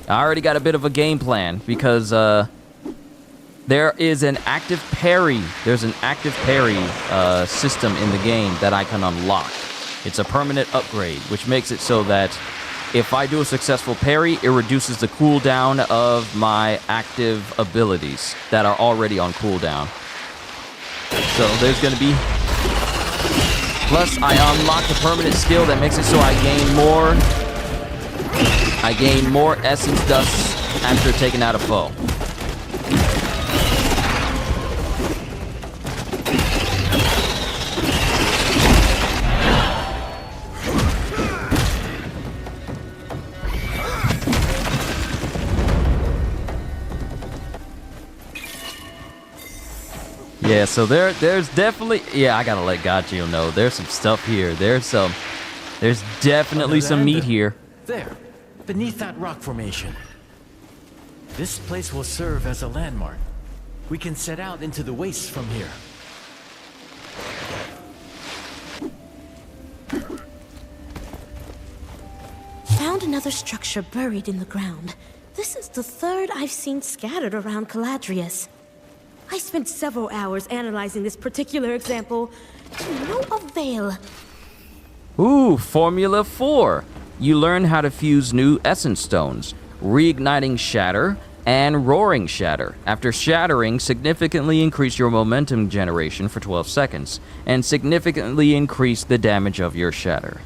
I already got a bit of a game plan because there is an active parry. There's an active parry system in the game that I can unlock. It's a permanent upgrade, which makes it so that if I do a successful parry, it reduces the cooldown of my active abilities that are already on cooldown. So there's going to be... Plus, I unlocked a permanent skill that makes it so I gain more essence dust after taking out a foe. Yeah, so there's definitely... Yeah, I gotta let Gachio know. There's some stuff here. There's definitely some meat here. There, beneath that rock formation. This place will serve as a landmark. We can set out into the wastes from here. Found another structure buried in the ground. This is the third I've seen scattered around Caladrius. I spent several hours analyzing this particular example to no avail. Ooh, Formula 4. You learn how to fuse new essence stones, reigniting shatter and roaring shatter. After shattering, significantly increase your momentum generation for 12 seconds, and significantly increase the damage of your shatter.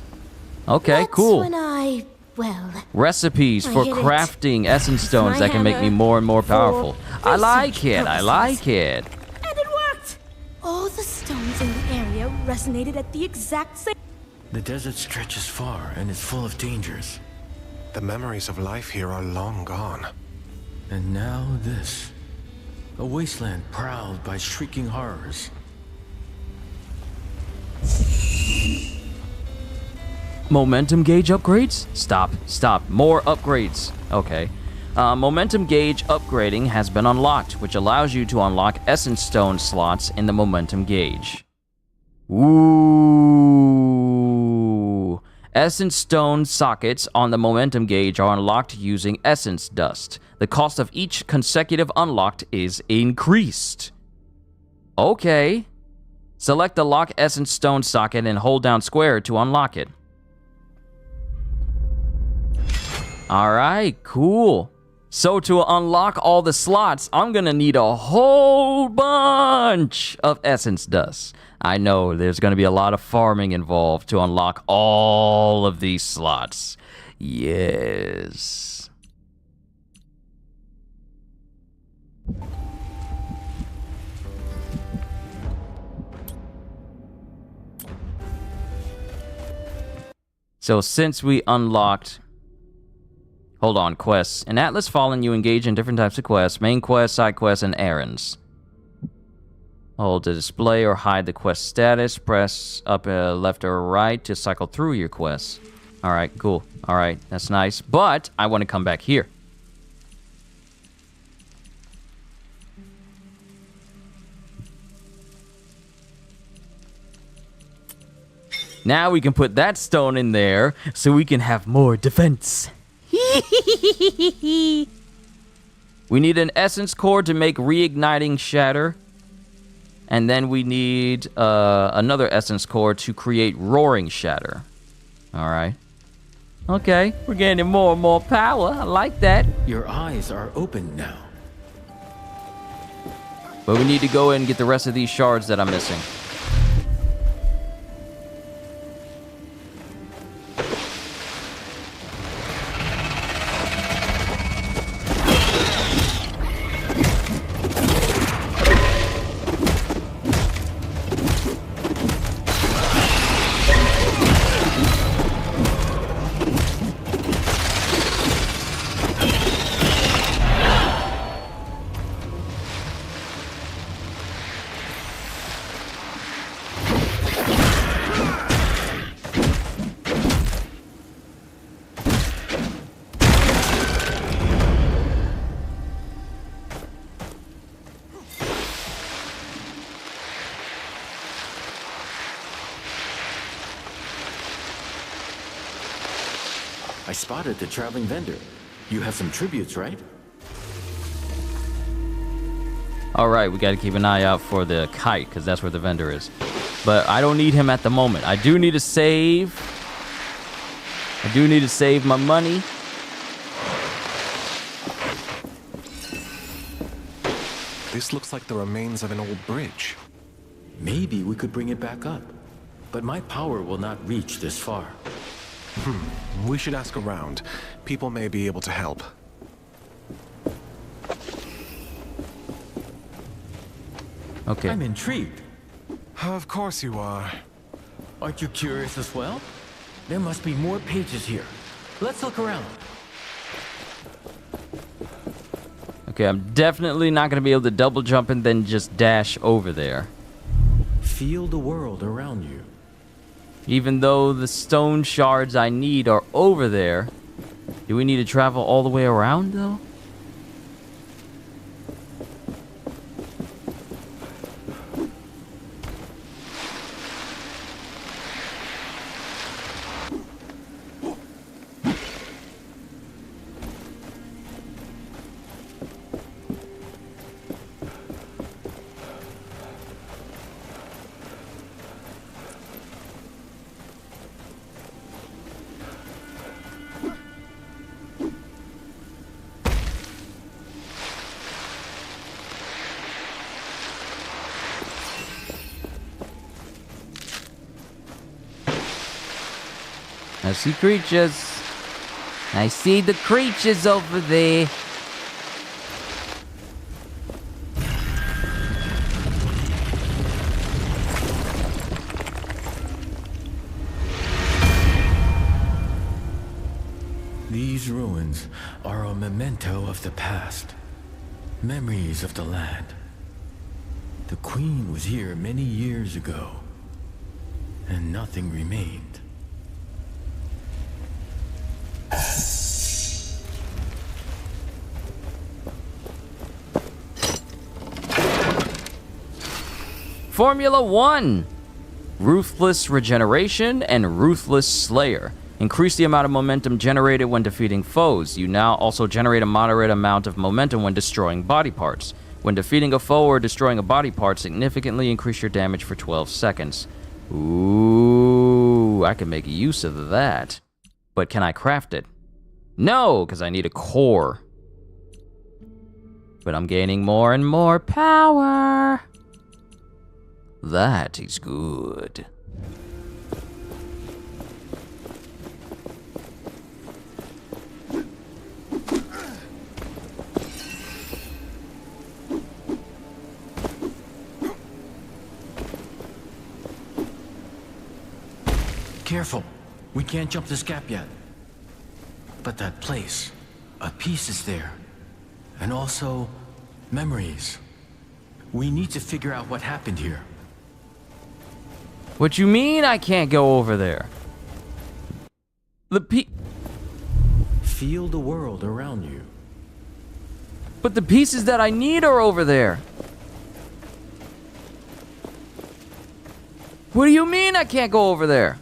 Okay, That's cool. when well... Recipes for hit it. crafting essence stones that can make me more and more powerful. I like it, I like it. And it worked! All the stones in the area resonated at the exact same... The desert stretches far and is full of dangers. The memories of life here are long gone. And now this. A wasteland prowled by shrieking horrors. Momentum gauge upgrades? Stop. More upgrades. Okay. Momentum gauge upgrading has been unlocked, which allows you to unlock essence stone slots in the momentum gauge. Ooh. Essence stone sockets on the momentum gauge are unlocked using essence dust. The cost of each consecutive unlocked is increased. Okay. Select the lock essence stone socket and hold down square to unlock it. Alright, cool. So to unlock all the slots, I'm gonna need a whole bunch of essence dust. I know there's gonna be a lot of farming involved to unlock all of these slots. Yes. So since we unlocked... Hold on, quests. In Atlas Fallen, you engage in different types of quests. Main quests, side quests, and errands. Hold to display or hide the quest status. Press up, left, or right to cycle through your quests. Alright, cool. Alright, that's nice. But I want to come back here. Now we can put that stone in there so we can have more defense. We need an essence core to make reigniting shatter. And then we need another essence core to create roaring shatter. Alright. Okay, we're getting more and more power. I like that. Your eyes are open now. But we need to go in and get the rest of these shards that I'm missing. I spotted the traveling vendor. You have some tributes, right? Alright, we gotta keep an eye out for the kite, because that's where the vendor is. But I don't need him at the moment. I do need to save. I do need to save my money. This looks like the remains of an old bridge. Maybe we could bring it back up. But my power will not reach this far. We should ask around. People may be able to help. Okay. I'm intrigued. Of course you are. Aren't you curious as well? There must be more pages here. Let's look around. Okay, I'm definitely not going to be able to double jump and then just dash over there. Feel the world around you. Even though the stone shards I need are over there, do we need to travel all the way around, though? I see creatures. I see the creatures over there. These ruins are a memento of the past. Memories of the land. The Queen was here many years ago, and nothing remained. Formula 1! Ruthless Regeneration and Ruthless Slayer. Increase the amount of momentum generated when defeating foes. You now also generate a moderate amount of momentum when destroying body parts. When defeating a foe or destroying a body part, significantly increase your damage for 12 seconds. Ooh, I can make use of that. But can I craft it? No, because I need a core. But I'm gaining more and more power. That is good. Careful. We can't jump this gap yet. But that place, a piece is there. And also, memories. We need to figure out what happened here. What you mean I can't go over there? Feel the world around you. But the pieces that I need are over there. What do you mean I can't go over there?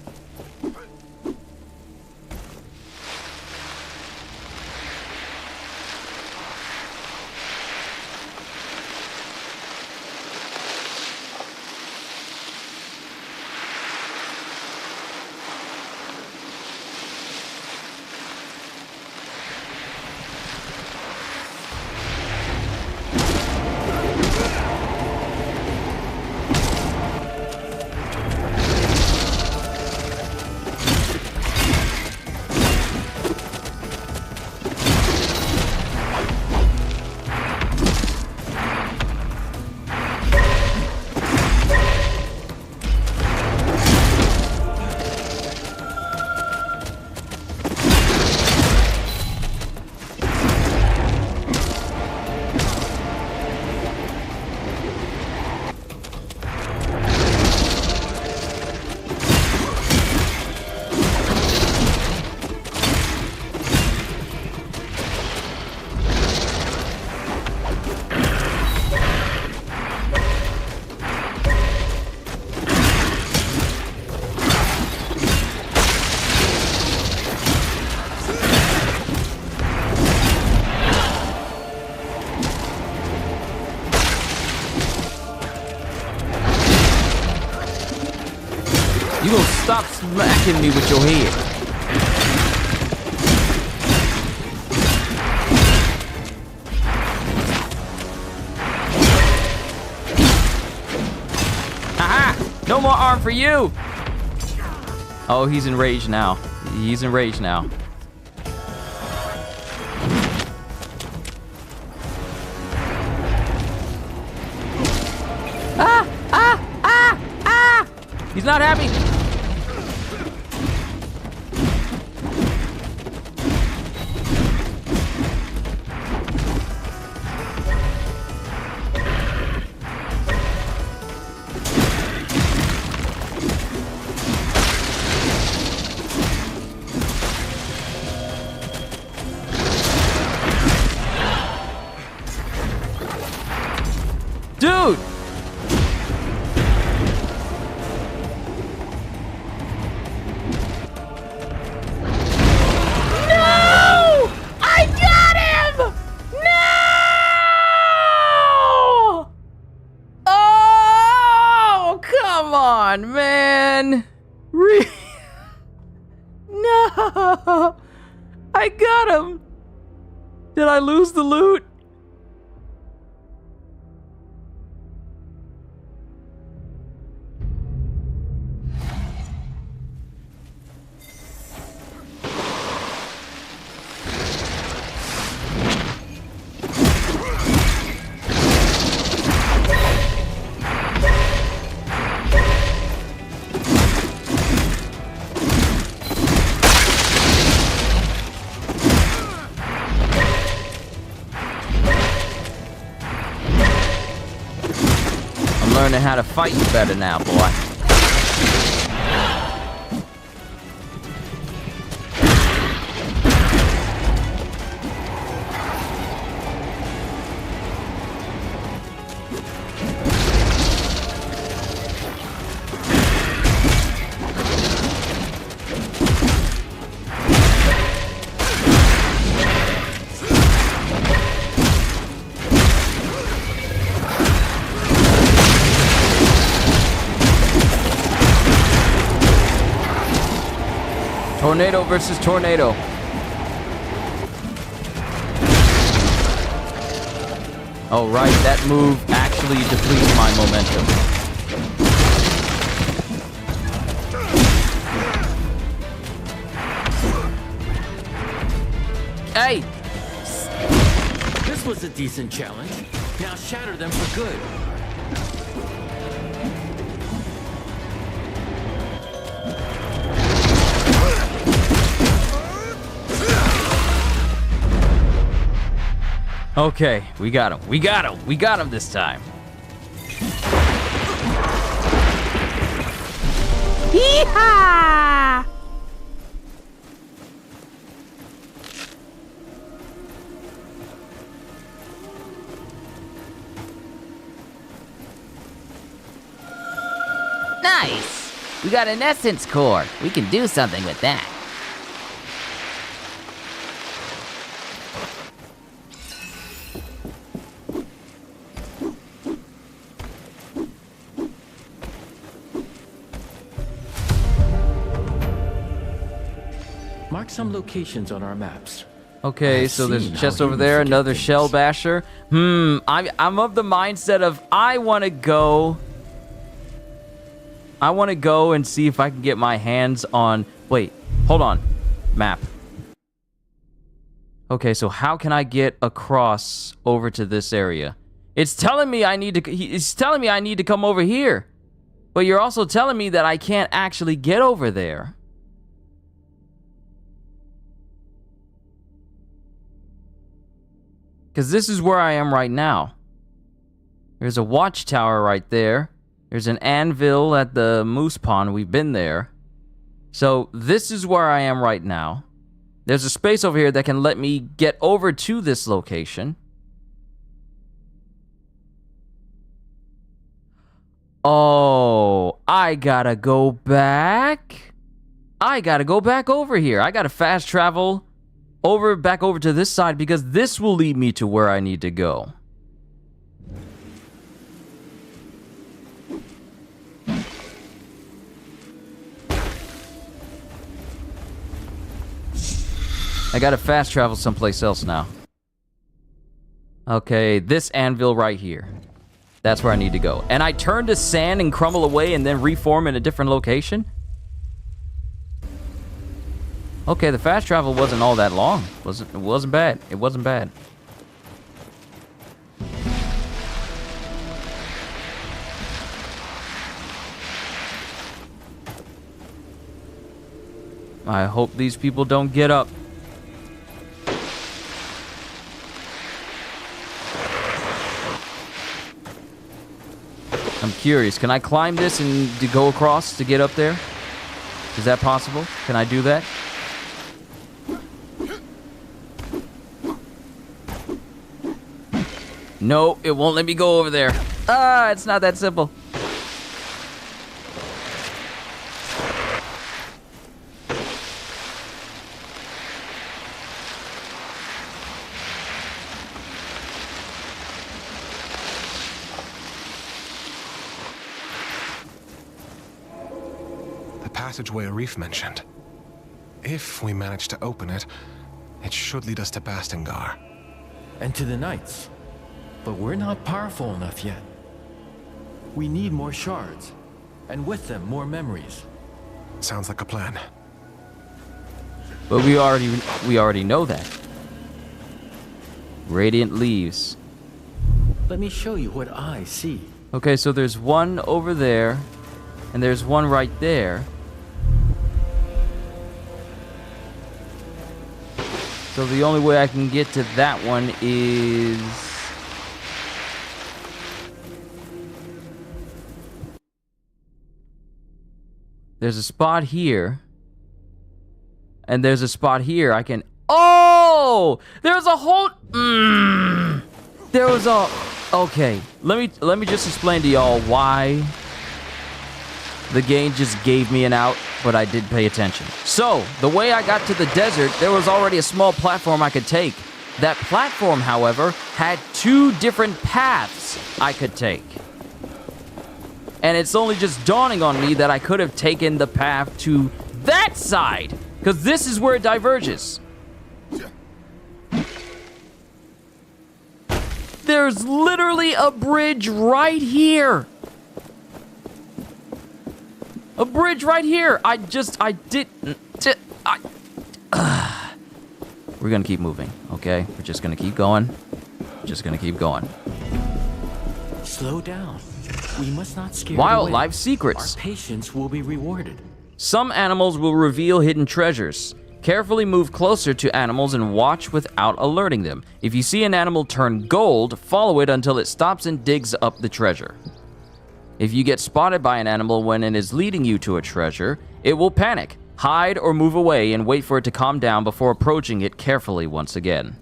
You gonna stop smacking me with your head. Haha! No more arm for you! Oh, he's enraged now. He's enraged now. Ah! Ah! Ah! Ah! He's not happy. Dude! No! I got him! No! Oh, come on, man. No! I got him. Did I lose the loot? learning how to fight better now, boy. Tornado versus tornado. Oh, right, that move actually depletes my momentum. Hey! This was a decent challenge. Now shatter them for good. Okay, we got him. We got him. We got him this time. Yeehaw! Nice! We got an essence core. We can do something with that. Mark some locations on our maps. Okay, so there's a chest over there, another shell basher. I'm of the mindset of I want to go and see if I can get my hands on... Wait, hold on. Map. Okay, so how can I get across over to this area? It's telling me I need to... It's telling me I need to come over here. But you're also telling me that I can't actually get over there. Because this is where I am right now. There's a watchtower right there. There's an anvil at the moose pond. We've been there. So this is where I am right now. There's a space over here that can let me get over to this location. Oh, I gotta go back. I gotta go back over here. I gotta fast travel back over to this side because this will lead me to where I need to go. I gotta fast travel someplace else now. Okay, this anvil right here. That's where I need to go. And I turn to sand and crumble away and then reform in a different location? Okay, the fast travel wasn't all that long. It wasn't bad. It wasn't bad. I hope these people don't get up. I'm curious. Can I climb this and go across to get up there? Is that possible? Can I do that? No, it won't let me go over there. Ah, it's not that simple. The passageway Arif mentioned. If we manage to open it, it should lead us to Bastengar. And to the Knights. But we're not powerful enough yet. We need more shards, and with them, more memories. Sounds like a plan. But we already know that. Radiant leaves. Let me show you what I see. Okay, so there's one over there, and there's one right there. So the only way I can get to that one is... There's a spot here. And there's a spot here I can... Oh! There's a whole... There was a... Okay, let me just explain to y'all why the game just gave me an out, but I did pay attention. So, the way I got to the desert, there was already a small platform I could take. That platform, however, had 2 different paths I could take. And it's only just dawning on me that I could have taken the path to that side, because this is where it diverges. There's literally a bridge right here. A bridge right here. We're gonna keep moving, okay? We're just gonna keep going. Just gonna keep going. Slow down. We must not scare Wildlife away. secrets. Our patience will be rewarded. Some animals will reveal hidden treasures. Carefully move closer to animals and watch without alerting them. If you see an animal turn gold, follow it until it stops and digs up the treasure. If you get spotted by an animal when it is leading you to a treasure, it will panic, hide, or move away and wait for it to calm down before approaching it carefully once again.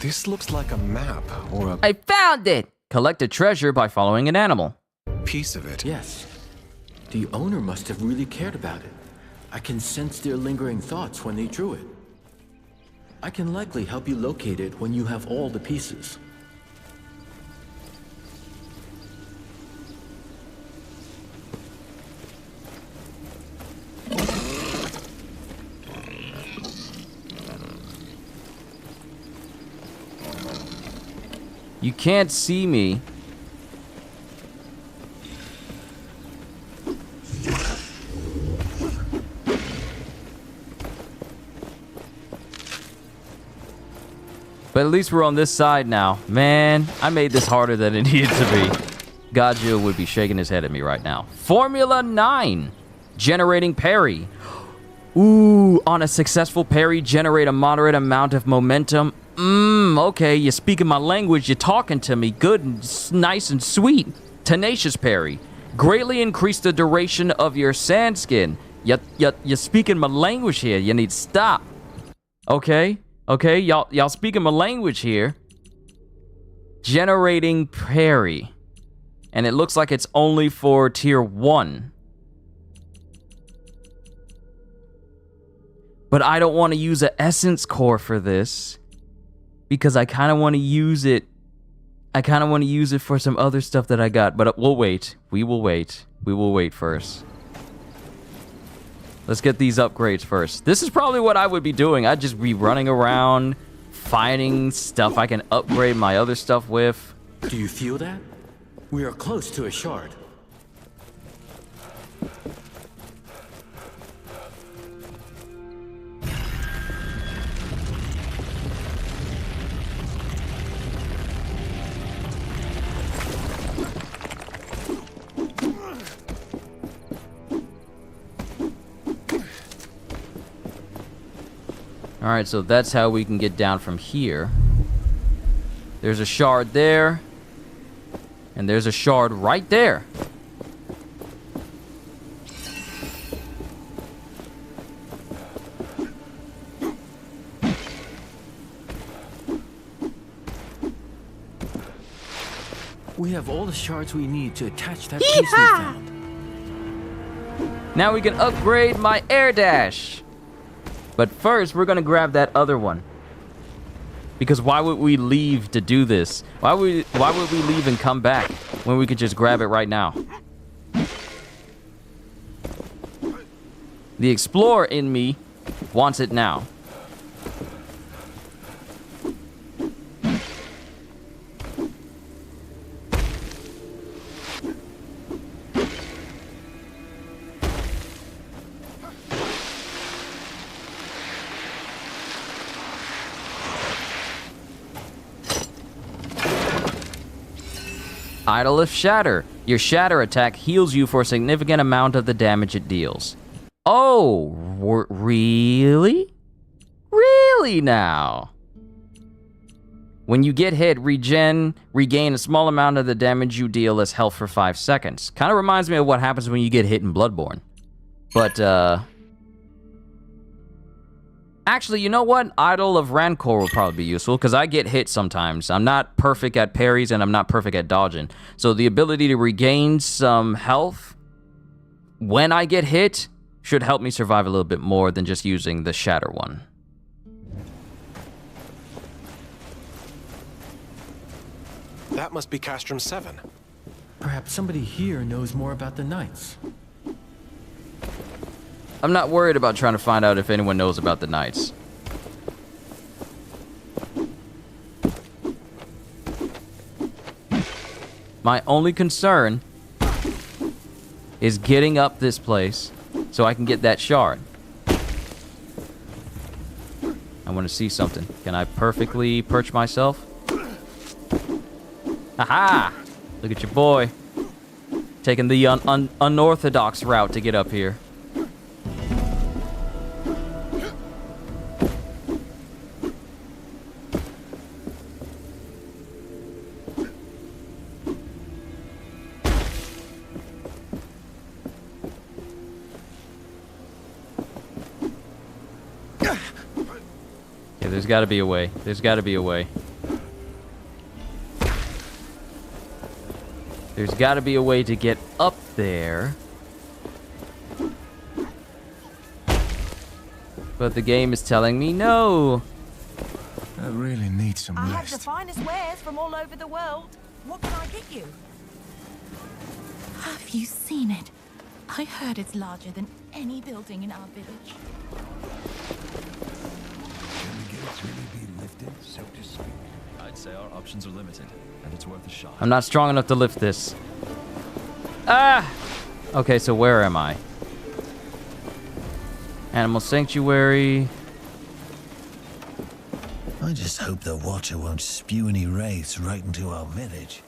This looks like a map or a I found it! Collect a treasure by following an animal. piece of it. Yes. The owner must have really cared about it. I can sense their lingering thoughts when they drew it. I can likely help you locate it when you have all the pieces. You can't see me. But at least we're on this side now. Man, I made this harder than it needed to be. Gajil would be shaking his head at me right now. Formula 9. Generating parry. Ooh, on a successful parry, generate a moderate amount of momentum. Okay, you're speaking my language, you're talking to me. Good and nice and sweet. Tenacious parry. Greatly increase the duration of your sand skin. You're speaking my language here. You need to stop. Okay, y'all speaking my language here. Generating parry. And it looks like it's only for tier 1. But I don't want to use an essence core for this. Because I kind of want to use it. I kind of want to use it for some other stuff that I got. But we'll wait. We will wait. We will wait first. Let's get these upgrades first. This is probably what I would be doing. I'd just be running around, finding stuff I can upgrade my other stuff with. Do you feel that? We are close to a shard. Alright, so that's how we can get down from here. There's a shard there. And there's a shard right there. We have all the shards we need to attach that piece we found. Now we can upgrade my air dash. But first, we're gonna grab that other one. Because why would we leave to do this? Why would we leave and come back when we could just grab it right now? The explorer in me wants it now. Idol of Shatter. Your Shatter attack heals you for a significant amount of the damage it deals. Oh, really? Really now? When you get hit, regain a small amount of the damage you deal as health for 5 seconds. Kind of reminds me of what happens when you get hit in Bloodborne. But, actually, you know what? Idol of Rancor will probably be useful, because I get hit sometimes. I'm not perfect at parries, and I'm not perfect at dodging. So the ability to regain some health when I get hit should help me survive a little bit more than just using the Shatter one. That must be Castrum 7. Perhaps somebody here knows more about the Knights. I'm not worried about trying to find out if anyone knows about the Knights. My only concern is getting up this place so I can get that shard. I want to see something. Can I perfectly perch myself? Aha! Look at your boy. Taking the unorthodox route to get up here. Yeah, there's got to be a way. There's got to be a way. There's got to be a way to get up there. But the game is telling me no. I really need some I have rest. the finest wares from all over the world. What can I get you? Have you seen it? I heard it's larger than any building in our village. Can the gates really be lifted, so to speak? I'd say our options are limited, and it's worth a shot. I'm not strong enough to lift this. Ah! Okay, so where am I? Animal Sanctuary. I just hope the Watcher won't spew any wraiths right into our village.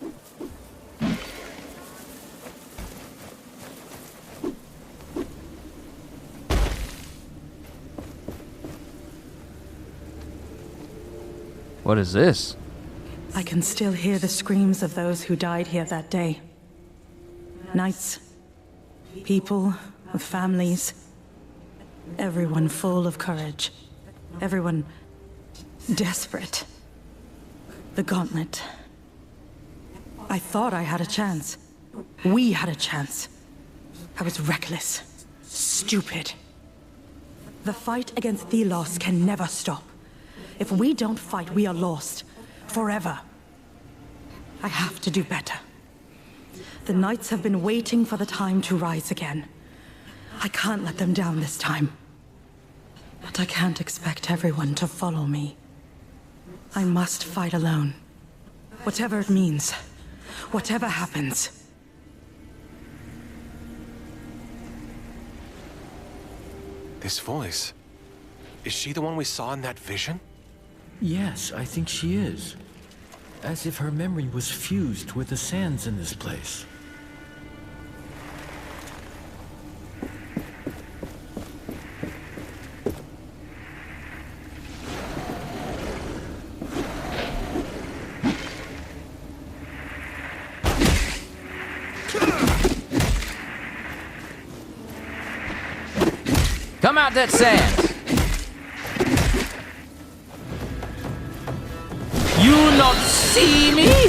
What is this? I can still hear the screams of those who died here that day. Knights, people with families, everyone full of courage, everyone desperate. The gauntlet. I thought I had a chance. We had a chance. I was reckless, stupid. The fight against Thelos can never stop. If we don't fight, we are lost. Forever. I have to do better. The Knights have been waiting for the time to rise again. I can't let them down this time. But I can't expect everyone to follow me. I must fight alone. Whatever it means. Whatever happens. This voice. Is she the one we saw in that vision? Yes, I think she is. As if her memory was fused with the sands in this place. Come out that sand! You not see me?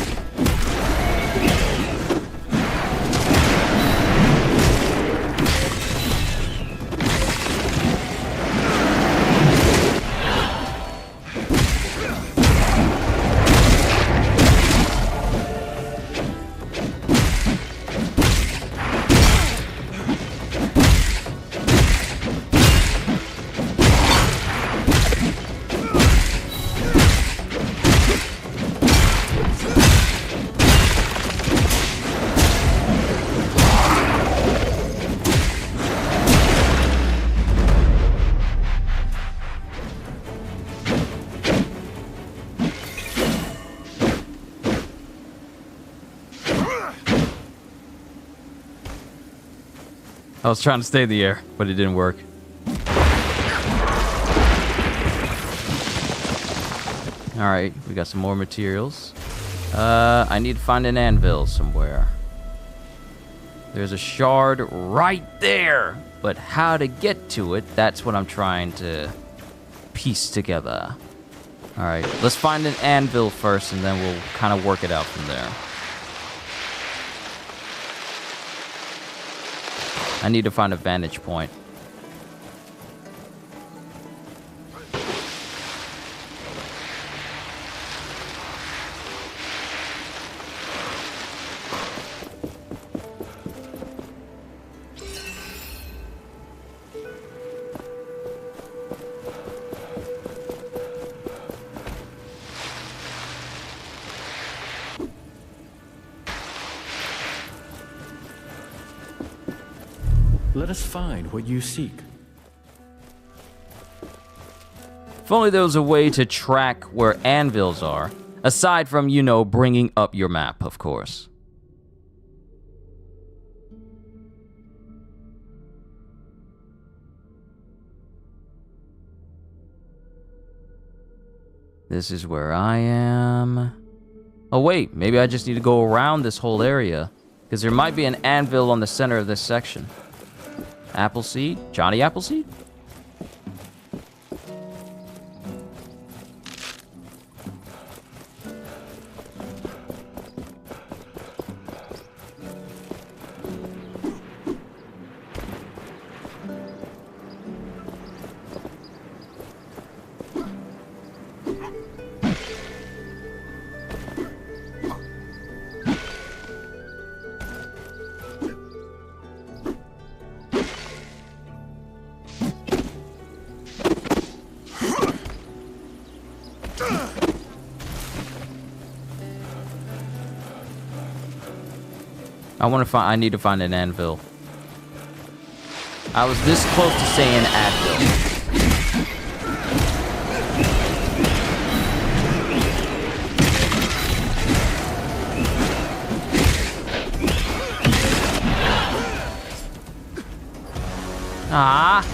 I was trying to stay in the air, but it didn't work. Alright, we got some more materials. I need to find an anvil somewhere. There's a shard right there! But how to get to it, that's what I'm trying to piece together. Alright, let's find an anvil first, and then we'll kind of work it out from there. I need to find a vantage point. Let us find what you seek. If only there was a way to track where anvils are, aside from, you know, bringing up your map, of course. This is where I am. Oh wait, maybe I just need to go around this whole area, because there might be an anvil on the center of this section. Appleseed? Johnny Appleseed? I need to find an anvil. I was this close to saying anvil. Ah.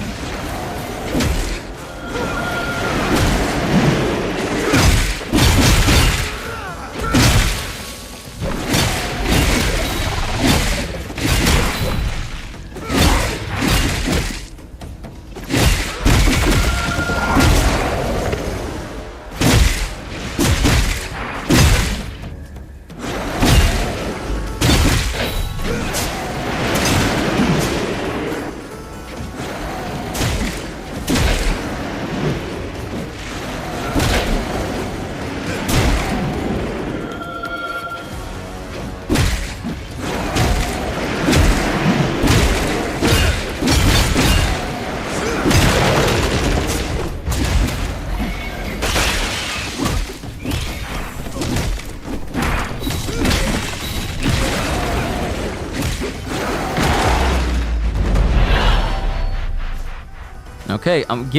Okay, I'm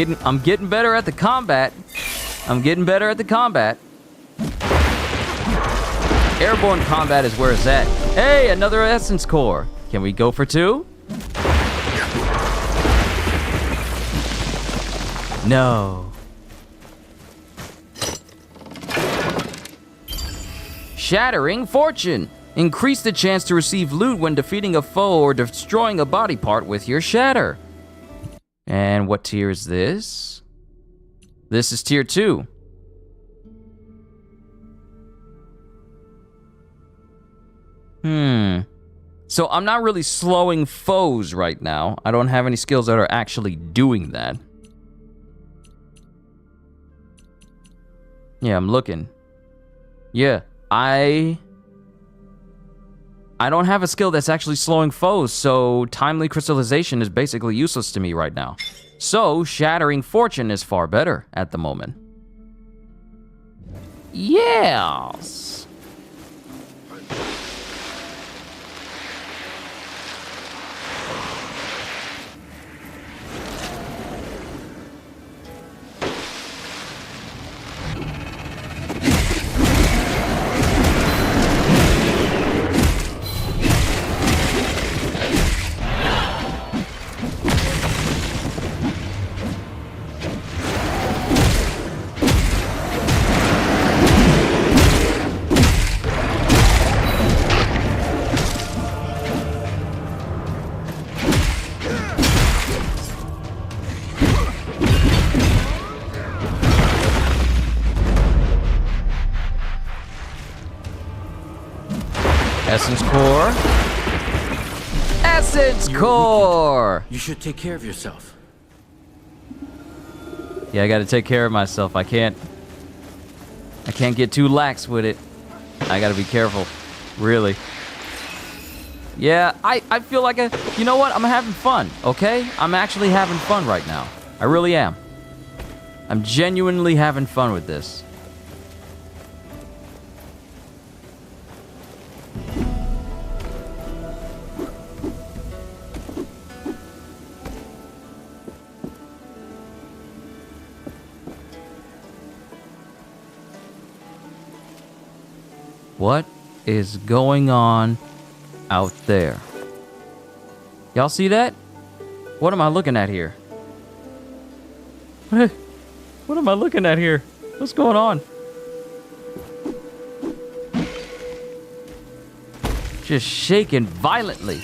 getting better at the combat. I'm getting better at the combat. Airborne combat is where it's at. Hey, another essence core. Can we go for 2? No. Shattering Fortune. Increase the chance to receive loot when defeating a foe or destroying a body part with your shatter. And what tier is this? This is tier 2. So I'm not really slowing foes right now. I don't have any skills that are actually doing that. Yeah, I'm looking. Yeah, I don't have a skill that's actually slowing foes, so Timely Crystallization is basically useless to me right now. So, Shattering Fortune is far better at the moment. Yes! Essence core. Essence core! You should take care of yourself. Yeah, I gotta take care of myself. I can't get too lax with it. I gotta be careful. Really. Yeah, I feel like you know what? I'm having fun, okay? I'm actually having fun right now. I really am. I'm genuinely having fun with this. What is going on out there? Y'all see that? What am I looking at here? What am I looking at here? What's going on? Just shaking violently.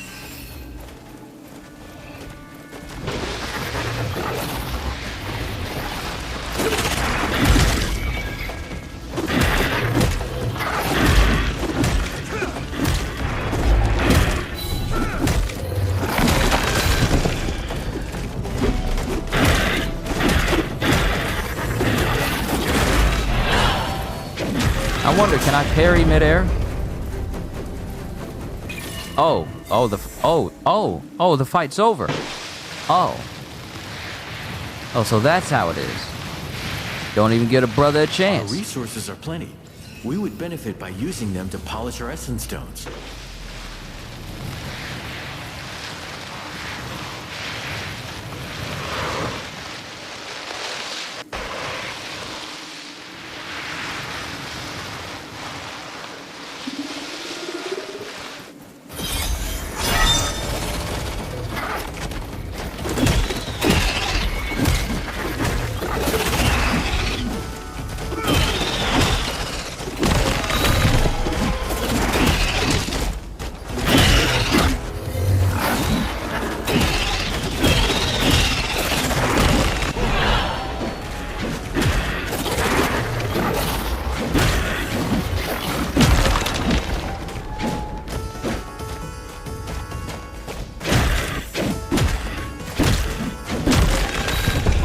I wonder, can I parry midair? Oh, the fight's over. Oh, so that's how it is. Don't even give a brother a chance. Our resources are plenty. We would benefit by using them to polish our essence stones.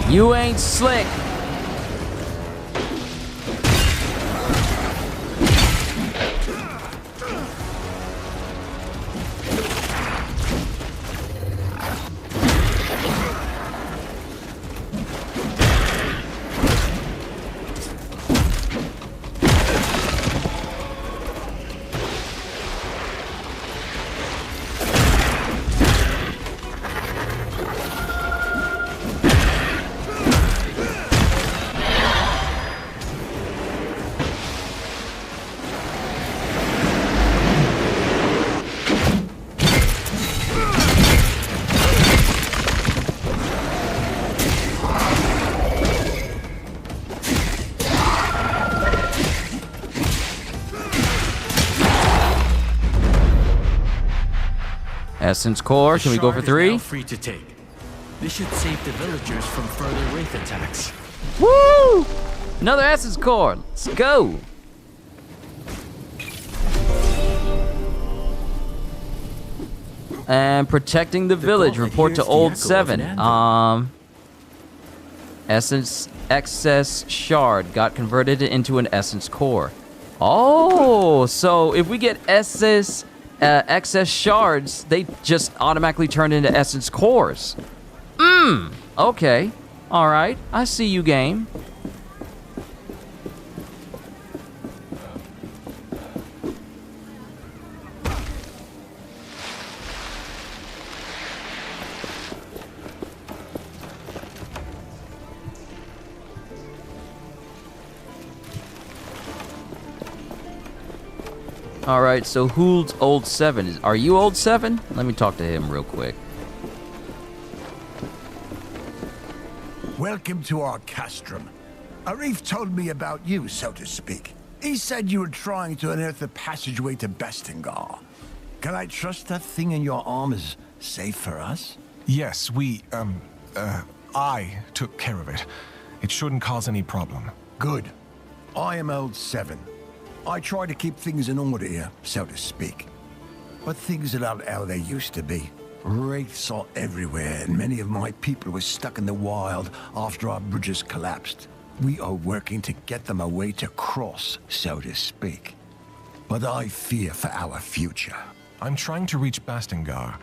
You ain't slick. Essence core, can we go for 3? Now free to take. This should save the villagers from further wraith attacks. Woo! Another essence core. Let's go. And protecting the village. Report to Old 7. Essence excess shard got converted into an essence core. Oh, so if we get excess shards, they just automatically turn into essence cores. Okay. Alright, I see you, game. Alright, so who's Old 7? Are you Old 7? Let me talk to him real quick. Welcome to our castrum. Arif told me about you, so to speak. He said you were trying to unearth the passageway to Bestingar. Can I trust that thing in your arm is safe for us? Yes, I took care of it. It shouldn't cause any problem. Good. I am Old 7. I try to keep things in order here, so to speak. But things are not how they used to be. Wraiths are everywhere, and many of my people were stuck in the wild after our bridges collapsed. We are working to get them a way to cross, so to speak. But I fear for our future. I'm trying to reach Bastingar.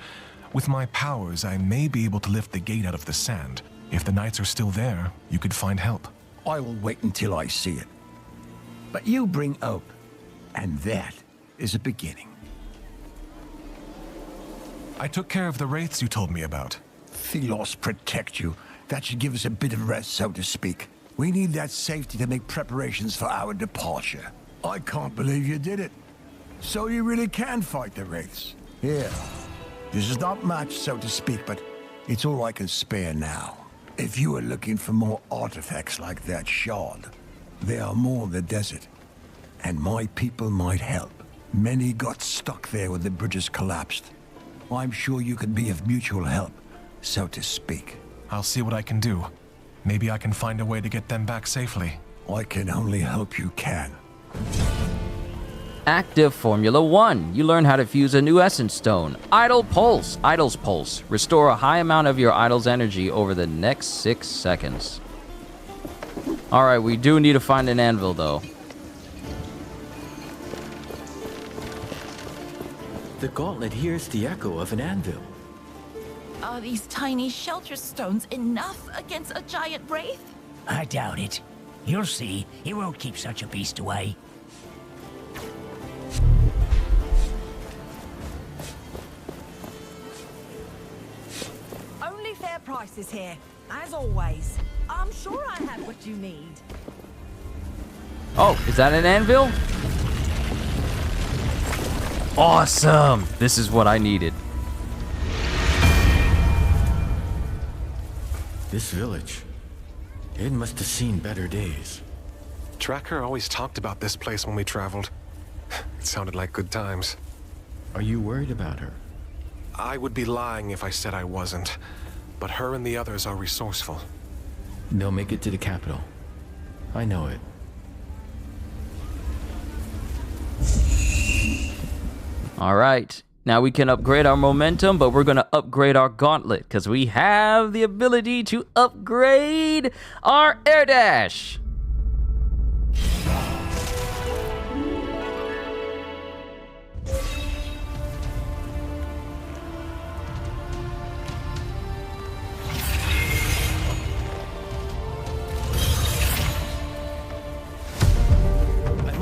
With my powers, I may be able to lift the gate out of the sand. If the knights are still there, you could find help. I will wait until I see it. But you bring hope, and that is a beginning. I took care of the wraiths you told me about. Thelos protect you. That should give us a bit of rest, so to speak. We need that safety to make preparations for our departure. I can't believe you did it. So you really can fight the wraiths. Here. This is not much, so to speak, but it's all I can spare now. If you are looking for more artifacts like that shard, there are more in the desert. And my people might help. Many got stuck there when the bridges collapsed. I'm sure you could be of mutual help, so to speak. I'll see what I can do. Maybe I can find a way to get them back safely. I can only hope you can. Active Formula 1. You learn how to fuse a new essence stone. Idle Pulse. Idle's Pulse. Restore a high amount of your idle's energy over the next 6 seconds. Alright, we do need to find an anvil, though. The gauntlet hears the echo of an anvil. Are these tiny shelter stones enough against a giant wraith? I doubt it. You'll see. He won't keep such a beast away. Only fair prices here, as always. I'm sure I have what you need. Oh, is that an anvil? Awesome! This is what I needed. This village, it must have seen better days. Tracker always talked about this place when we traveled. It sounded like good times. Are you worried about her? I would be lying if I said I wasn't. But her and the others are resourceful. They'll make it to the capital. I know it. Alright, now we can upgrade our momentum, but we're going to upgrade our gauntlet, because we have the ability to upgrade our air dash.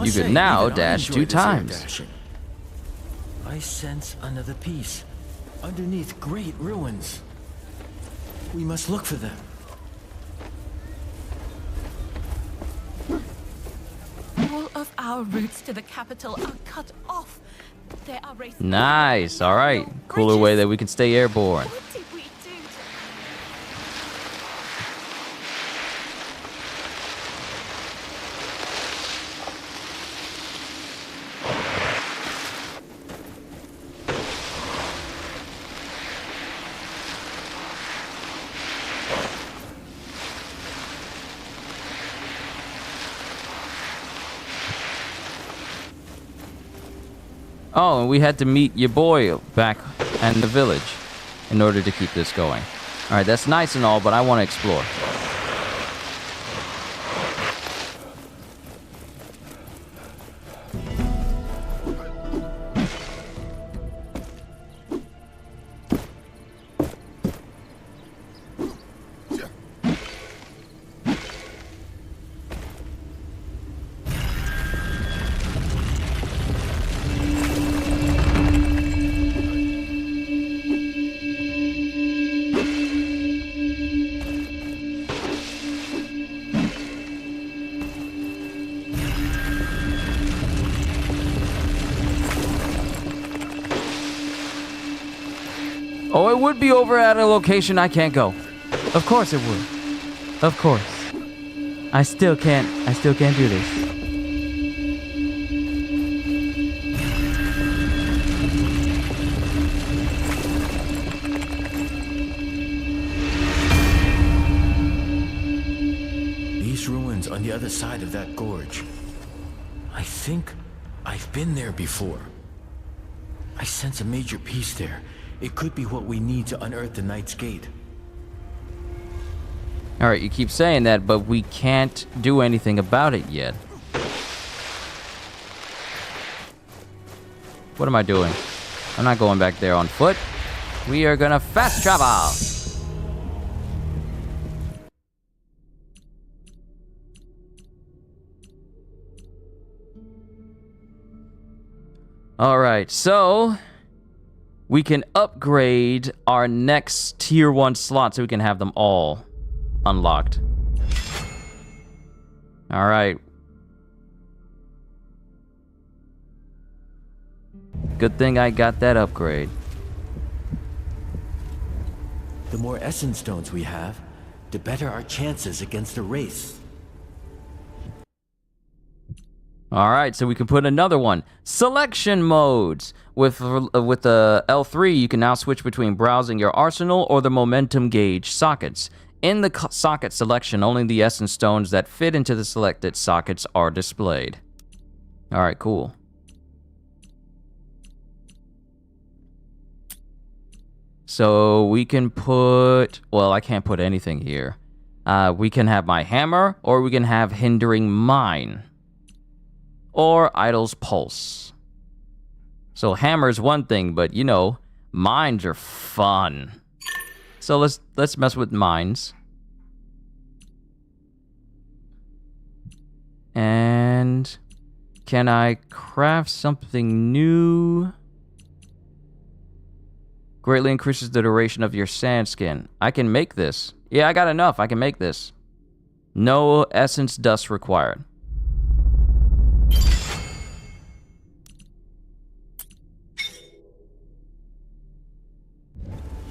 You can now dash 2 times. I sense another piece underneath great ruins. We must look for them. All of our routes to the capital are cut off. There are races. Nice, alright. Cooler way that we can stay airborne. What did we do to... Oh, and we had to meet your boy back in the village in order to keep this going. Alright, that's nice and all, but I want to explore. Oh, it would be over at a location I can't go. Of course it would. Of course. I still can't do this. These ruins on the other side of that gorge. I think I've been there before. I sense a major piece there. It could be what we need to unearth the Knight's Gate. Alright, you keep saying that, but we can't do anything about it yet. What am I doing? I'm not going back there on foot. We are gonna fast travel! Alright, so we can upgrade our next tier 1 slot so we can have them all unlocked. Alright. Good thing I got that upgrade. The more essence stones we have, the better our chances against the wraiths. Alright, so we can put another one. Selection modes. With the L3, you can now switch between browsing your arsenal or the momentum gauge sockets. In the socket selection, only the essence stones that fit into the selected sockets are displayed. Alright, cool. So we can put... Well, I can't put anything here. We can have my hammer, or we can have hindering mine. Or Idol's Pulse. So hammer's one thing, but you know, mines are fun. So let's mess with mines. And can I craft something new? Greatly increases the duration of your sand skin. I can make this. Yeah, I got enough. I can make this. No essence dust required.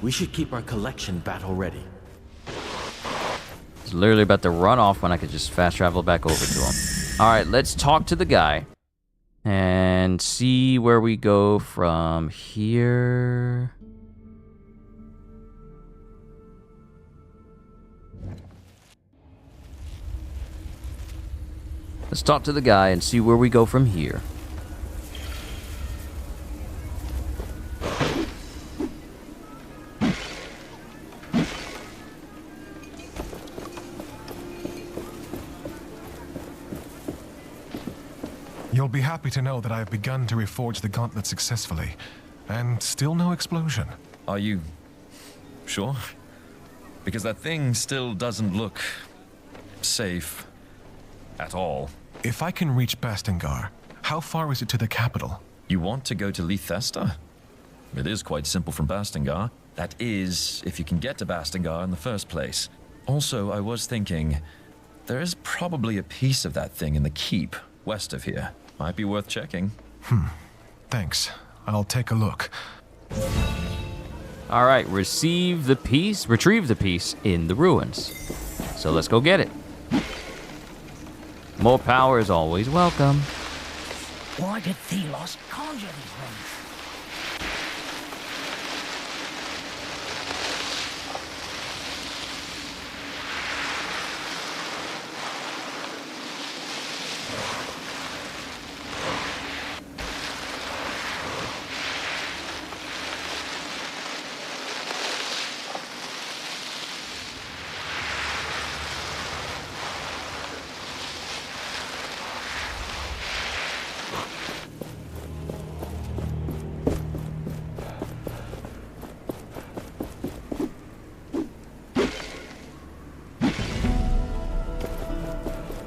We should keep our collection battle ready. It's literally about to run off when I could just fast travel back over to him. Alright, let's talk to the guy. And see where we go from here. Let's talk to the guy and see where we go from here. You'll be happy to know that I have begun to reforge the gauntlet successfully, and still no explosion. Are you sure? Because that thing still doesn't look safe at all. If I can reach Bastingar, how far is it to the capital? You want to go to Lethesta? It is quite simple from Bastingar. That is, if you can get to Bastingar in the first place. Also, I was thinking, there is probably a piece of that thing in the keep west of here. Might be worth checking. Thanks. I'll take a look. Alright, retrieve the piece in the ruins. So let's go get it. More power is always welcome. Why did Thelos conjure these things?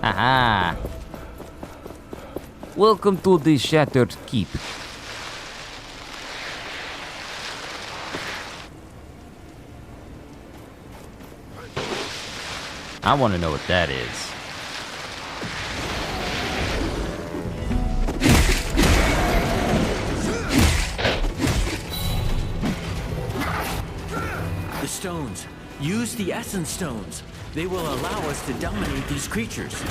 Aha! Welcome to the Shattered Keep. I want to know what that is. The stones. Use the essence stones. They will allow us to dominate these creatures.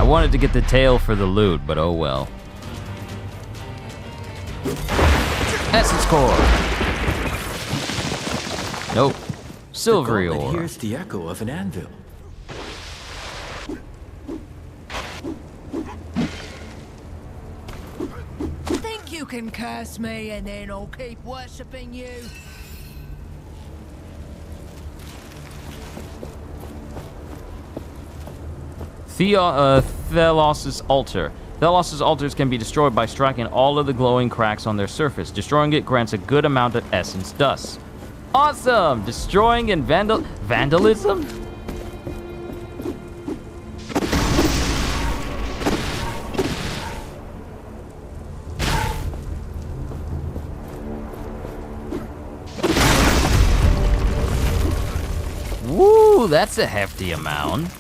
wanted to get the tail for the loot, but oh well. Essence core. Nope. Silvery The gauntlet ore. hears the echo of an anvil. Think you can curse me and then I'll keep worshipping you? Thelos's altar. Thelos's altars can be destroyed by striking all of the glowing cracks on their surface. Destroying it grants a good amount of essence dust. Awesome! Destroying and vandalism? Woo, that's a hefty amount.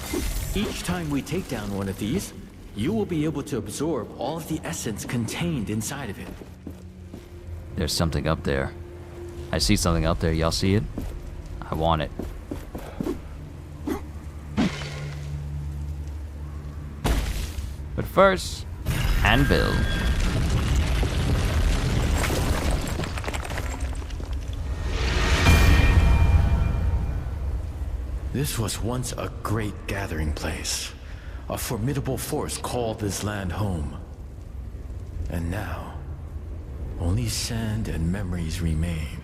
Each time we take down one of these, you will be able to absorb all of the essence contained inside of it. There's something up there. I see something up there. Y'all see it? I want it. But first, anvil. This was once a great gathering place. A formidable force called this land home. And now, only sand and memories remain.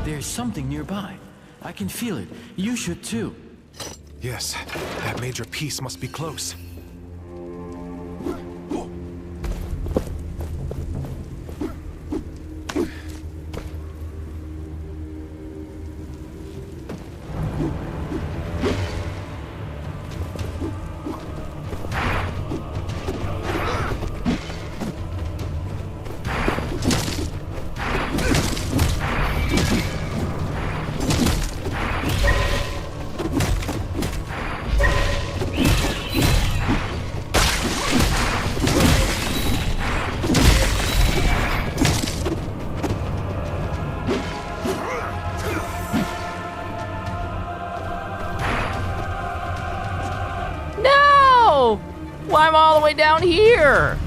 There's something nearby. I can feel it. You should too. Yes, that major piece must be close. No! Why am I all the way down here?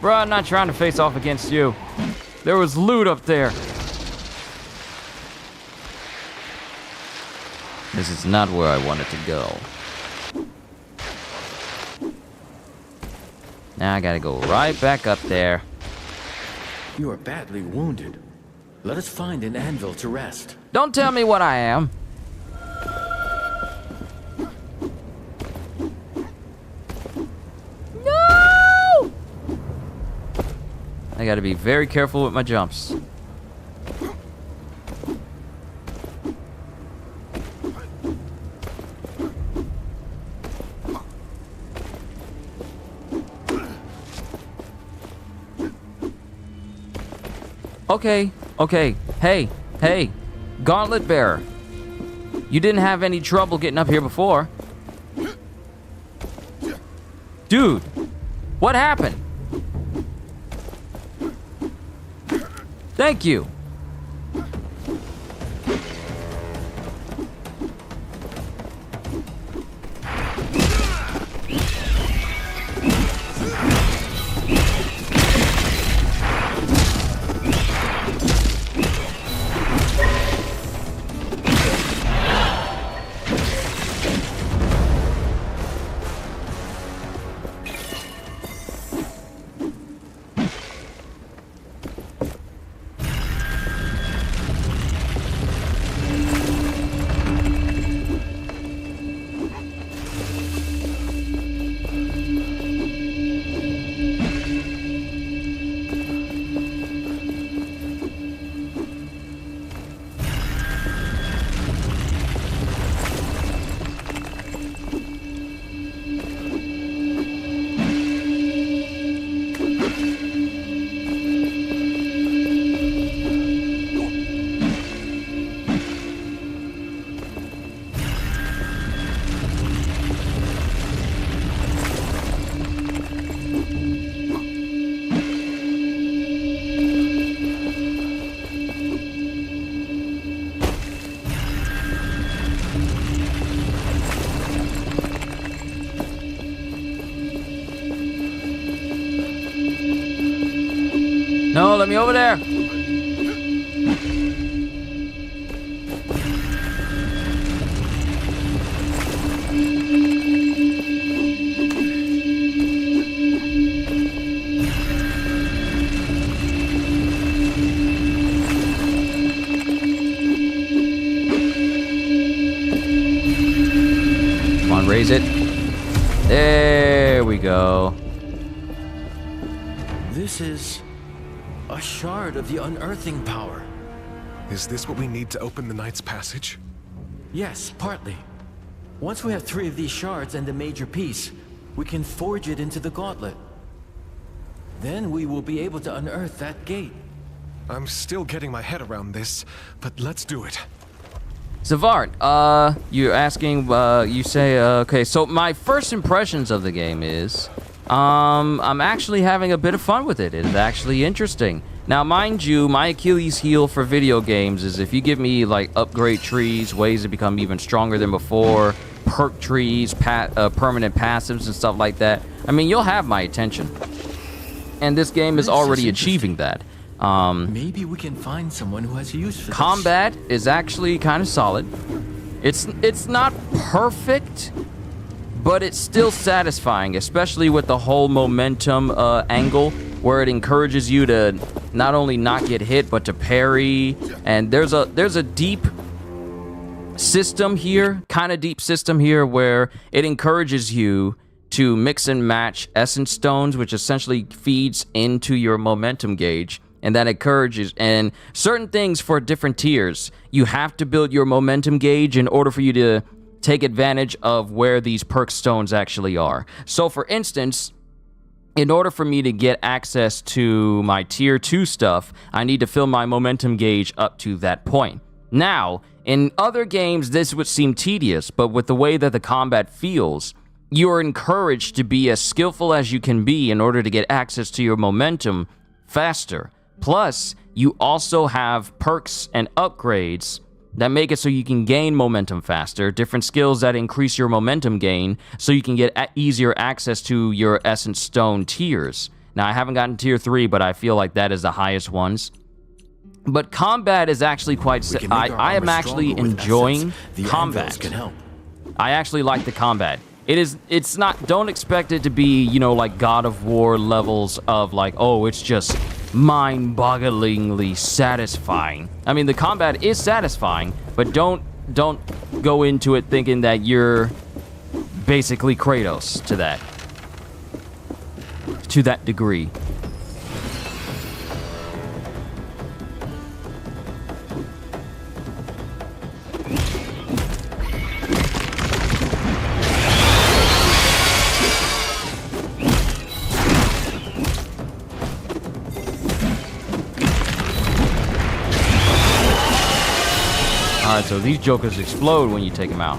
Bro, I'm not trying to face off against you. There was loot up there. This is not where I wanted to go. Now I gotta go right back up there. You are badly wounded. Let us find an anvil to rest. Don't tell me what I am. No! I gotta be very careful with my jumps. Okay. Hey. Gauntlet bearer. You didn't have any trouble getting up here before. Dude, what happened? Thank you. No, let me over there. Come on, raise it. There we go. This is a shard of the unearthing power. Is this what we need to open the Knight's Passage? Yes, partly. Once we have 3 of these shards and a major piece, we can forge it into the gauntlet. Then we will be able to unearth that gate. I'm still getting my head around this, but let's do it. Zavart, you're asking, you say, okay, so my first impressions of the game is, I'm actually having a bit of fun with it. It is actually interesting. Now, mind you, my Achilles heel for video games is if you give me, like, upgrade trees, ways to become even stronger than before, perk trees, permanent passives and stuff like that, I mean, you'll have my attention. And this game is already achieving that. Maybe we can find someone who has use for combat is actually kind of solid. It's not perfect, but it's still satisfying, especially with the whole momentum angle, where it encourages you to not only not get hit, but to parry. And there's a deep system here, kind of deep system here, where it encourages you to mix and match essence stones, which essentially feeds into your momentum gauge. And that encourages, and certain things for different tiers, you have to build your momentum gauge in order for you to take advantage of where these perk stones actually are. So for instance, in order for me to get access to my tier 2 stuff, I need to fill my momentum gauge up to that point. Now, in other games, this would seem tedious, but with the way that the combat feels, you're encouraged to be as skillful as you can be in order to get access to your momentum faster. Plus, you also have perks and upgrades that make it so you can gain momentum faster, different skills that increase your momentum gain, so you can get easier access to your Essence Stone tiers. Now, I haven't gotten tier 3, but I feel like that is the highest ones. But combat is actually quite... I am actually enjoying combat. Can help. I actually like the combat. It's not... Don't expect it to be, you know, like God of War levels of like, oh, it's just mind-bogglingly satisfying. I mean, the combat is satisfying, but don't go into it thinking that you're basically Kratos to that degree. Alright, so these jokers explode when you take them out.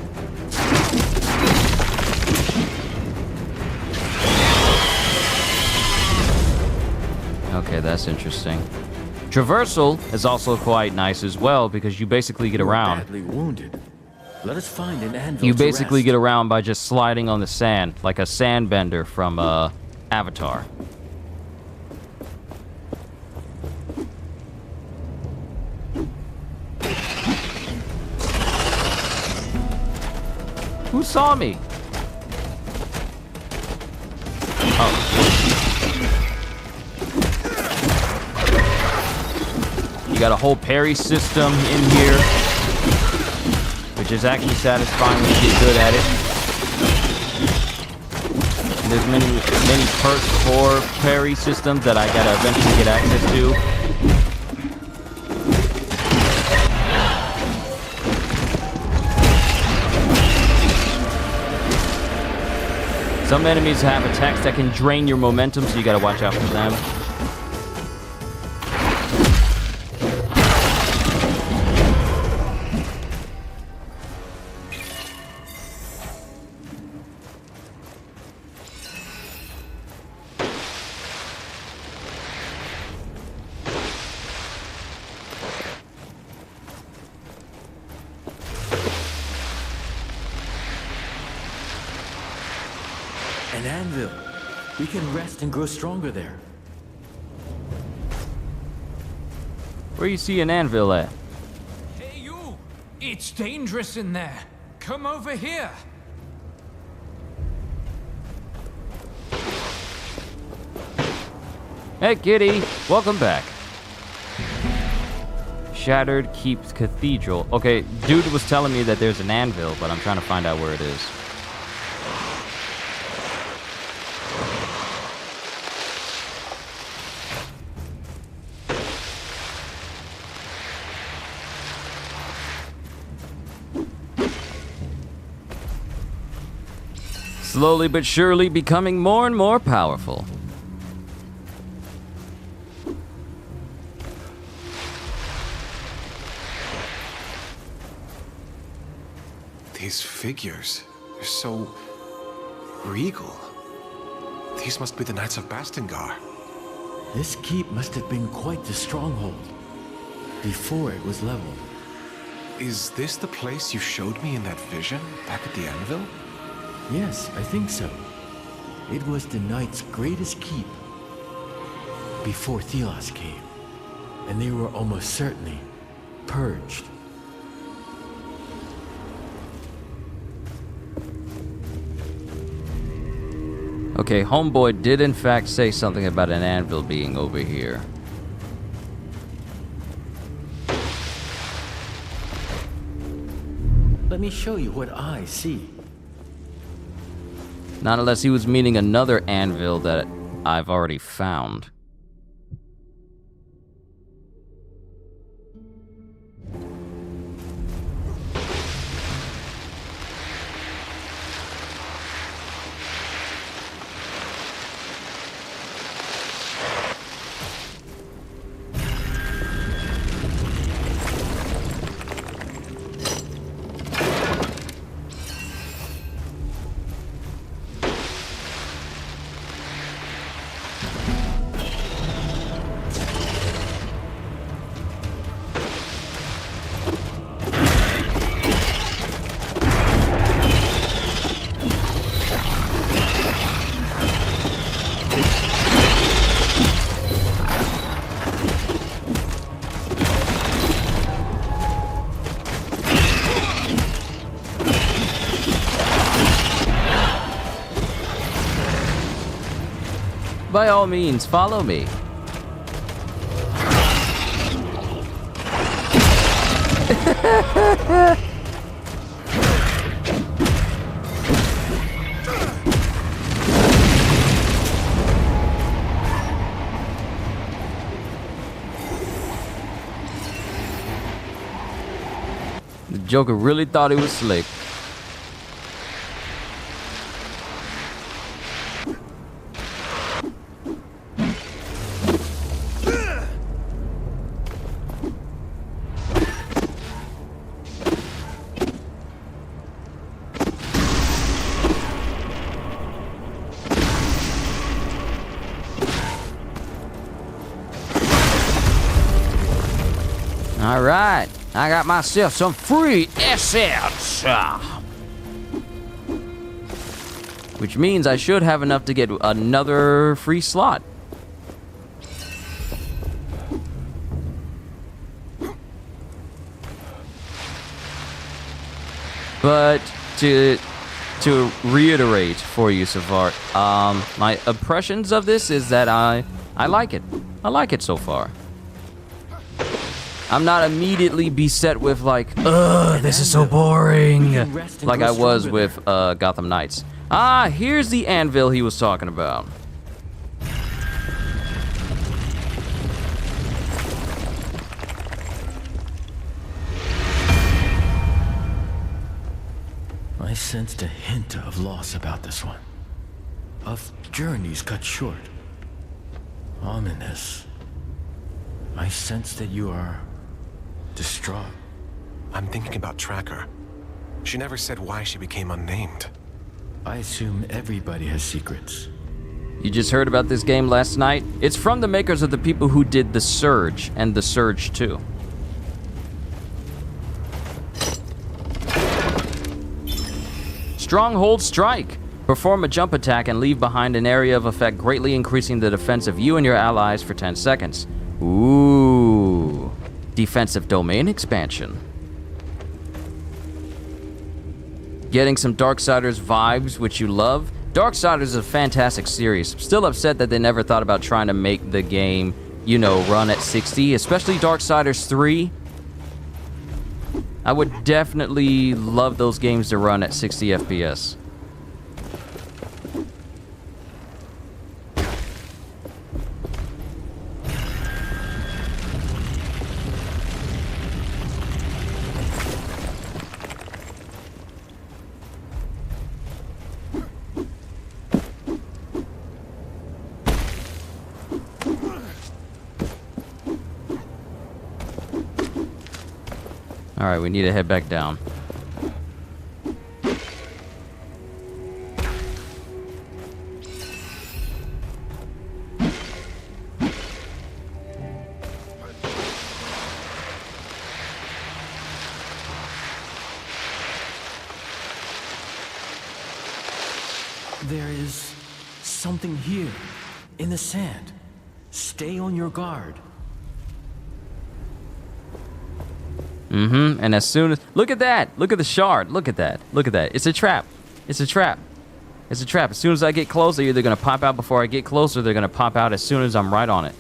Okay, that's interesting. Traversal is also quite nice as well because you basically get around. Badly wounded. Let us find an anvil. You basically get around by just sliding on the sand, like a sandbender from Avatar. Who saw me? Oh. You got a whole parry system in here, which is actually satisfying when you get good at it. And there's many perks for parry systems that I gotta eventually get access to. Some enemies have attacks that can drain your momentum, so you gotta watch out for them. An anvil. We can rest and grow stronger there. Where you see an anvil at? Hey, you! It's dangerous in there. Come over here. Hey, Kitty. Welcome back. Shattered Keep Cathedral. Okay, dude was telling me that there's an anvil, but I'm trying to find out where it is. Slowly but surely becoming more and more powerful. These figures, they're so regal. These must be the Knights of Bastingar. This keep must have been quite the stronghold before it was leveled. Is this the place you showed me in that vision back at the anvil? Yes, I think so. It was the Knights' greatest keep before Thelos came, and they were almost certainly purged. Okay, homeboy did in fact say something about an anvil being over here. Let me show you what I see. Not unless he was meaning another anvil that I've already found. By all means, follow me. The Joker really thought he was slick. All right, I got myself some free assets. Which means I should have enough to get another free slot. But to reiterate for you, Savar, my impressions of this is that I like it. I like it so far. I'm not immediately beset with like, ugh, this is so boring, like I was with Gotham Knights. Ah, here's the anvil he was talking about. I sensed a hint of loss about this one. Of journeys cut short. Ominous. I sense that you are distraught. I'm thinking about Tracker. She never said why she became unnamed. I assume everybody has secrets. You just heard about this game last night? It's from the makers of the people who did The Surge and The Surge 2. Stronghold Strike. Perform a jump attack and leave behind an area of effect, greatly increasing the defense of you and your allies for 10 seconds. Ooh. defensive domain expansion. Getting some Darksiders vibes, which you love. Darksiders is a fantastic series. Still upset that they never thought about trying to make the game, you know, run at 60, especially Darksiders 3. I would definitely love those games to run at 60 FPS. Alright, we need to head back down. There is something here, in the sand. Stay on your guard. And as soon as... Look at that! Look at the shard! Look at that! Look at that! It's a trap! It's a trap! It's a trap. As soon as I get close, they're either going to pop out before I get closer, they're going to pop out as soon as I'm right on it.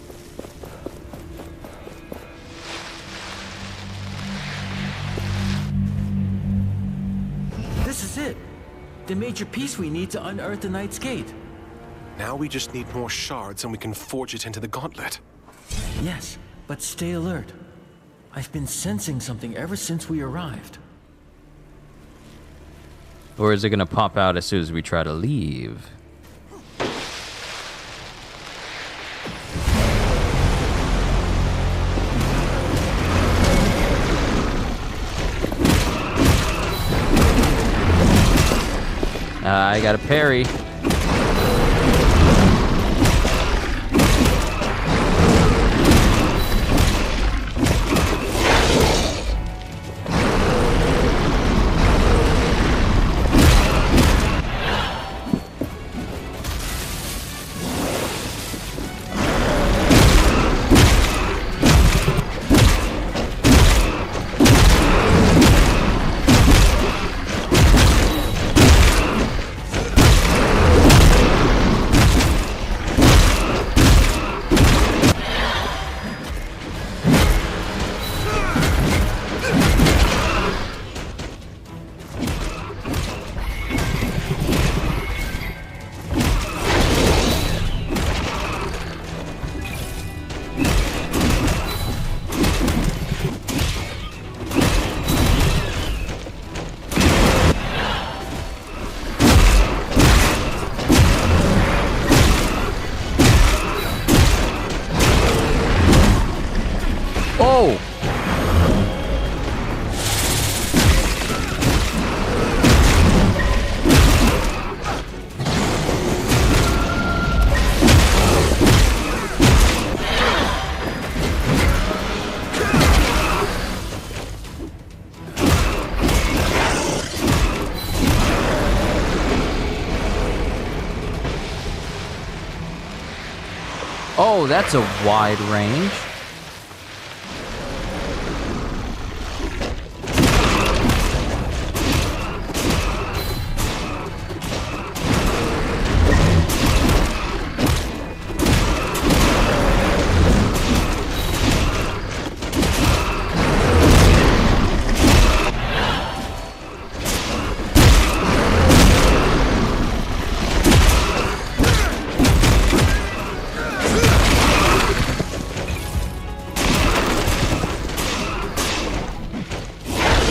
This is it! The major piece we need to unearth the Knight's Gate. Now we just need more shards and we can forge it into the gauntlet. Yes, but stay alert. I've been sensing something ever since we arrived. Or is it going to pop out as soon as we try to leave? I got a parry. Oh! Oh, that's a wide range.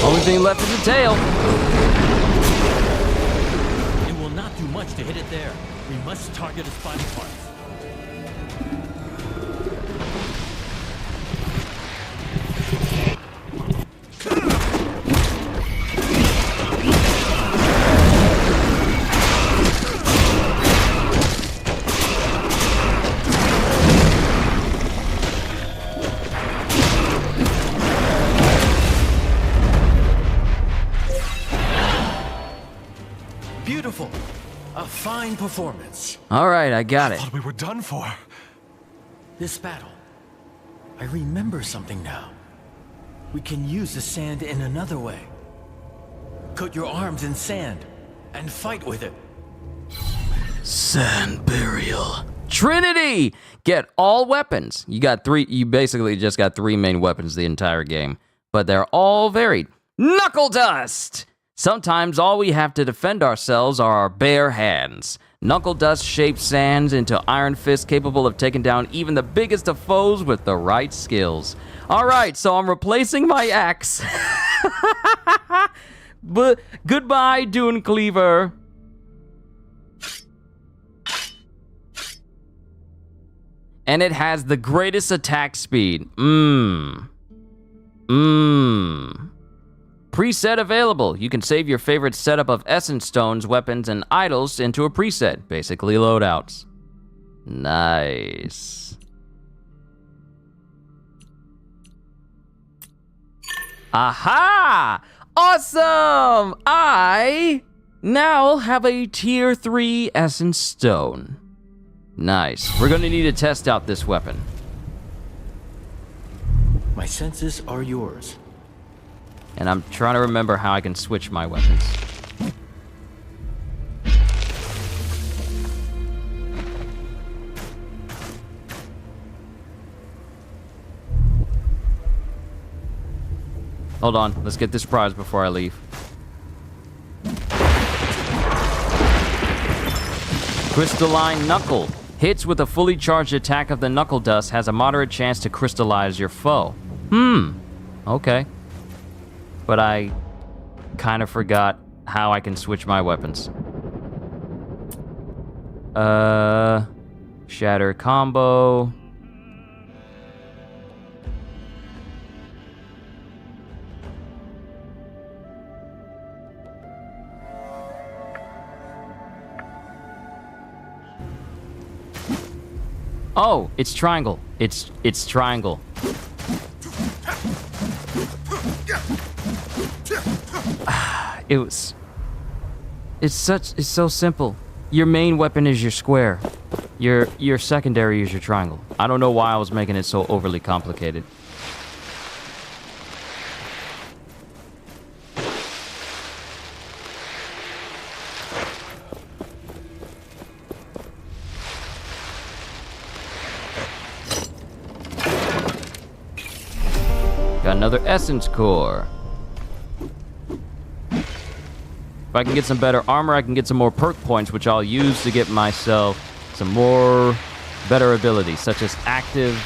Only thing left is the tail. It will not do much to hit it there. We must target its body parts. Beautiful. A fine performance. All right, I got it. I thought we were done for. This battle. I remember something now. We can use the sand in another way. Coat your arms in sand and fight with it. Sand burial. Trinity! Get all weapons. You basically just got 3 main weapons the entire game, but they're all varied. Knuckle dust! Sometimes all we have to defend ourselves are our bare hands. Knuckle dust shapes sands into iron fists capable of taking down even the biggest of foes with the right skills. Alright, so I'm replacing my axe. But goodbye, Dune Cleaver. And it has the greatest attack speed. Preset available. You can save your favorite setup of essence stones, weapons, and idols into a preset. Basically loadouts. Nice. Aha! Awesome! I now have a tier 3 essence stone. Nice. We're gonna need to test out this weapon. My senses are yours. And I'm trying to remember how I can switch my weapons. Hold on, let's get this prize before I leave. Crystalline Knuckle. Hits with a fully charged attack of the Knuckle Dust has a moderate chance to crystallize your foe. Okay. But I kind of forgot how I can switch my weapons. Shatter combo. Oh, it's triangle. It's triangle. It's so simple. Your main weapon is your square. Your secondary is your triangle. I don't know why I was making it so overly complicated. Got another essence core. If I can get some better armor, I can get some more perk points, which I'll use to get myself some more better abilities, such as active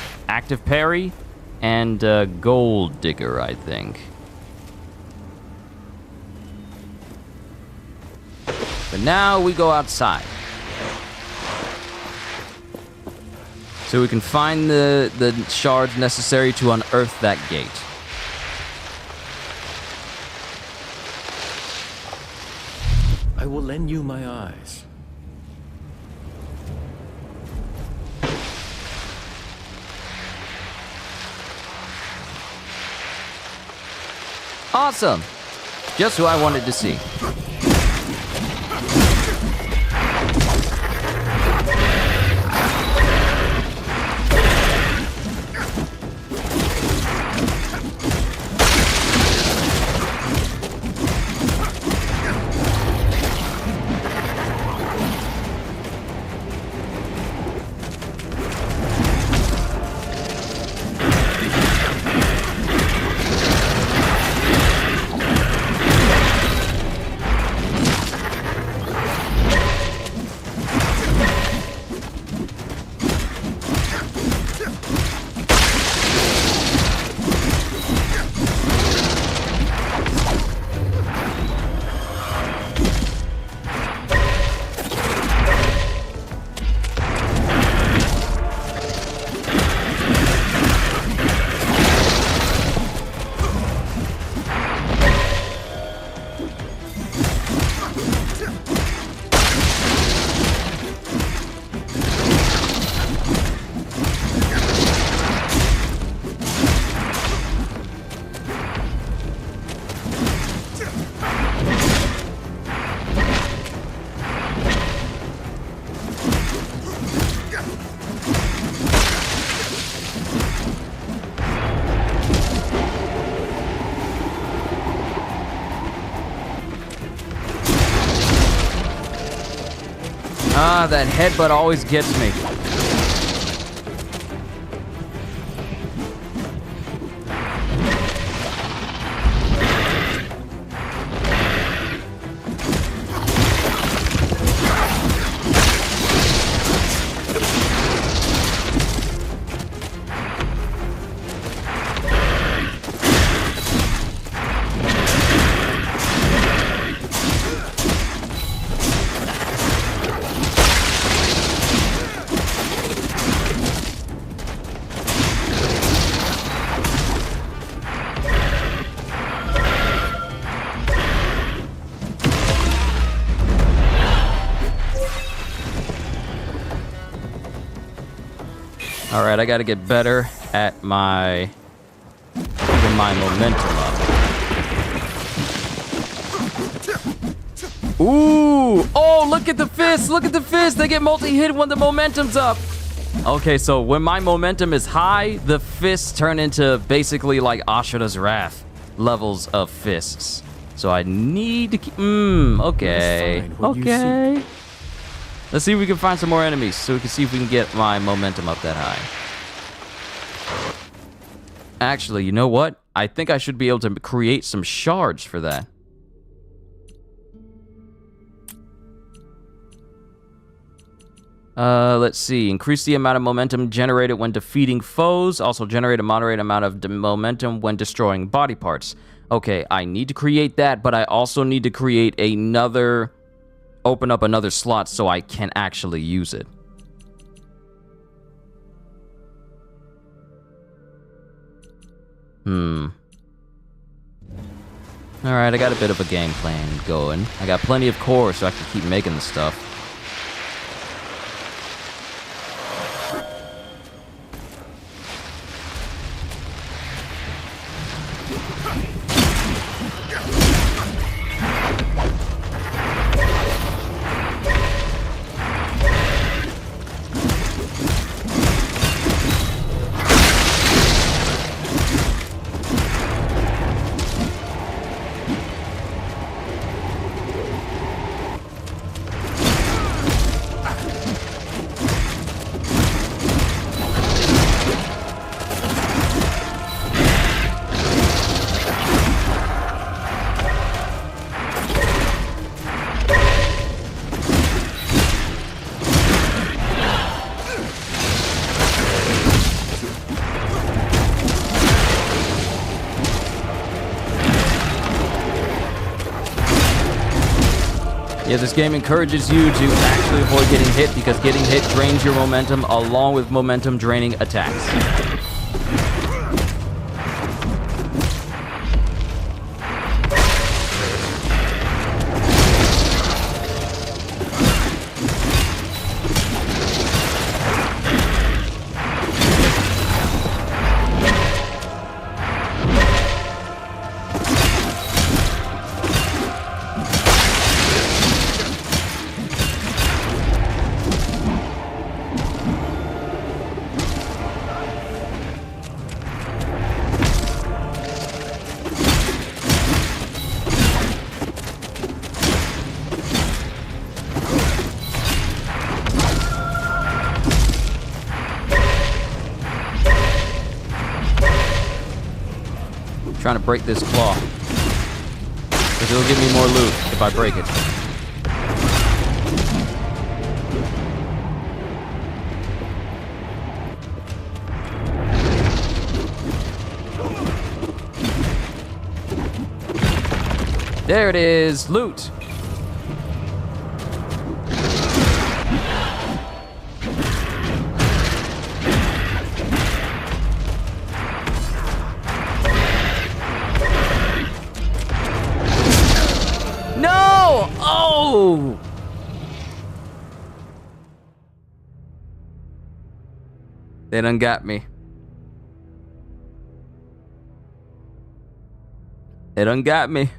parry and gold digger, I think. But now we go outside. So we can find the shards necessary to unearth that gate. I will lend you my eyes. Awesome! Just who I wanted to see. That headbutt always gets me. All right, I got to get better at my keeping my momentum up. Ooh! Oh, look at the fist! Look at the fist! They get multi-hit when the momentum's up. Okay, so when my momentum is high, the fists turn into basically like Ashura's Wrath levels of fists. So I need to keep. Okay. Okay. Let's see if we can find some more enemies so we can see if we can get my momentum up that high. Actually, you know what? I think I should be able to create some shards for that. Let's see. Increase the amount of momentum generated when defeating foes. Also generate a moderate amount of momentum when destroying body parts. Okay, I need to create that, but I also need to create another... Open up another slot so I can actually use it. Alright, I got a bit of a game plan going. I got plenty of core so I can keep making the stuff. Yeah, this game encourages you to actually avoid getting hit because getting hit drains your momentum along with momentum draining attacks. Trying to break this claw. Because it'll give me more loot if I break it. There it is, loot. Oh! They done got me. They done got me.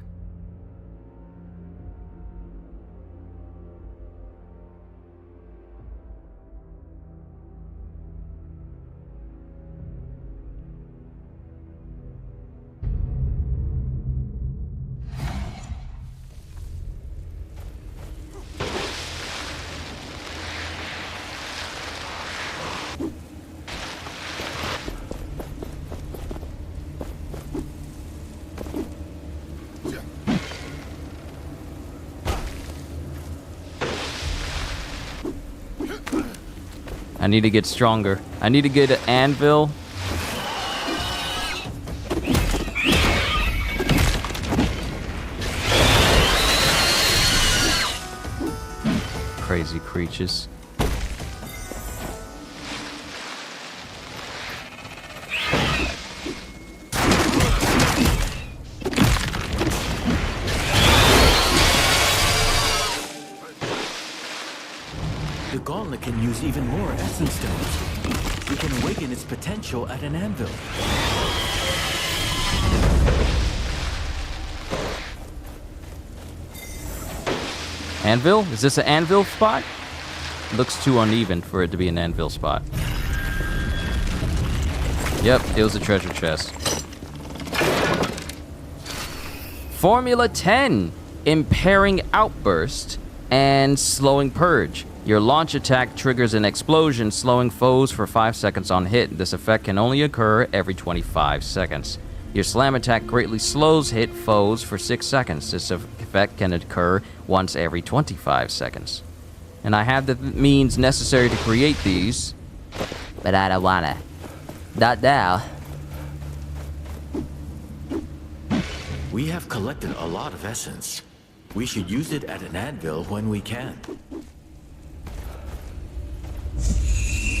I need to get stronger. I need to get an anvil. Crazy creatures. The gauntlet can use even more essence stones. We can awaken its potential at an anvil. Anvil? Is this an anvil spot? Looks too uneven for it to be an anvil spot. Yep, it was a treasure chest. Formula 10. Impairing Outburst and Slowing Purge. Your launch attack triggers an explosion, slowing foes for 5 seconds on hit. This effect can only occur every 25 seconds. Your slam attack greatly slows hit foes for 6 seconds. This effect can occur once every 25 seconds. And I have the means necessary to create these, but I don't wanna. Not now. We have collected a lot of essence. We should use it at an anvil when we can.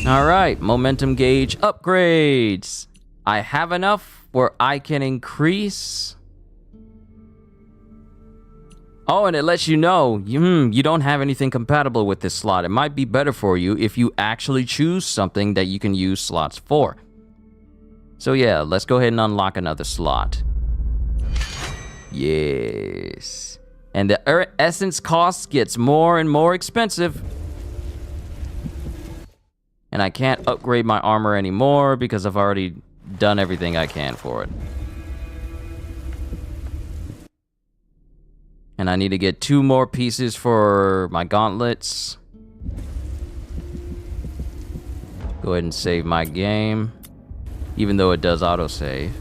Alright, momentum gauge upgrades. I have enough where I can increase. Oh, and it lets you know, you don't have anything compatible with this slot. It might be better for you if you actually choose something that you can use slots for. So yeah, let's go ahead and unlock another slot. Yes. And the essence cost gets more and more expensive. And I can't upgrade my armor anymore because I've already done everything I can for it. And I need to get 2 more pieces for my gauntlets. Go ahead and save my game, even though it does autosave.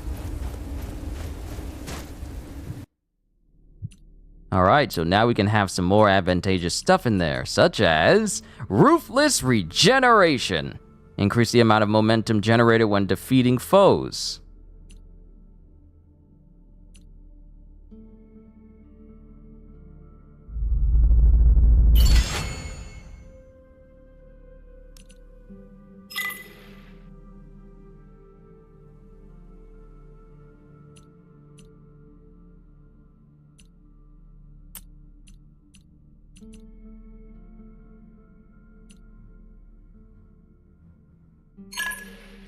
Alright, so now we can have some more advantageous stuff in there, such as Ruthless Regeneration. Increase the amount of momentum generated when defeating foes.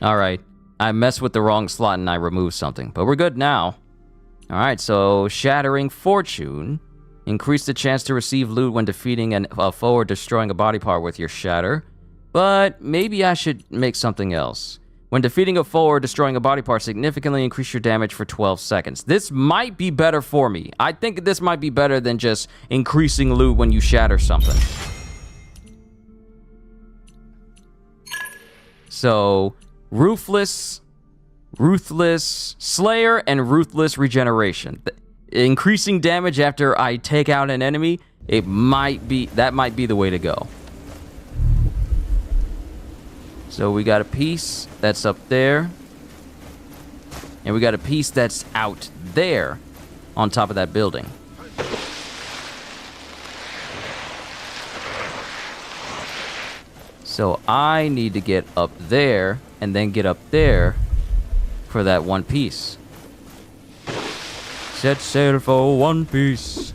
Alright, I messed with the wrong slot and I removed something, but we're good now. Alright, so Shattering Fortune. Increase the chance to receive loot when defeating a foe or destroying a body part with your shatter. But maybe I should make something else. When defeating a foe or destroying a body part, significantly increase your damage for 12 seconds. This might be better for me. I think this might be better than just increasing loot when you shatter something. So, Ruthless Slayer and Ruthless Regeneration. Increasing damage after I take out an enemy, that might be the way to go. So we got a piece that's up there. And we got a piece that's out there on top of that building. So I need to get up there and then get up there for that one piece. Set sail for one piece.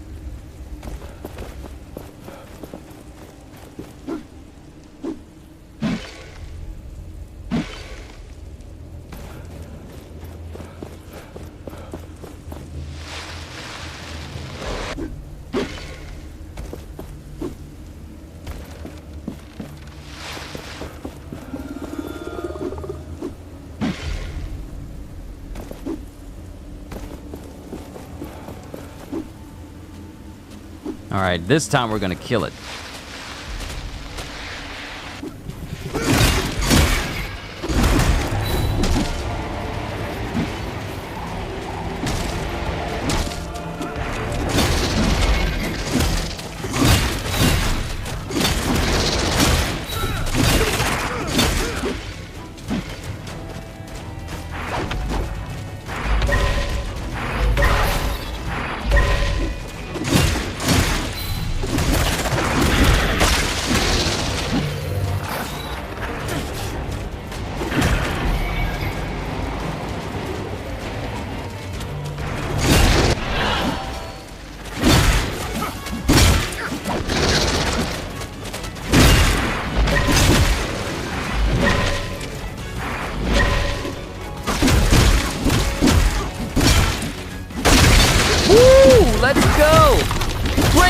Alright, this time we're gonna kill it.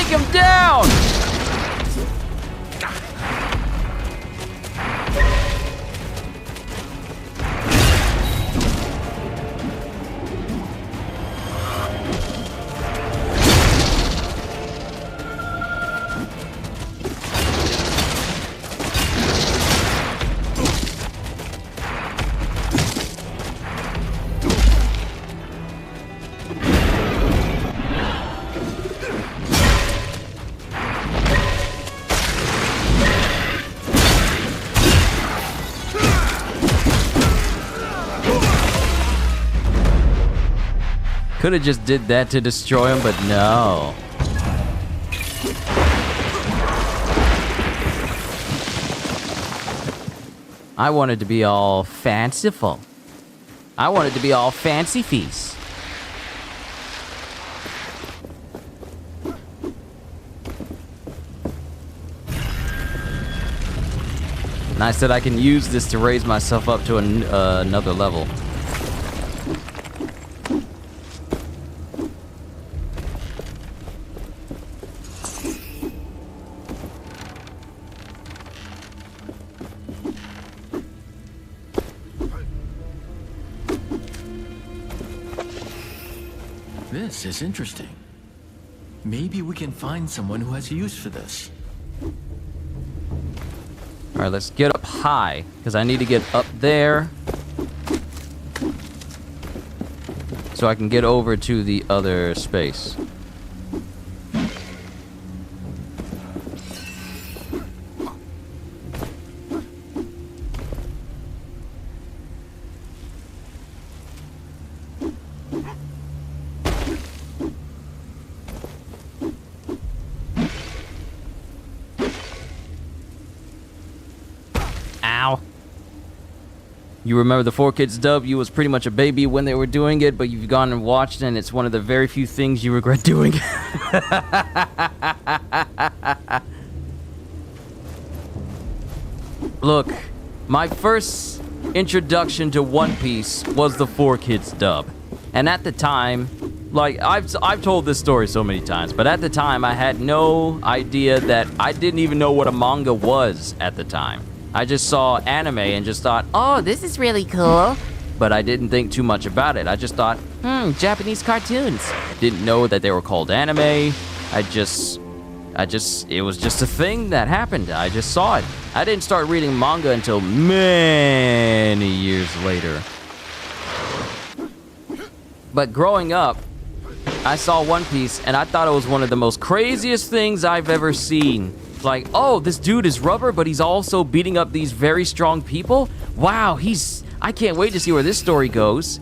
him down! Could have just did that to destroy him, but no. I wanted to be all fanciful. I wanted to be all fancy feast. Nice that I can use this to raise myself up to another level. This is interesting. Maybe we can find someone who has use for this. All right, let's get up high, because I need to get up there so I can get over to the other space. Ow. You remember the 4Kids dub? You was pretty much a baby when they were doing it, but you've gone and watched, and it's one of the very few things you regret doing. Look, my first introduction to One Piece was the 4Kids dub. And at the time, like, I've told this story so many times, but at the time I had no idea that I didn't even know what a manga was at the time. I just saw anime and just thought, oh, this is really cool. But I didn't think too much about it. I just thought, Japanese cartoons. Didn't know that they were called anime. It was just a thing that happened. I just saw it. I didn't start reading manga until many years later. But growing up, I saw One Piece and I thought it was one of the most craziest things I've ever seen. Like, oh, this dude is rubber, but he's also beating up these very strong people? Wow, I can't wait to see where this story goes.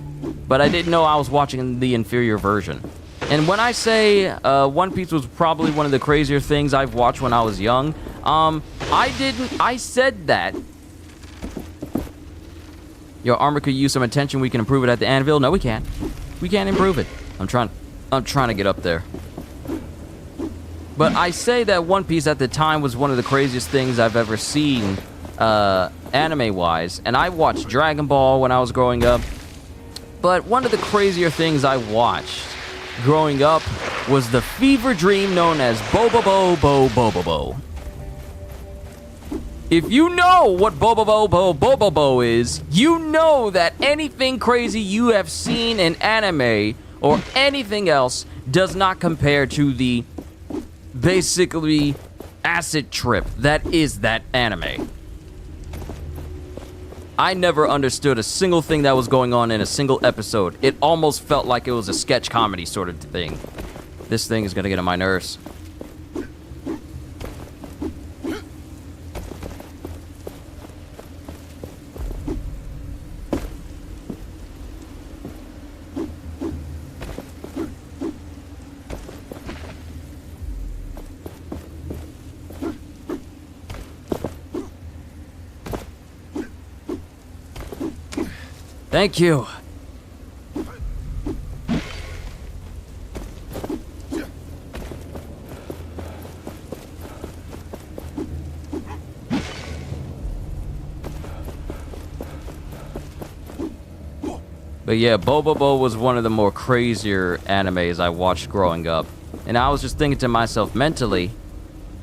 But I didn't know I was watching the inferior version. And when I say One Piece was probably one of the crazier things I've watched when I was young, I said that. Your armor could use some attention. We can improve it at the anvil. No, we can't. We can't improve it. I'm trying to get up there. But I say that One Piece at the time was one of the craziest things I've ever seen, anime-wise. And I watched Dragon Ball when I was growing up. But one of the crazier things I watched growing up was the fever dream known as Bobobo. If you know what Bobobo is, you know that anything crazy you have seen in anime or anything else does not compare to the basically acid trip that is that anime. I never understood a single thing that was going on in a single episode. It almost felt like it was a sketch comedy sort of thing. This thing is gonna get on my nerves. Thank you. But yeah, Bobobo was one of the more crazier animes I watched growing up. And I was just thinking to myself mentally,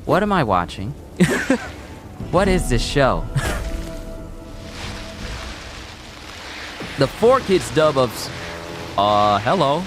what am I watching? What is this show? The 4Kids dub of... hello.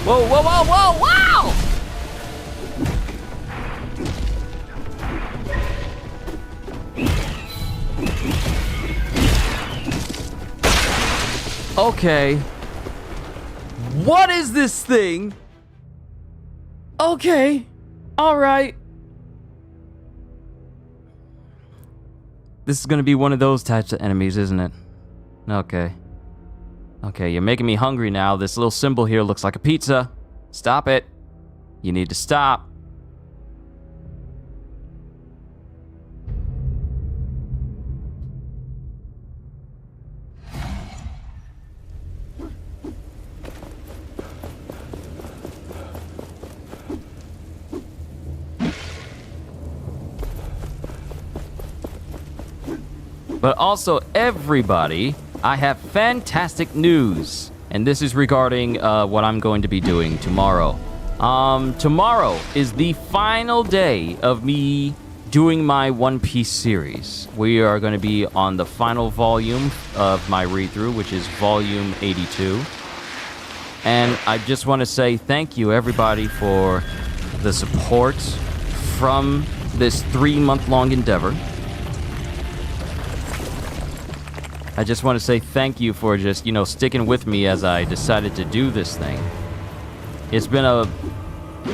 Whoa, whoa, whoa, whoa, wow! Okay. What is this thing? Okay. Alright. This is gonna be one of those types of enemies, isn't it? Okay. Okay, you're making me hungry now. This little symbol here looks like a pizza. Stop it. You need to stop. But also, everybody, I have fantastic news. And this is regarding what I'm going to be doing tomorrow. Tomorrow is the final day of me doing my One Piece series. We are going to be on the final volume of my read-through, which is volume 82. And I just want to say thank you, everybody, for the support from this 3-month-long endeavor. I just want to say thank you for just, sticking with me as I decided to do this thing. It's been a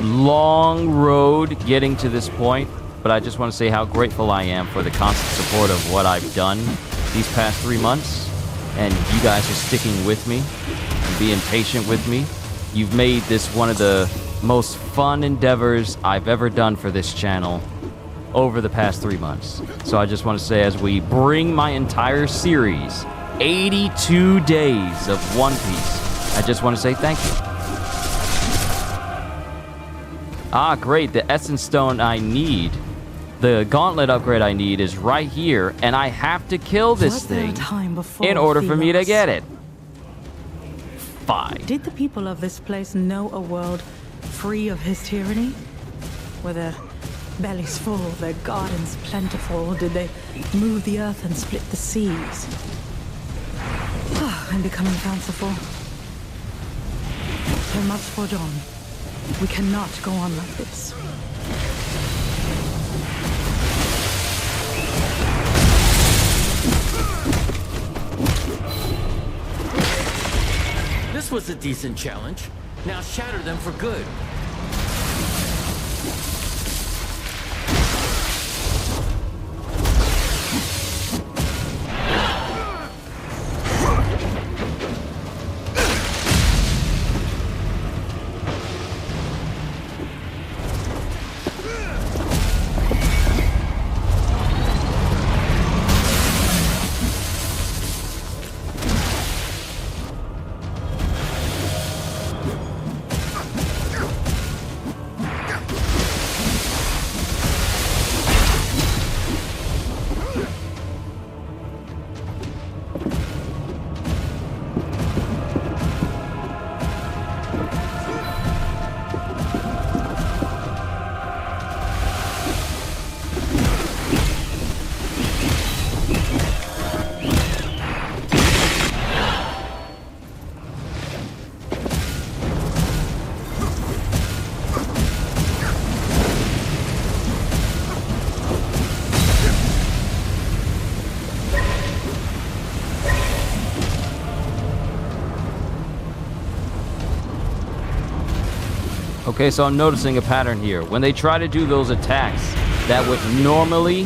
long road getting to this point, but I just want to say how grateful I am for the constant support of what I've done these past 3 months. And you guys are sticking with me and being patient with me. You've made this one of the most fun endeavors I've ever done for this channel over the past 3 months. So I just want to say, as we bring my entire series, 82 days of One Piece, I just want to say thank you. Ah, great, the Essence Stone I need, the Gauntlet upgrade I need is right here, and I have to kill this thing in order for me to get it. Fine. Did the people of this place know a world free of his tyranny? Were their bellies full, their gardens plentiful? Did they move the earth and split the seas? I'm becoming fanciful. There must forge on. We cannot go on like this. This was a decent challenge. Now shatter them for good. Okay, so I'm noticing a pattern here. When they try to do those attacks that would normally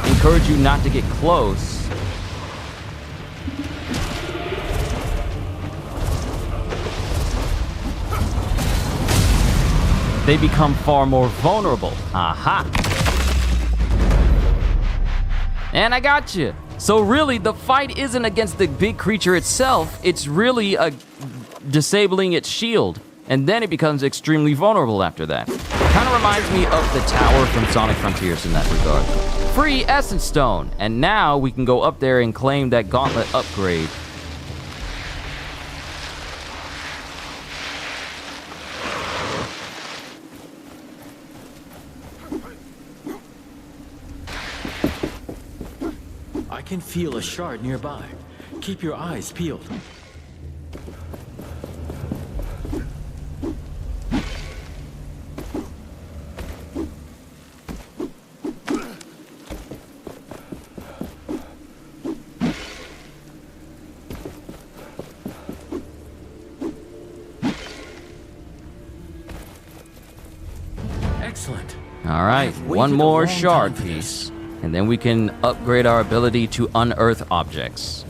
encourage you not to get close, they become far more vulnerable. Aha! And I got you. So really, the fight isn't against the big creature itself. It's really disabling its shield. And then it becomes extremely vulnerable after that. Kind of reminds me of the tower from Sonic Frontiers in that regard. Free Essence Stone. And now we can go up there and claim that gauntlet upgrade. I can feel a shard nearby. Keep your eyes peeled. Excellent. All right, one more shard piece. And then we can upgrade our ability to unearth objects.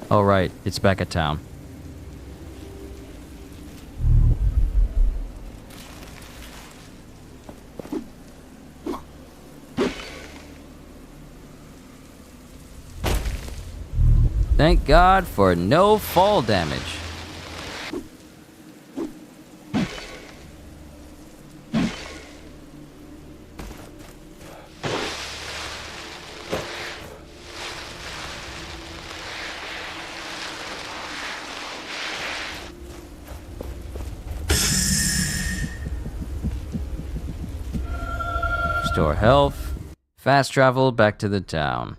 All right, it's back at town. Thank God for no fall damage. Restore health. Fast travel back to the town.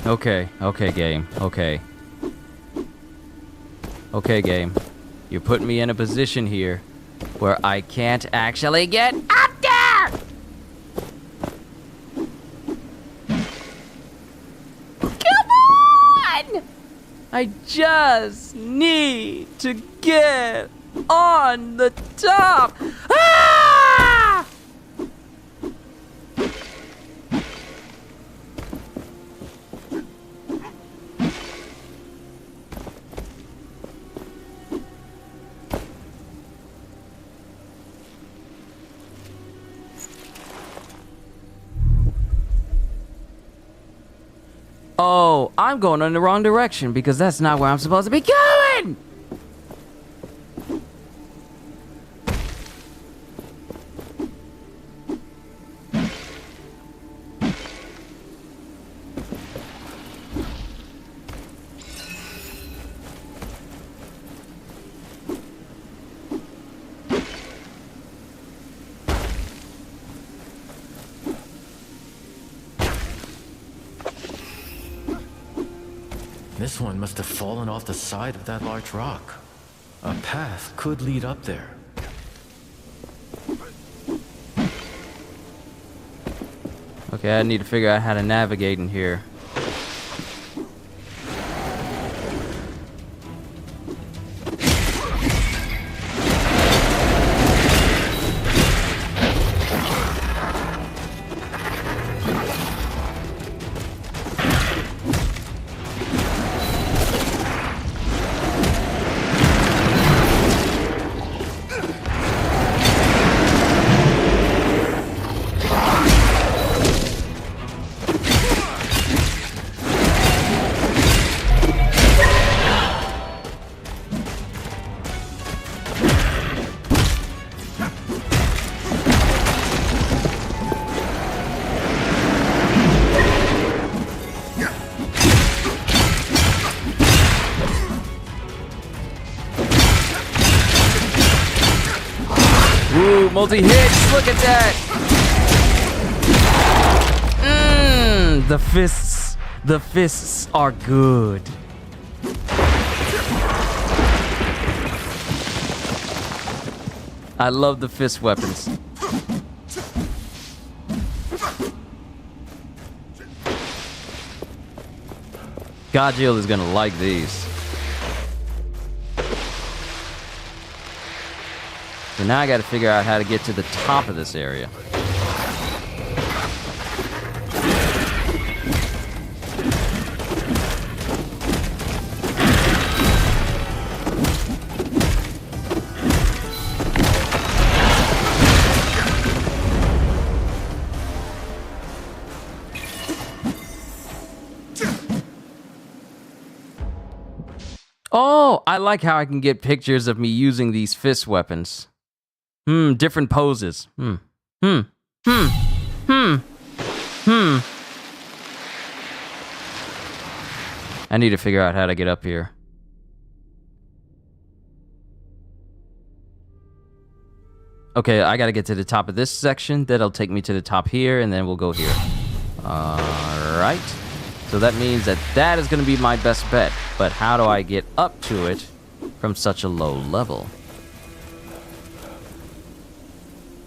Okay, game. Okay, game. You're putting me in a position here where I can't actually get up there! Come on! I just need to get on the top! Ah! Oh, I'm going in the wrong direction because that's not where I'm supposed to be going! This one must have fallen off the side of that large rock. A path could lead up there. Okay, I need to figure out how to navigate in here. multi-hits. Look at that. The fists. The fists are good. I love the fist weapons. Godjill is gonna like these. So now I gotta figure out how to get to the top of this area. Oh, I like how I can get pictures of me using these fist weapons. Different poses. I need to figure out how to get up here. Okay, I gotta get to the top of this section. That'll take me to the top here, and then we'll go here. Alright. So that means that that is gonna be my best bet. But how do I get up to it from such a low level?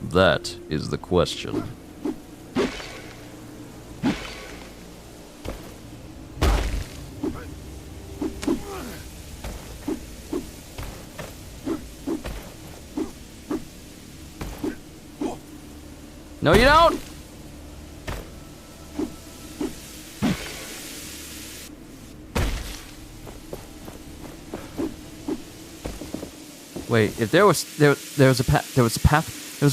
That is the question. No, you don't! Wait, if there was a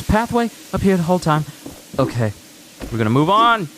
pathway up here the whole time. Okay, we're gonna move on.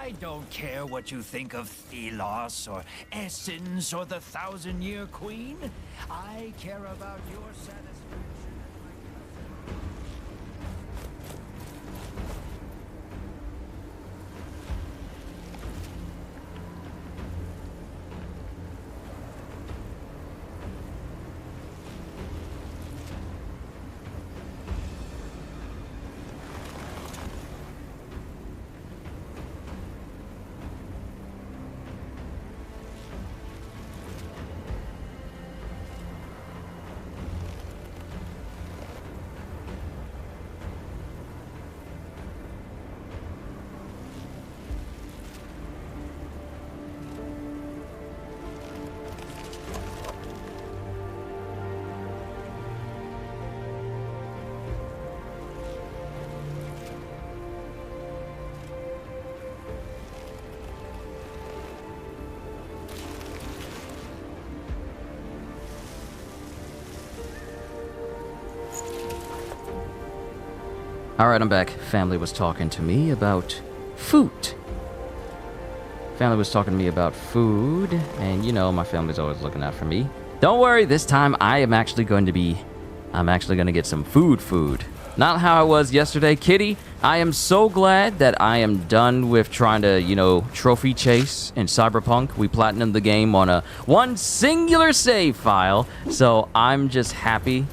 I don't care what you think of Thelos or Essence or the Thousand-Year Queen. I care about your satisfaction. Alright, I'm back. Family was talking to me about food. Family was talking to me about food, and you know, my family's always looking out for me. Don't worry, this time I'm actually going to get some food. Not how I was yesterday. Kitty, I am so glad that I am done with trying to, you know, trophy chase in Cyberpunk. We platinumed the game on one singular save file, so I'm just happy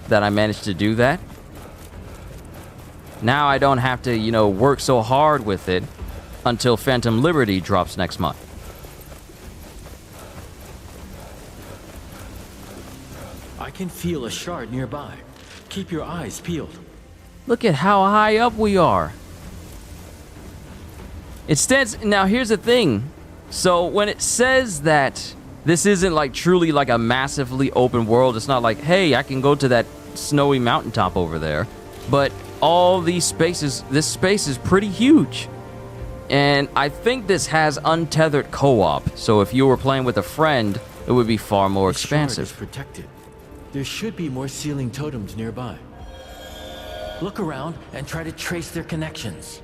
that I managed to do that. Now I don't have to, you know, work so hard with it until Phantom Liberty drops next month. I can feel a shard nearby. Keep your eyes peeled. Look at how high up we are. It stands... Now, here's the thing. So, when it says that this isn't, like, truly, like, a massively open world, it's not like, hey, I can go to that snowy mountaintop over there. But all these spaces... This space is pretty huge. And I think this has untethered co-op. So, if you were playing with a friend, it would be far more expansive. Shard is protected. There should be more sealing totems nearby. Look around and try to trace their connections.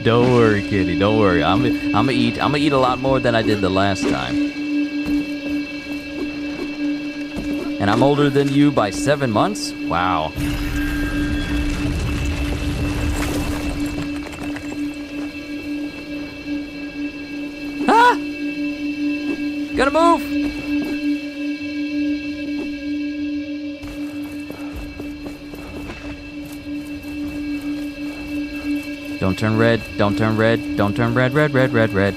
Don't worry, kitty. Don't worry. I'm gonna eat a lot more than I did the last time. And I'm older than you by 7 months? Wow. Ah! Gotta move! Don't turn red, don't turn red, don't turn red, red, red, red, red.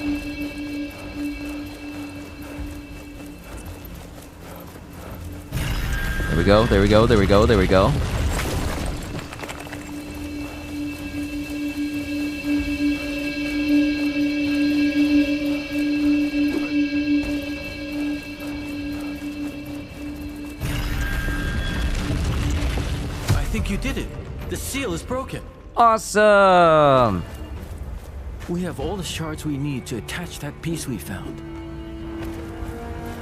There we go, there we go, there we go, there we go. I think you did it. The seal is broken. Awesome! We have all the shards we need to attach that piece we found.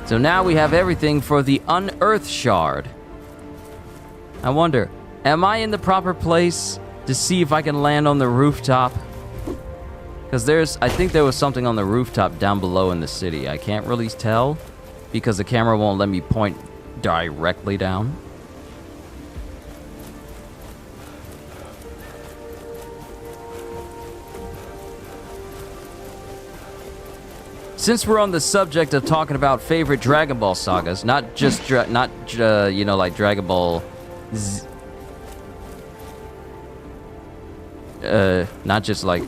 So now we have everything for the unearthed shard. I wonder, am I in the proper place to see if I can land on the rooftop? Because I think there was something on the rooftop down below in the city. I can't really tell because the camera won't let me point directly down. Since we're on the subject of talking about favorite Dragon Ball sagas, not just you know, like Dragon Ball Z, not just like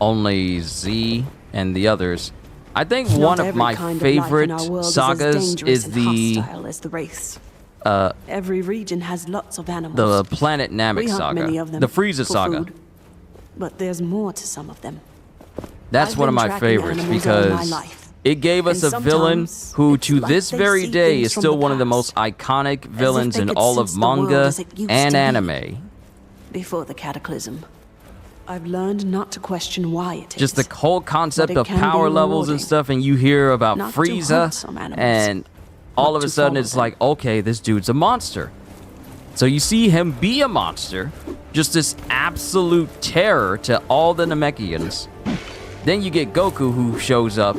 only Z and the others. I think one of my favorite sagas is the race. Every region has lots of animals. The Planet Namek We hunt saga, many of them the Frieza for saga. food. But there's more to some of them. That's I've one of been my tracking favorites animals all my because life. it gave us And a villain sometimes who, it's to like this they very see day, things is from still the one of the most past. iconic As if villains they in could all of sense the world manga as it used and to be. anime. Before the cataclysm, I've learned not to question why it is. Just the whole concept But it of can be power levels and rewarding stuff, and you hear about not to hunt Frieza, some animals, and all of a to sudden follow it's like, okay, this dude's a monster. So you see him be a monster, just this absolute terror to all the Namekians. Then you get Goku, who shows up,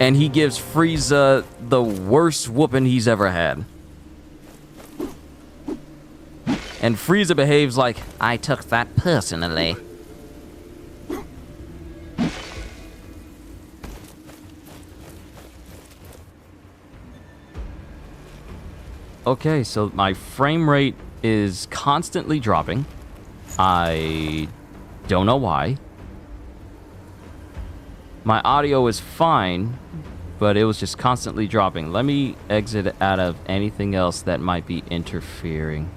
and he gives Frieza the worst whooping he's ever had. And Frieza behaves like, I took that personally. Okay, so my frame rate is constantly dropping. I don't know why. My audio is fine, but it was just constantly dropping. Let me exit out of anything else that might be interfering.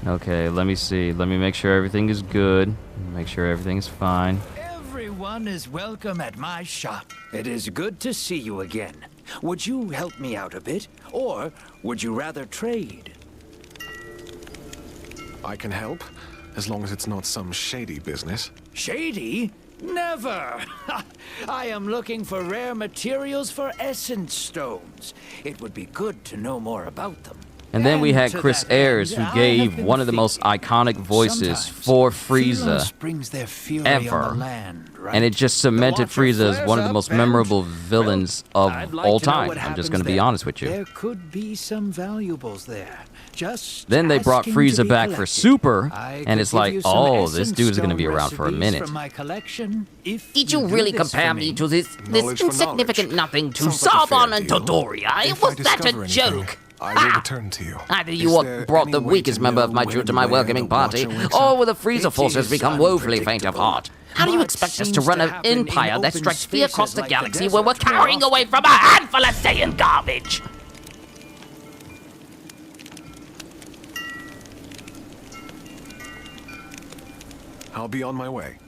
Okay, let me see. Let me make sure everything is good. Make sure everything is fine. Everyone is welcome at my shop. It is good to see you again. Would you help me out a bit? Or would you rather trade? I can help, as long as it's not some shady business. Shady? Never! I am looking for rare materials for essence stones. It would be good to know more about them. And then we had to Chris that Ayers, end, who I gave have been one of the most iconic voices for Frieza ever. And it just cemented Frieza as one of the most memorable villains of all time. I'm just going to be honest with you. There could be some valuables there. Just Then they brought asking to Frieza be back for collected. Super, I and could it's give like, you some oh, this essence dude's going to be stone around for a recipes minute. from my collection, if Did you do really this compare for me to this Knowledge for insignificant knowledge. nothing to Sounds like a fair Sarban and deal. Todoria? If Was I that discover a anything, joke? I will return to you. Either Is you there brought the any way weakest to member of know my when crew to and my where welcoming the party, Watcher wakes or up? will the Frieza It forces is become woefully faint of unpredictable. heart? How do you But expect us to seems run to an happen in empire that open stretched free across spaces the like the galaxy where we're desert, more cowering away from a handful of Saiyan garbage? I'll be on my way.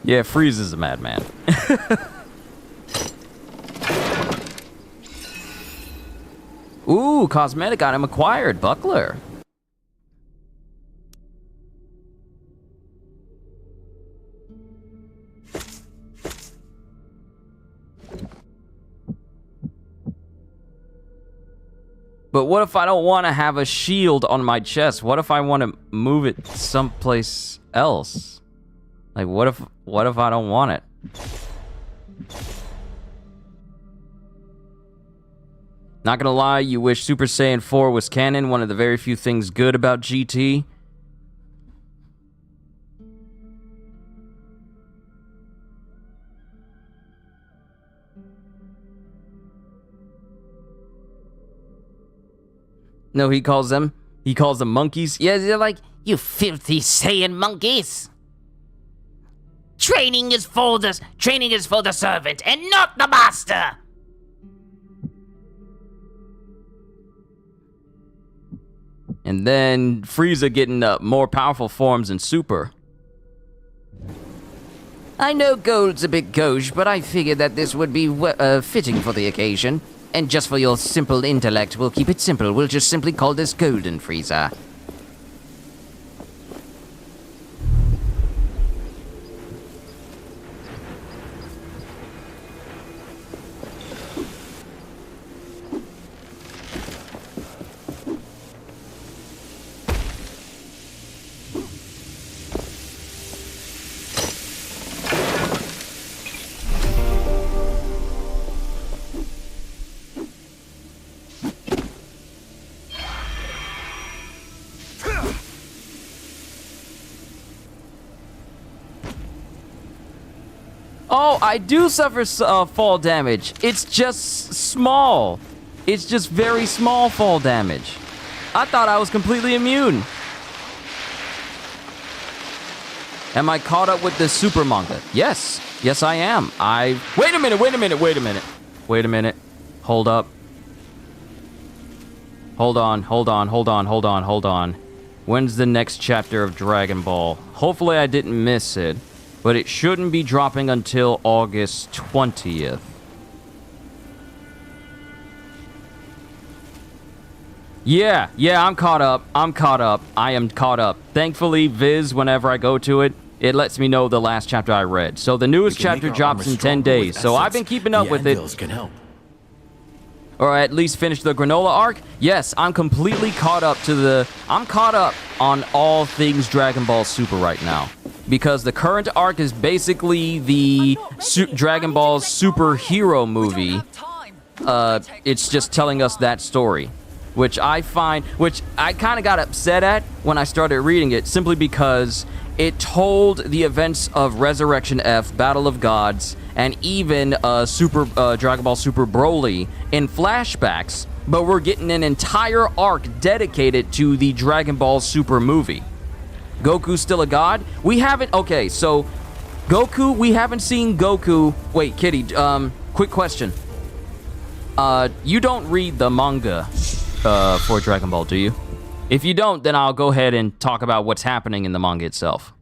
Yeah, Frieza's a madman. Ooh, cosmetic item acquired. Buckler. But what if I don't want to have a shield on my chest? What if I want to move it someplace else? Like, what if I don't want it? Not gonna lie, you wish Super Saiyan 4 was canon, one of the very few things good about GT. No, he calls them monkeys. Yeah, they're like, you filthy Saiyan monkeys. Training is for the servant and not the master. And then Frieza getting more powerful forms in Super. I know gold's a bit gauche, but I figured that this would be fitting for the occasion. And just for your simple intellect, we'll keep it simple. We'll just simply call this Golden Frieza. Oh, I do suffer fall damage. It's just small. It's just very small fall damage. I thought I was completely immune. Am I caught up with the Super manga? Yes. Yes, I am. Wait a minute. Hold up. Hold on. When's the next chapter of Dragon Ball? Hopefully I didn't miss it. But it shouldn't be dropping until August 20th. Yeah, I'm caught up. I am caught up. Thankfully, Viz, whenever I go to it, it lets me know the last chapter I read. So the newest chapter drops in 10 days. So I've been keeping up with it. Can help. Or at least finish the granola arc. Yes, I'm completely caught up I'm caught up on all things Dragon Ball Super right now. Because the current arc is basically the Dragon Ball superhero movie. It's just telling us that story. Which I kind of got upset at when I started reading it, simply because it told the events of Resurrection F, Battle of Gods, and even Dragon Ball Super Broly in flashbacks, but we're getting an entire arc dedicated to the Dragon Ball Super movie. Goku's still a god? We haven't... Okay, so Goku, we haven't seen Goku... Wait, Kitty, quick question. You don't read the manga for Dragon Ball, do you? If you don't, then I'll go ahead and talk about what's happening in the manga itself.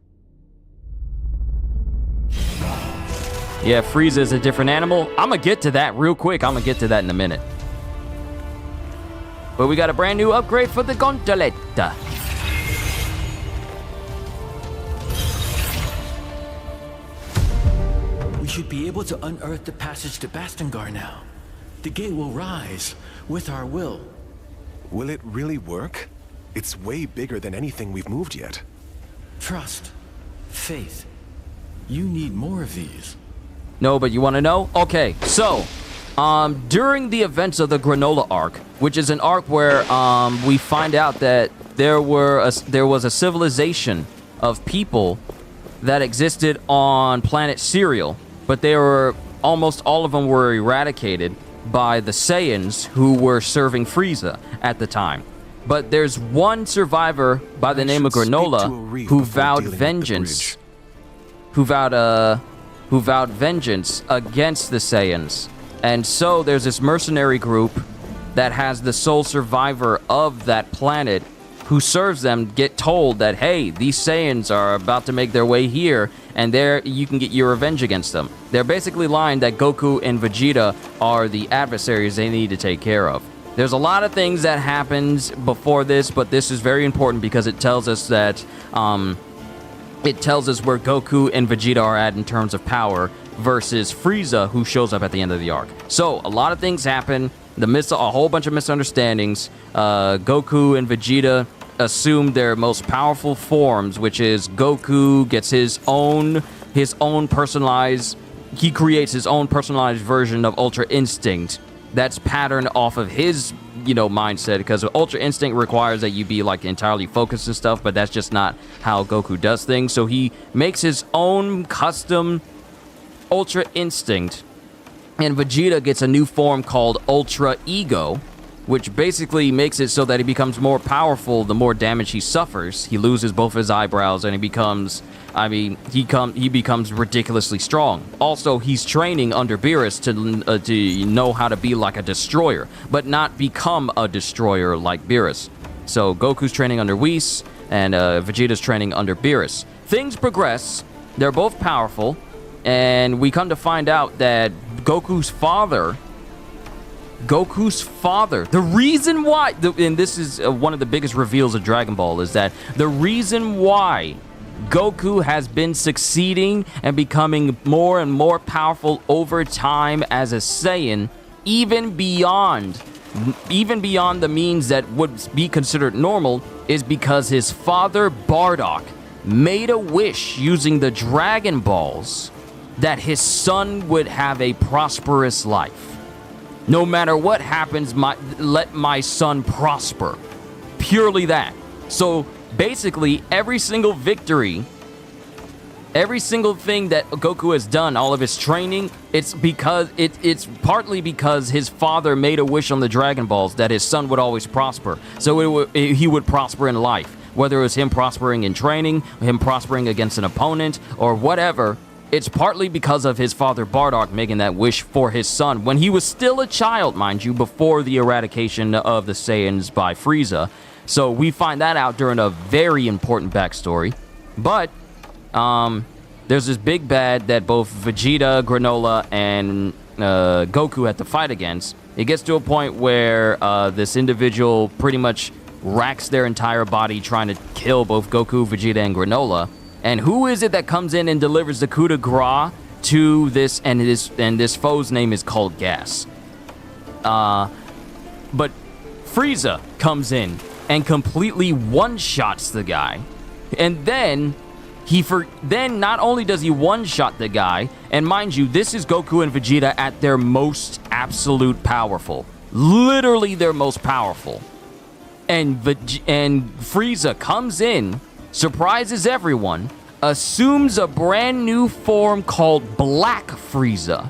Yeah, Frieza is a different animal. I'm gonna get to that real quick. I'm gonna get to that in a minute. But we got a brand new upgrade for the Gauntlet. We should be able to unearth the passage to Bastengar now. The gate will rise with our will. Will it really work? It's way bigger than anything we've moved yet. Trust. Faith. You need more of these. No, but you want to know? Okay, so, during the events of the Granola arc, which is an arc where we find out that there was a civilization of people that existed on planet Cereal, but almost all of them were eradicated by the Saiyans who were serving Frieza at the time. But there's one survivor by the name of Granola who vowed vengeance. Who vowed vengeance against the Saiyans. And so there's this mercenary group that has the sole survivor of that planet who serves them get told that, hey, these Saiyans are about to make their way here, and there you can get your revenge against them. They're basically lying that Goku and Vegeta are the adversaries they need to take care of. There's a lot of things that happens before this, but this is very important because it tells us that it tells us where Goku and Vegeta are at in terms of power versus Frieza, who shows up at the end of the arc. So, a lot of things happen. A whole bunch of misunderstandings. Goku and Vegeta assume their most powerful forms, which is Goku gets his own personalized... He creates his own personalized version of Ultra Instinct that's patterned off of his, mindset, because Ultra Instinct requires that you be, entirely focused and stuff, but that's just not how Goku does things. So he makes his own custom Ultra Instinct, and Vegeta gets a new form called Ultra Ego, which basically makes it so that he becomes more powerful the more damage he suffers. He loses both his eyebrows, and he becomes ridiculously strong. Also, he's training under Beerus to know how to be like a destroyer, but not become a destroyer like Beerus. So Goku's training under Whis, and Vegeta's training under Beerus. Things progress. They're both powerful, and we come to find out that Goku's father, the reason why, and this is one of the biggest reveals of Dragon Ball, is that the reason why Goku has been succeeding and becoming more and more powerful over time as a Saiyan, even beyond the means that would be considered normal, is because his father Bardock made a wish using the Dragon Balls that his son would have a prosperous life. No matter what happens, let my son prosper. Purely that. So basically, every single victory, every single thing that Goku has done, all of his training, it's partly because his father made a wish on the Dragon Balls that his son would always prosper. So he would prosper in life. Whether it was him prospering in training, him prospering against an opponent, or whatever, it's partly because of his father Bardock making that wish for his son when he was still a child, mind you, before the eradication of the Saiyans by Frieza. So we find that out during a very important backstory. But there's this big bad that both Vegeta, Granola, and Goku had to fight against. It gets to a point where this individual pretty much racks their entire body trying to kill both Goku, Vegeta, and Granola. And who is it that comes in and delivers the coup de grace to this? And this foe's name is called Gas. But Frieza comes in and completely one-shots the guy. And then then not only does he one-shot the guy, and mind you, this is Goku and Vegeta at their most absolute powerful. Literally their most powerful. And Frieza comes in, surprises everyone, assumes a brand new form called Black Frieza,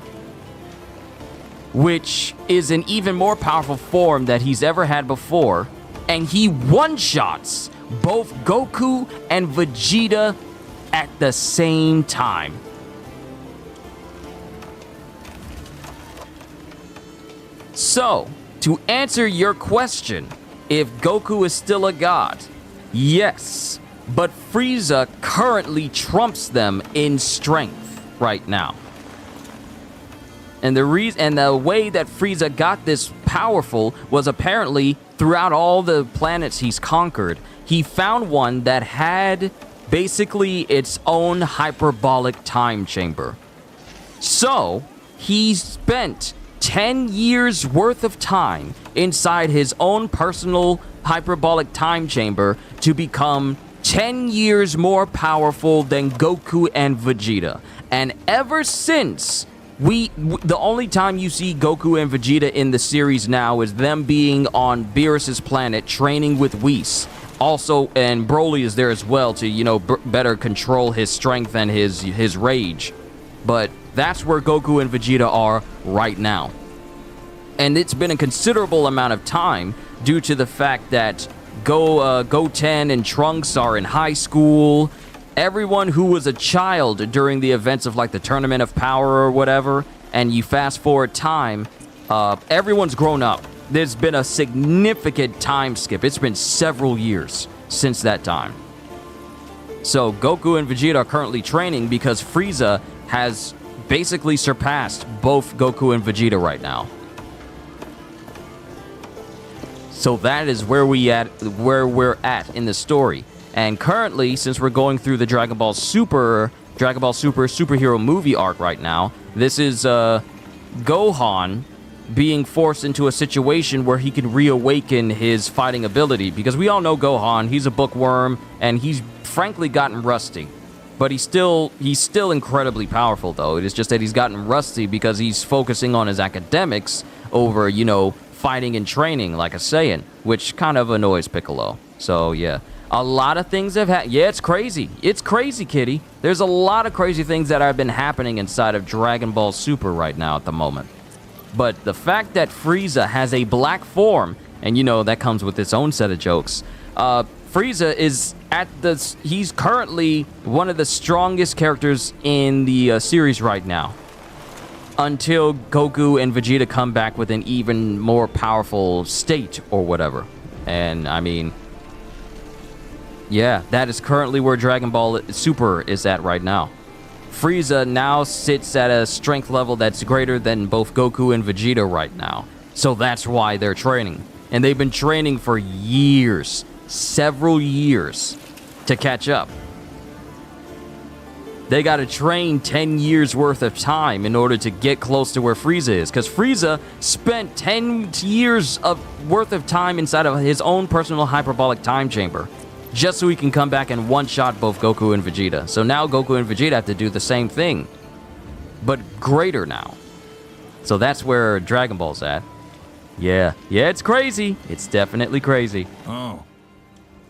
which is an even more powerful form that he's ever had before, and he one-shots both Goku and Vegeta at the same time. So, to answer your question, if Goku is still a god, yes, but Frieza currently trumps them in strength right now. And the way that Frieza got this powerful was apparently throughout all the planets he's conquered, he found one that had basically its own hyperbolic time chamber. So, he spent 10 years worth of time inside his own personal hyperbolic time chamber to become 10 years more powerful than Goku and Vegeta. And ever since, the only time you see Goku and Vegeta in the series now is them being on Beerus's planet training with Whis. Also, and Broly is there as well to, you know, better control his strength and his rage. But that's where Goku and Vegeta are right now. And it's been a considerable amount of time due to the fact that Goten and Trunks are in high school. Everyone who was a child during the events of like the Tournament of Power or whatever, and you fast forward time, everyone's grown up. There's been a significant time skip. It's been several years since that time. So Goku and Vegeta are currently training because Frieza has basically surpassed both Goku and Vegeta right now. So that is where we're at in the story. And currently, since we're going through the Dragon Ball Super superhero movie arc right now, this is Gohan being forced into a situation where he can reawaken his fighting ability. Because we all know Gohan, he's a bookworm, and he's frankly gotten rusty. But he's still incredibly powerful, though. It is just that he's gotten rusty because he's focusing on his academics over, you know, fighting and training like a Saiyan, which kind of annoys Piccolo. So, yeah. A lot of things have happened. Yeah, it's crazy. It's crazy, kitty. There's a lot of crazy things that have been happening inside of Dragon Ball Super right now at the moment. But the fact that Frieza has a black form, and you know, that comes with its own set of jokes. Frieza is he's currently one of the strongest characters in the series right now. Until Goku and Vegeta come back with an even more powerful state or whatever. And, I mean, yeah, that is currently where Dragon Ball Super is at right now. Frieza now sits at a strength level that's greater than both Goku and Vegeta right now. So that's why they're training. And they've been training for years, several years, to catch up. They gotta train 10 years worth of time in order to get close to where Frieza is. Because Frieza spent 10 years worth of time inside of his own personal hyperbolic time chamber. Just so he can come back and one-shot both Goku and Vegeta. So now Goku and Vegeta have to do the same thing. But greater now. So that's where Dragon Ball's at. Yeah, it's crazy. It's definitely crazy. Oh,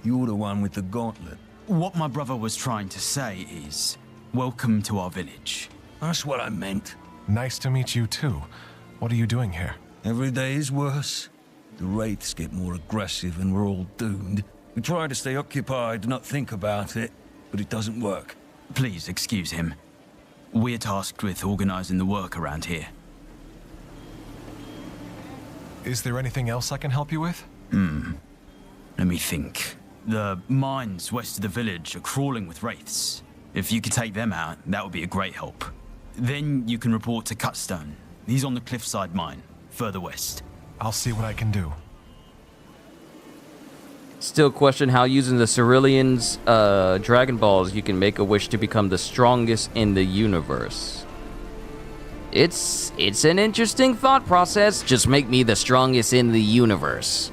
you're the one with the gauntlet. What my brother was trying to say is, welcome to our village. That's what I meant. Nice to meet you too. What are you doing here? Every day is worse. The wraiths get more aggressive and we're all doomed. We try to stay occupied, not think about it, but it doesn't work. Please excuse him. We're tasked with organizing the work around here. Is there anything else I can help you with? Let me think. The mines west of the village are crawling with wraiths. If you could take them out, that would be a great help. Then you can report to Cutstone. He's on the cliffside mine, further west. I'll see what I can do. Still question how using the Cerulean's Dragon Balls you can make a wish to become the strongest in the universe. It's an interesting thought process. Just make me the strongest in the universe.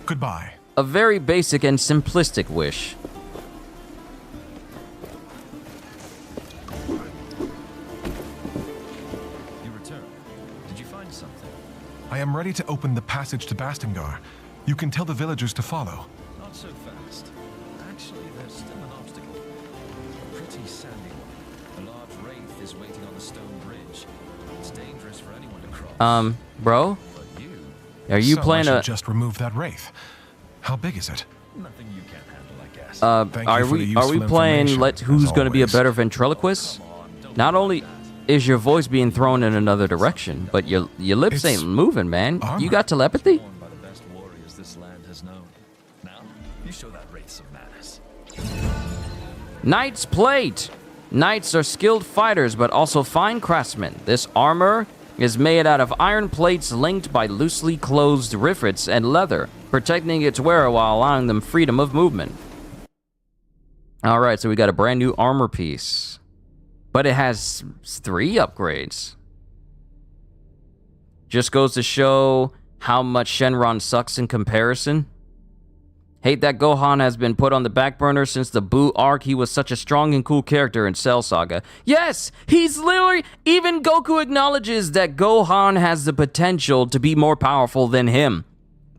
Goodbye. A very basic and simplistic wish. You returned. Did you find something? I am ready to open the passage to Bastingar. You can tell the villagers to follow. Not Not so fast. Actually, there's still an obstacle. A pretty sandy one. A large wraith is waiting on the stone bridge. It's dangerous for anyone to cross. Bro? Are you So playing I should a... just remove that wraith. How big is it? Nothing you can't handle, I guess. Are we playing who's going to be a better ventriloquist? Not only is your voice being thrown in another direction, but your lips ain't moving, man. You got telepathy? By the best warriors this land has known. Now, you show that wraith some manners. Knight's Plate. Knights are skilled fighters, but also fine craftsmen. This armor is made out of iron plates linked by loosely closed rivets and leather, protecting its wearer while allowing them freedom of movement. Alright, so we got a brand new armor piece. But it has 3 upgrades. Just goes to show how much Shenron sucks in comparison. Hate that Gohan has been put on the back burner since the Buu arc. He was such a strong and cool character in Cell Saga. Yes, he's literally... Even Goku acknowledges that Gohan has the potential to be more powerful than him.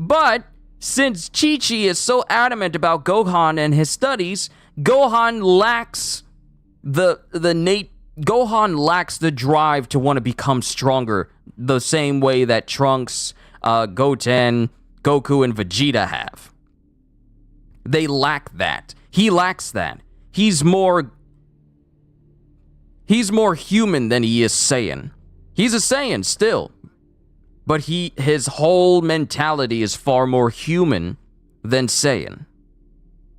But since Chi-Chi is so adamant about Gohan and his studies, Gohan lacks Gohan lacks the drive to want to become stronger the same way that Trunks, Goten, Goku, and Vegeta have. They lack that. He lacks that. He's more human than he is Saiyan. He's a Saiyan still. But his whole mentality is far more human than Saiyan.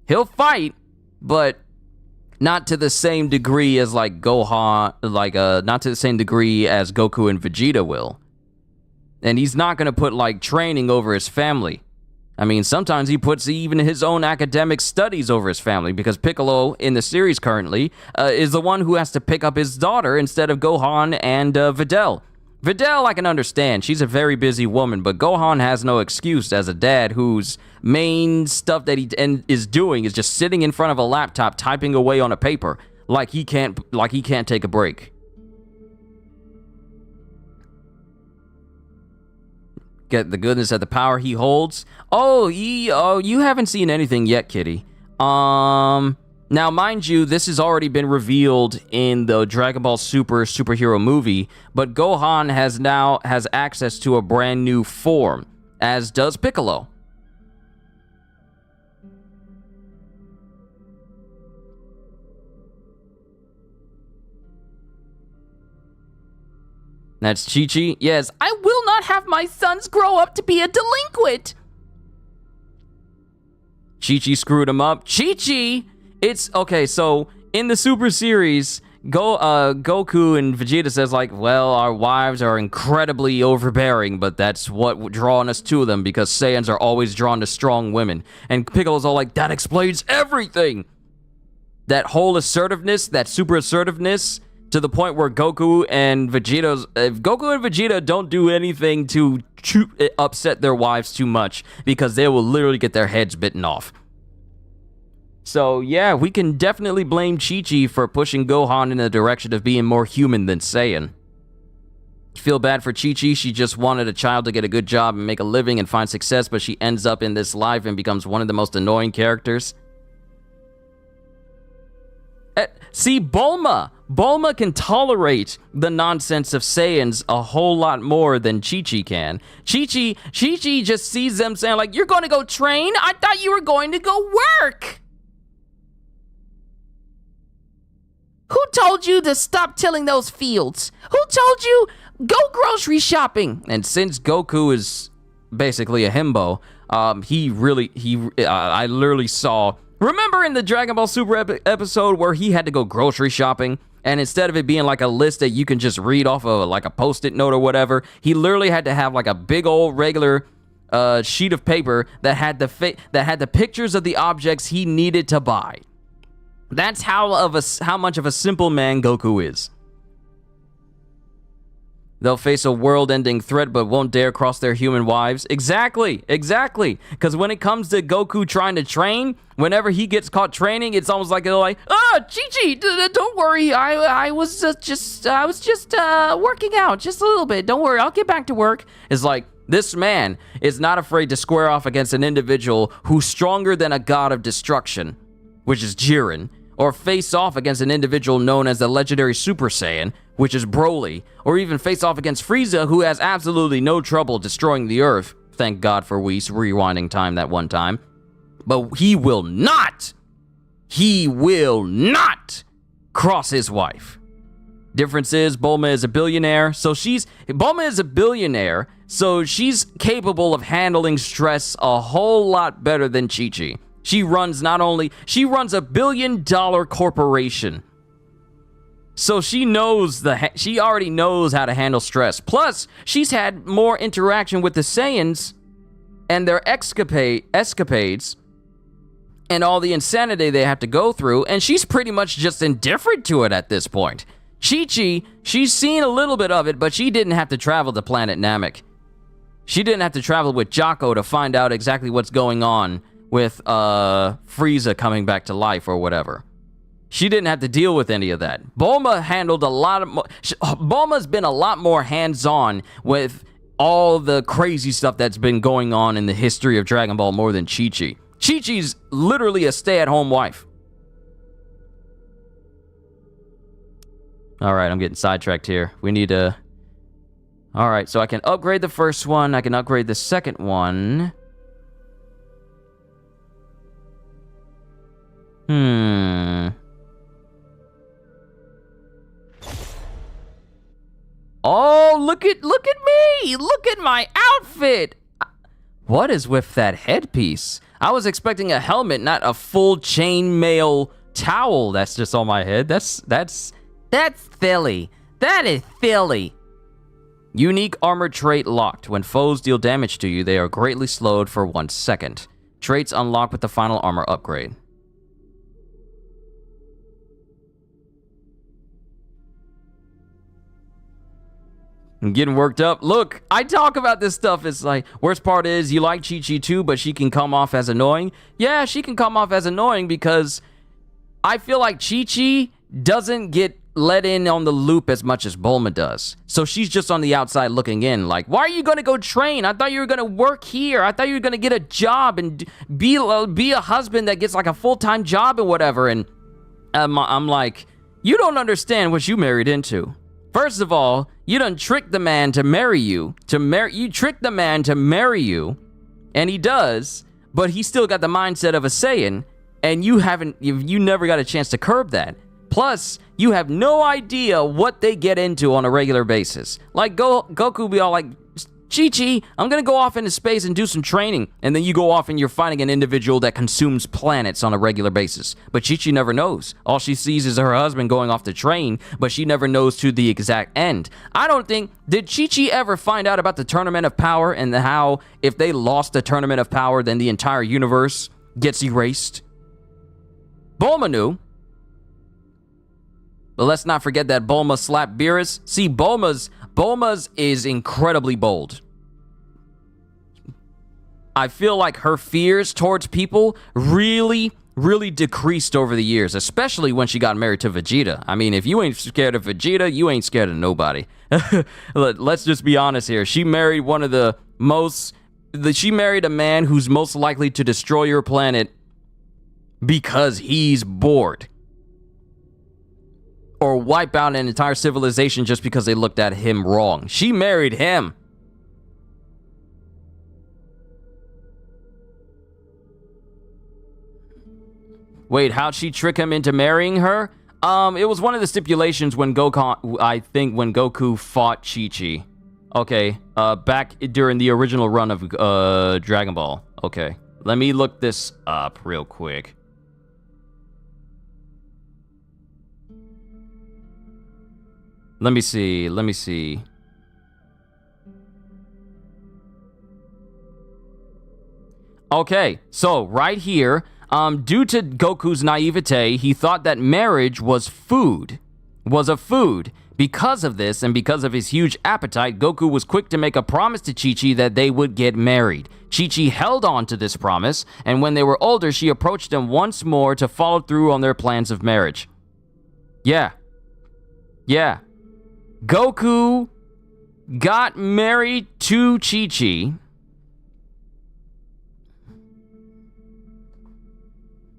He'll fight, but not to the same degree as like Gohan, not to the same degree as Goku and Vegeta will. And he's not going to put like training over his family. I mean, sometimes he puts even his own academic studies over his family, because Piccolo, in the series currently, is the one who has to pick up his daughter instead of Gohan and Videl. Videl, I can understand. She's a very busy woman, but Gohan has no excuse as a dad whose main stuff that he is doing is just sitting in front of a laptop typing away on a paper like he can't take a break. Get the goodness of the power he holds. Oh, you haven't seen anything yet, Kitty. Now, mind you, this has already been revealed in the Dragon Ball Super superhero movie, but Gohan has access to a brand new form, as does Piccolo. That's Chi-Chi. Yes, I will not have my sons grow up to be a delinquent. Chi-Chi screwed him up. Chi-Chi! It's, okay, so in the Super Series, Goku and Vegeta says like, well, our wives are incredibly overbearing, but that's what drawn us to them, because Saiyans are always drawn to strong women. And Piccolo's all like, that explains everything! That whole assertiveness, that super assertiveness, to the point where Goku and Vegeta don't do anything to upset their wives too much, because they will literally get their heads bitten off. So yeah, we can definitely blame Chi-Chi for pushing Gohan in the direction of being more human than Saiyan. Feel bad for Chi-Chi. She just wanted a child to get a good job and make a living and find success, but she ends up in this life and becomes one of the most annoying characters. See, Bulma can tolerate the nonsense of Saiyans a whole lot more than Chi-Chi can. Chi-Chi just sees them saying like, you're going to go train? I thought you were going to go work. Who told you to stop tilling those fields? Who told you go grocery shopping? And since Goku is basically a himbo, I literally saw... Remember in the Dragon Ball Super episode where he had to go grocery shopping, and instead of it being like a list that you can just read off of like a post-it note or whatever, he literally had to have like a big old regular sheet of paper that had the pictures of the objects he needed to buy. That's how much of a simple man Goku is. They'll face a world-ending threat but won't dare cross their human wives. Exactly. Because when it comes to Goku trying to train, whenever he gets caught training, it's almost like they're like, Chi-Chi, don't worry. I was just working out just a little bit. Don't worry, I'll get back to work. It's like, This man is not afraid to square off against an individual who's stronger than a god of destruction, which is Jiren, or face off against an individual known as the legendary Super Saiyan, which is Broly, or even face off against Frieza, who has absolutely no trouble destroying the Earth. Thank God for Whis rewinding time that one time. But he will not cross his wife. Difference is Bulma is a billionaire, so she's capable of handling stress a whole lot better than Chi-Chi. She runs a $1 billion corporation. So she already knows how to handle stress. Plus, she's had more interaction with the Saiyans and their escapades and all the insanity they have to go through, and she's pretty much just indifferent to it at this point. Chi-Chi, she's seen a little bit of it, but she didn't have to travel to planet Namek. She didn't have to travel with Jocko to find out exactly what's going on with Frieza coming back to life or whatever. She didn't have to deal with any of that. Bulma's been a lot more hands-on with all the crazy stuff that's been going on in the history of Dragon Ball more than Chi-Chi. Chi-Chi's literally a stay-at-home wife. Alright, I'm getting sidetracked here. We need to... Alright, so I can upgrade the first one. I can upgrade the second one. Oh, look at me! Look at my outfit! What is with that headpiece? I was expecting a helmet, not a full chainmail towel that's just on my head. That's silly. That is silly. Unique armor trait locked. When foes deal damage to you, they are greatly slowed for 1 second. Traits unlock with the final armor upgrade. I'm getting worked up. Look, I talk about this stuff. It's like, worst part is you like Chi-Chi too, but she can come off as annoying. Yeah, she can come off as annoying because I feel like Chi-Chi doesn't get let in on the loop as much as Bulma does. So she's just on the outside looking in like, why are you going to go train? I thought you were going to work here. I thought you were going to get a job and be a husband that gets like a full-time job and whatever. And I'm like, you don't understand what you married into. First of all, you done tricked the man to marry you. You tricked the man to marry you, and he does, but he still got the mindset of a Saiyan, and you never got a chance to curb that. Plus, you have no idea what they get into on a regular basis. Like, Goku be all like, Chi-Chi, I'm gonna go off into space and do some training. And then you go off and you're finding an individual that consumes planets on a regular basis. But Chi-Chi never knows. All she sees is her husband going off to train, but she never knows to the exact end. Did Chi-Chi ever find out about the Tournament of Power and how if they lost the Tournament of Power, then the entire universe gets erased? Bulma knew. But let's not forget that Bulma slapped Beerus. See, Bulma's is incredibly bold. I feel like her fears towards people really decreased over the years, especially when she got married to Vegeta. I mean, if you ain't scared of Vegeta, you ain't scared of nobody. Let's just be honest here. She married she married a man who's most likely to destroy your planet because he's bored. Or wipe out an entire civilization just because they looked at him wrong. She married him. Wait, how'd she trick him into marrying her? It was one of the stipulations when Goku fought Chi-Chi. Okay, back during the original run of Dragon Ball. Okay, let me look this up real quick. Let me see. Okay, so right here, due to Goku's naivete, he thought that marriage was a food. Because of this, and because of his huge appetite, Goku was quick to make a promise to Chi-Chi that they would get married. Chi-Chi held on to this promise, and when they were older, she approached him once more to follow through on their plans of marriage. Yeah. Goku got married to Chi-Chi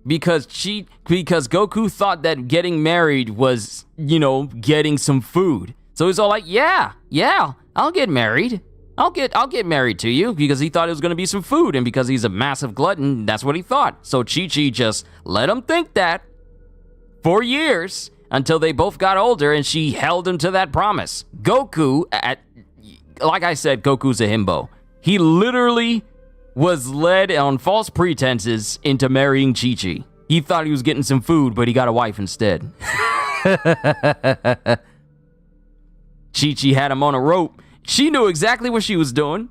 because Goku thought that getting married was, you know, getting some food. So he's all like, yeah, I'll get married. I'll get married to you, because he thought it was going to be some food, and because he's a massive glutton, that's what he thought. So Chi-Chi just let him think that for years until they both got older, and she held him to that promise. Goku, like I said, Goku's a himbo. He literally was led on false pretenses into marrying Chi-Chi. He thought he was getting some food, but he got a wife instead. Chi-Chi had him on a rope. She knew exactly what she was doing.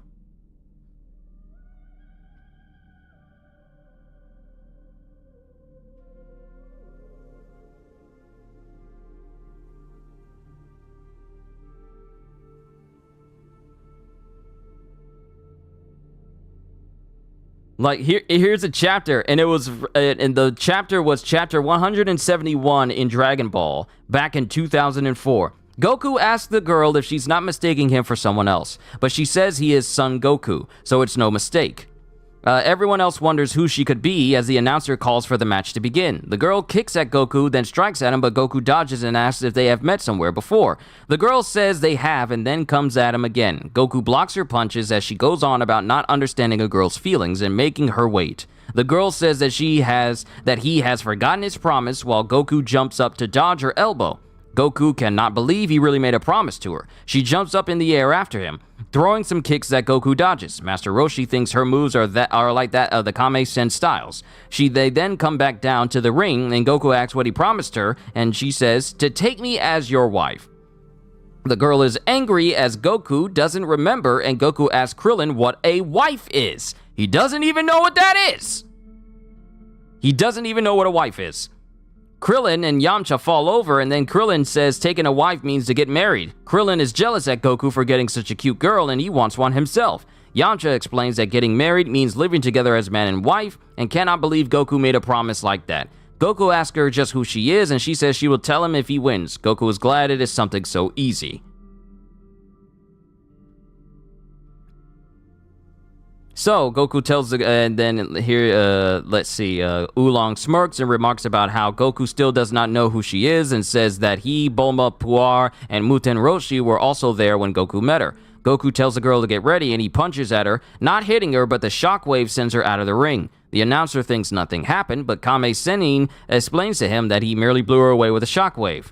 Like, here's a chapter, and it was, and the chapter was chapter 171 in Dragon Ball, back in 2004. Goku asks the girl if she's not mistaking him for someone else, but she says he is Son Goku, so it's no mistake. Everyone else wonders who she could be as the announcer calls for the match to begin. The girl kicks at Goku, then strikes at him, but Goku dodges and asks if they have met somewhere before. The girl says they have and then comes at him again. Goku blocks her punches as she goes on about not understanding a girl's feelings and making her wait. The girl says that he has forgotten his promise while Goku jumps up to dodge her elbow. Goku cannot believe he really made a promise to her. She jumps up in the air after him, throwing some kicks that Goku dodges. Master Roshi thinks her moves are like that of the Kame-sen styles. They then come back down to the ring, and Goku asks what he promised her, and she says, to take me as your wife. The girl is angry as Goku doesn't remember, and Goku asks Krillin what a wife is. He doesn't even know what that is. He doesn't even know what a wife is. Krillin and Yamcha fall over, and then Krillin says taking a wife means to get married. Krillin is jealous at Goku for getting such a cute girl, and he wants one himself. Yamcha explains that getting married means living together as man and wife, and cannot believe Goku made a promise like that. Goku asks her just who she is, and she says she will tell him if he wins. Goku is glad it is something so easy. So, Goku tells and then here, let's see, Oolong smirks and remarks about how Goku still does not know who she is, and says that he, Bulma, Puar, and Muten Roshi were also there when Goku met her. Goku tells the girl to get ready, and he punches at her, not hitting her, but the shockwave sends her out of the ring. The announcer thinks nothing happened, but Kame-sen explains to him that he merely blew her away with a shockwave.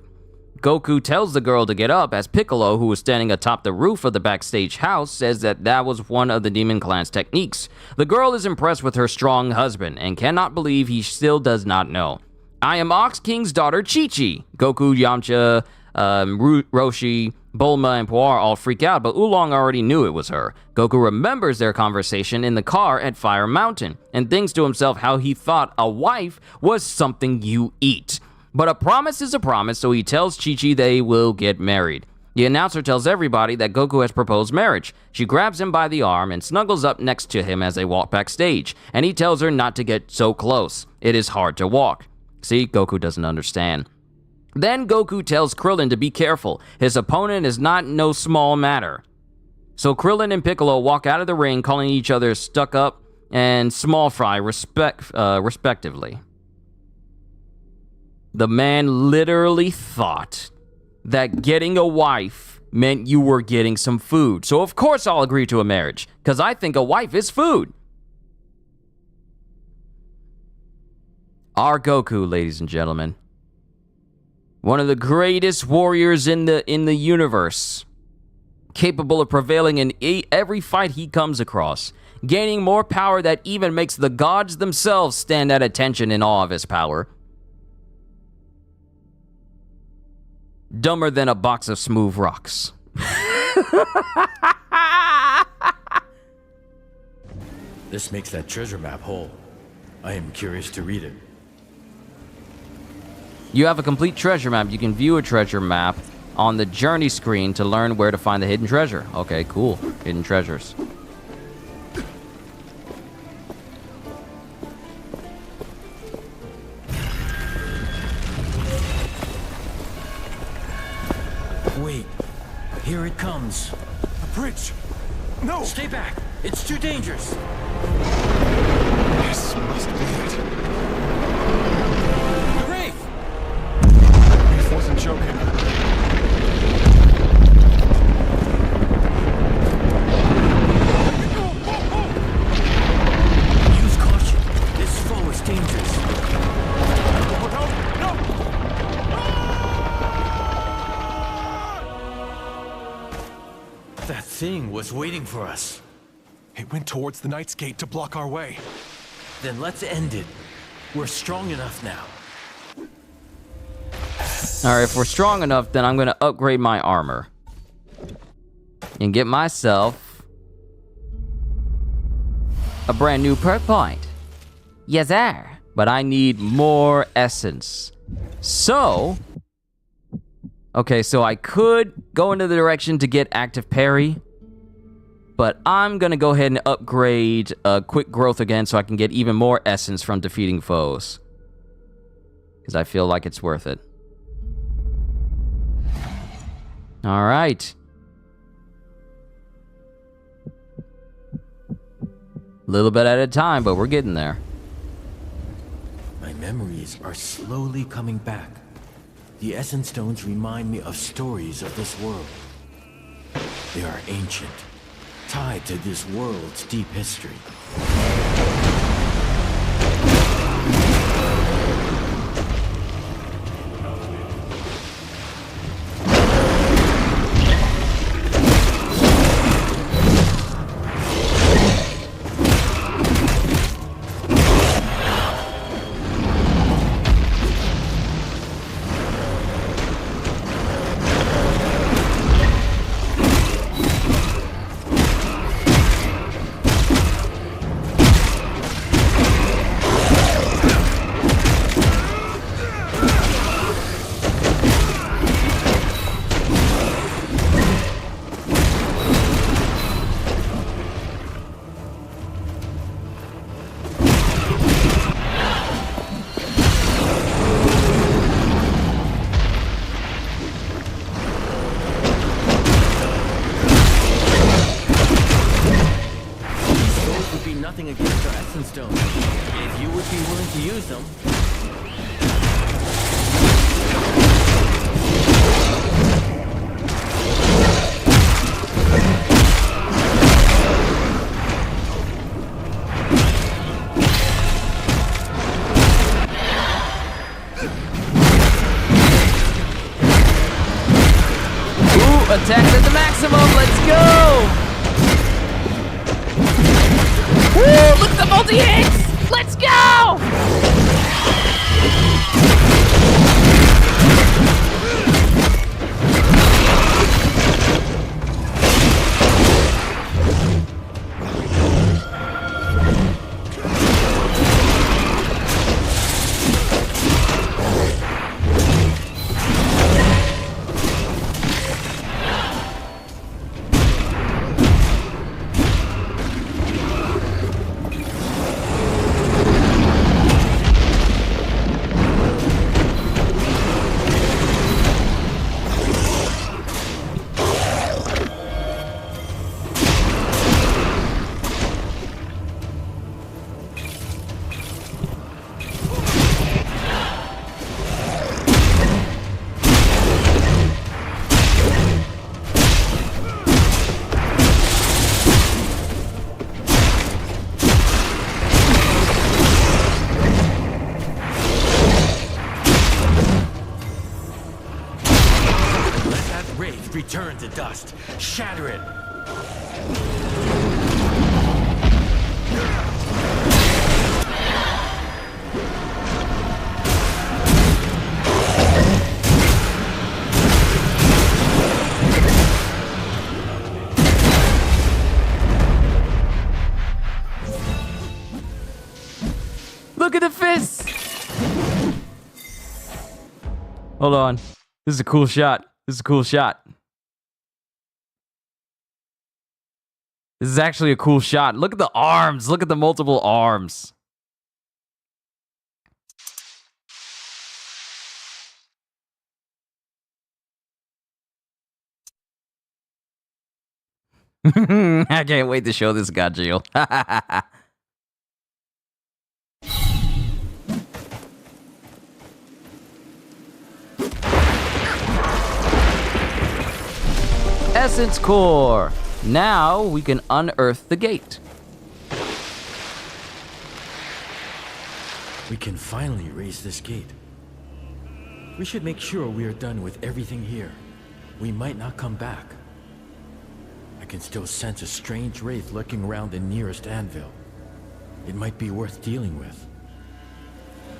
Goku tells the girl to get up as Piccolo, who was standing atop the roof of the backstage house, says that was one of the Demon Clan's techniques. The girl is impressed with her strong husband and cannot believe he still does not know. I am Ox King's daughter, Chi-Chi. Goku, Yamcha, Roshi, Bulma, and Puar all freak out, but Oolong already knew it was her. Goku remembers their conversation in the car at Fire Mountain and thinks to himself how he thought a wife was something you eat. But a promise is a promise, so he tells Chi-Chi they will get married. The announcer tells everybody that Goku has proposed marriage. She grabs him by the arm and snuggles up next to him as they walk backstage, and he tells her not to get so close. It is hard to walk. See, Goku doesn't understand. Then Goku tells Krillin to be careful. His opponent is not no small matter. So Krillin and Piccolo walk out of the ring, calling each other stuck up and small fry respectively. The man literally thought that getting a wife meant you were getting some food. So of course I'll agree to a marriage, because I think a wife is food. Our Goku, ladies and gentlemen. One of the greatest warriors in the universe. Capable of prevailing in every fight he comes across. Gaining more power that even makes the gods themselves stand at attention in awe of his power. Dumber than a box of smooth rocks. This makes that treasure map whole. I am curious to read it. You have a complete treasure map. You can view a treasure map on the journey screen to learn where to find the hidden treasure. Okay, cool. Hidden treasures. Wait, here it comes. bridge! No! Stay back! It's too dangerous! This must be it. The Wraith! Wraith wasn't joking. Use caution. This foe is dangerous. That thing was waiting for us. It went towards the Knight's Gate to block our way. Then let's end it. We're strong enough now. Alright, if we're strong enough, then I'm gonna upgrade my armor. And get myself a brand new perk point. Yes, sir. But I need more essence. So... okay, so I could go into the direction to get active parry. But I'm gonna go ahead and upgrade quick growth again so I can get even more essence from defeating foes. Because I feel like it's worth it. Alright. A little bit at a time, but we're getting there. My memories are slowly coming back. The Essence Stones remind me of stories of this world. They are ancient, tied to this world's deep history. Nothing against our Essence Stones, if you would be willing to use them. Ooh, attack at the maximum, let's go! Woo! Look at the multi-hits! Let's go! Return to dust. Shatter it. Look at the fists! Hold on. This is a cool shot. This is a cool shot. This is actually a cool shot. Look at the arms. Look at the multiple arms. I can't wait to show this Gajil. Essence Core. Now we can unearth the gate. We can finally raise this gate. We should make sure we are done with everything here. We might not come back. I can still sense a strange wraith lurking around the nearest anvil. It might be worth dealing with.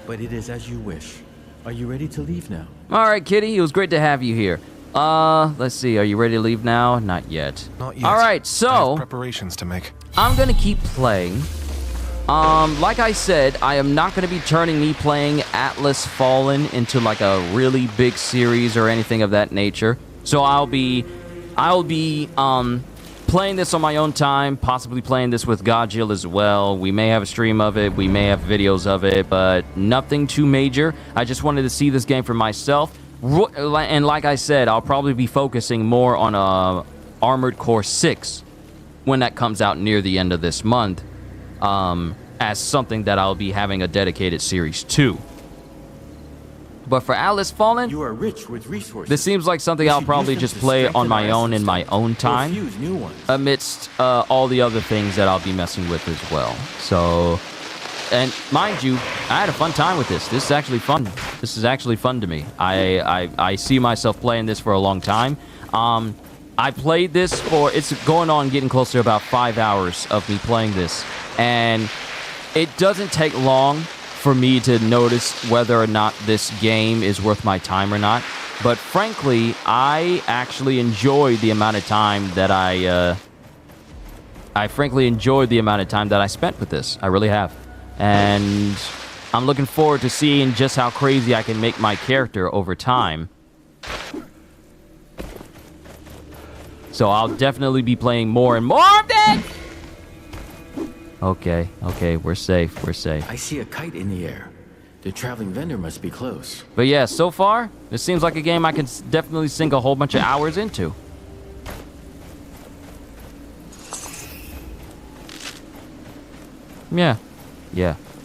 But it is as you wish. Are you ready to leave now? All right, Kitty, it was great to have you here. Let's see, are you ready to leave now? Not yet. Not yet. All right, I so have preparations to make. I'm gonna keep playing. Like I said, I am not gonna be turning me playing Atlas Fallen into like a really big series or anything of that nature. So I'll be playing this on my own time, possibly playing this with Gajil as well. We may have a stream of it, we may have videos of it, but nothing too major. I just wanted to see this game for myself. And like I said, I'll probably be focusing more on Armored Core 6 when that comes out near the end of this month, as something that I'll be having a dedicated series to. But for Atlas Fallen, you are rich with resources. This seems like something I'll probably just play on my own in my own time, amidst all the other things that I'll be messing with as well. So, and mind you, I had a fun time with this. This is actually fun. This is actually fun to me. I see myself playing this for a long time. I played this for, it's going on getting close to about 5 hours of me playing this. And it doesn't take long for me to notice whether or not this game is worth my time or not. But frankly, I actually enjoyed the amount of time that I frankly enjoyed the amount of time that I spent with this. I really have. And I'm looking forward to seeing just how crazy I can make my character over time. So I'll definitely be playing more and more of it! Okay, we're safe, we're safe. I see a kite in the air. The traveling vendor must be close. But yeah, so far, this seems like a game I can definitely sink a whole bunch of hours into. Yeah,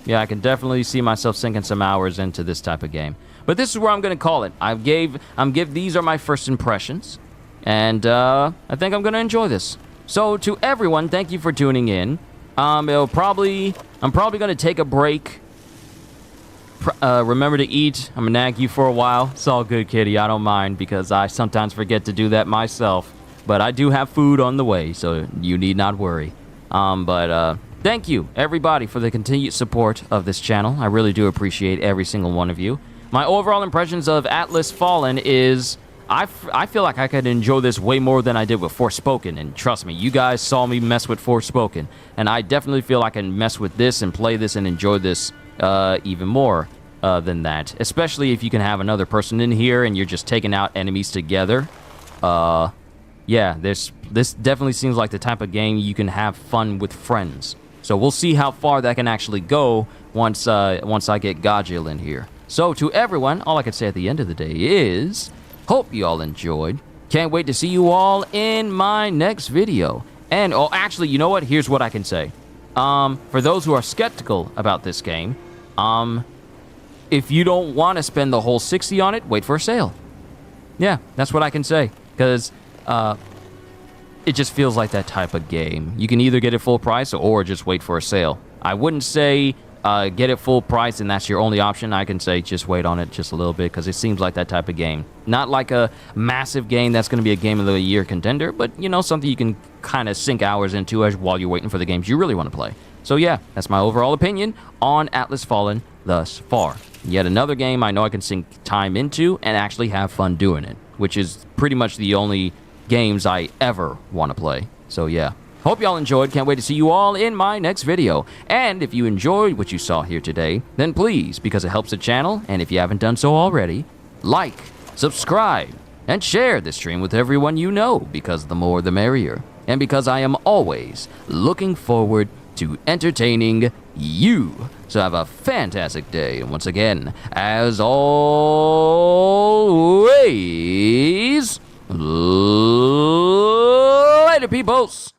I can definitely see myself sinking some hours into this type of game. But this is where I'm gonna call it. These are my first impressions, and I think I'm gonna enjoy this. So to everyone, thank you for tuning in. I'm probably gonna take a break. Remember to eat. I'm gonna nag you for a while. It's all good, Kitty. I don't mind because I sometimes forget to do that myself. But I do have food on the way, so you need not worry. Thank you, everybody, for the continued support of this channel. I really do appreciate every single one of you. My overall impressions of Atlas Fallen is I feel like I could enjoy this way more than I did with Forspoken, and trust me, you guys saw me mess with Forspoken, and I definitely feel I can mess with this and play this and enjoy this even more than that, especially if you can have another person in here and you're just taking out enemies together. Yeah, this definitely seems like the type of game you can have fun with friends. So we'll see how far that can actually go once I get Gajil in here. So to everyone, all I can say at the end of the day is, hope you all enjoyed. Can't wait to see you all in my next video. And, oh, actually, you know what? Here's what I can say. For those who are skeptical about this game, if you don't want to spend the whole $60 on it, wait for a sale. Yeah, that's what I can say. Because, it just feels like that type of game. You can either get it full price or just wait for a sale. I wouldn't say get it full price and that's your only option. I can say just wait on it just a little bit because it seems like that type of game. Not like a massive game that's going to be a Game of the Year contender, but, you know, something you can kind of sink hours into while you're waiting for the games you really want to play. So yeah, that's my overall opinion on Atlas Fallen thus far. Yet another game I know I can sink time into and actually have fun doing it, which is pretty much the only games I ever want to play. So yeah, hope y'all enjoyed. Can't wait to see you all in my next video. And if you enjoyed what you saw here today, then please, because it helps the channel, and if you haven't done so already, like, subscribe, and share this stream with everyone you know, because the more the merrier. And because I am always looking forward to entertaining you. So have a fantastic day. And once again, as always, Later, peoples.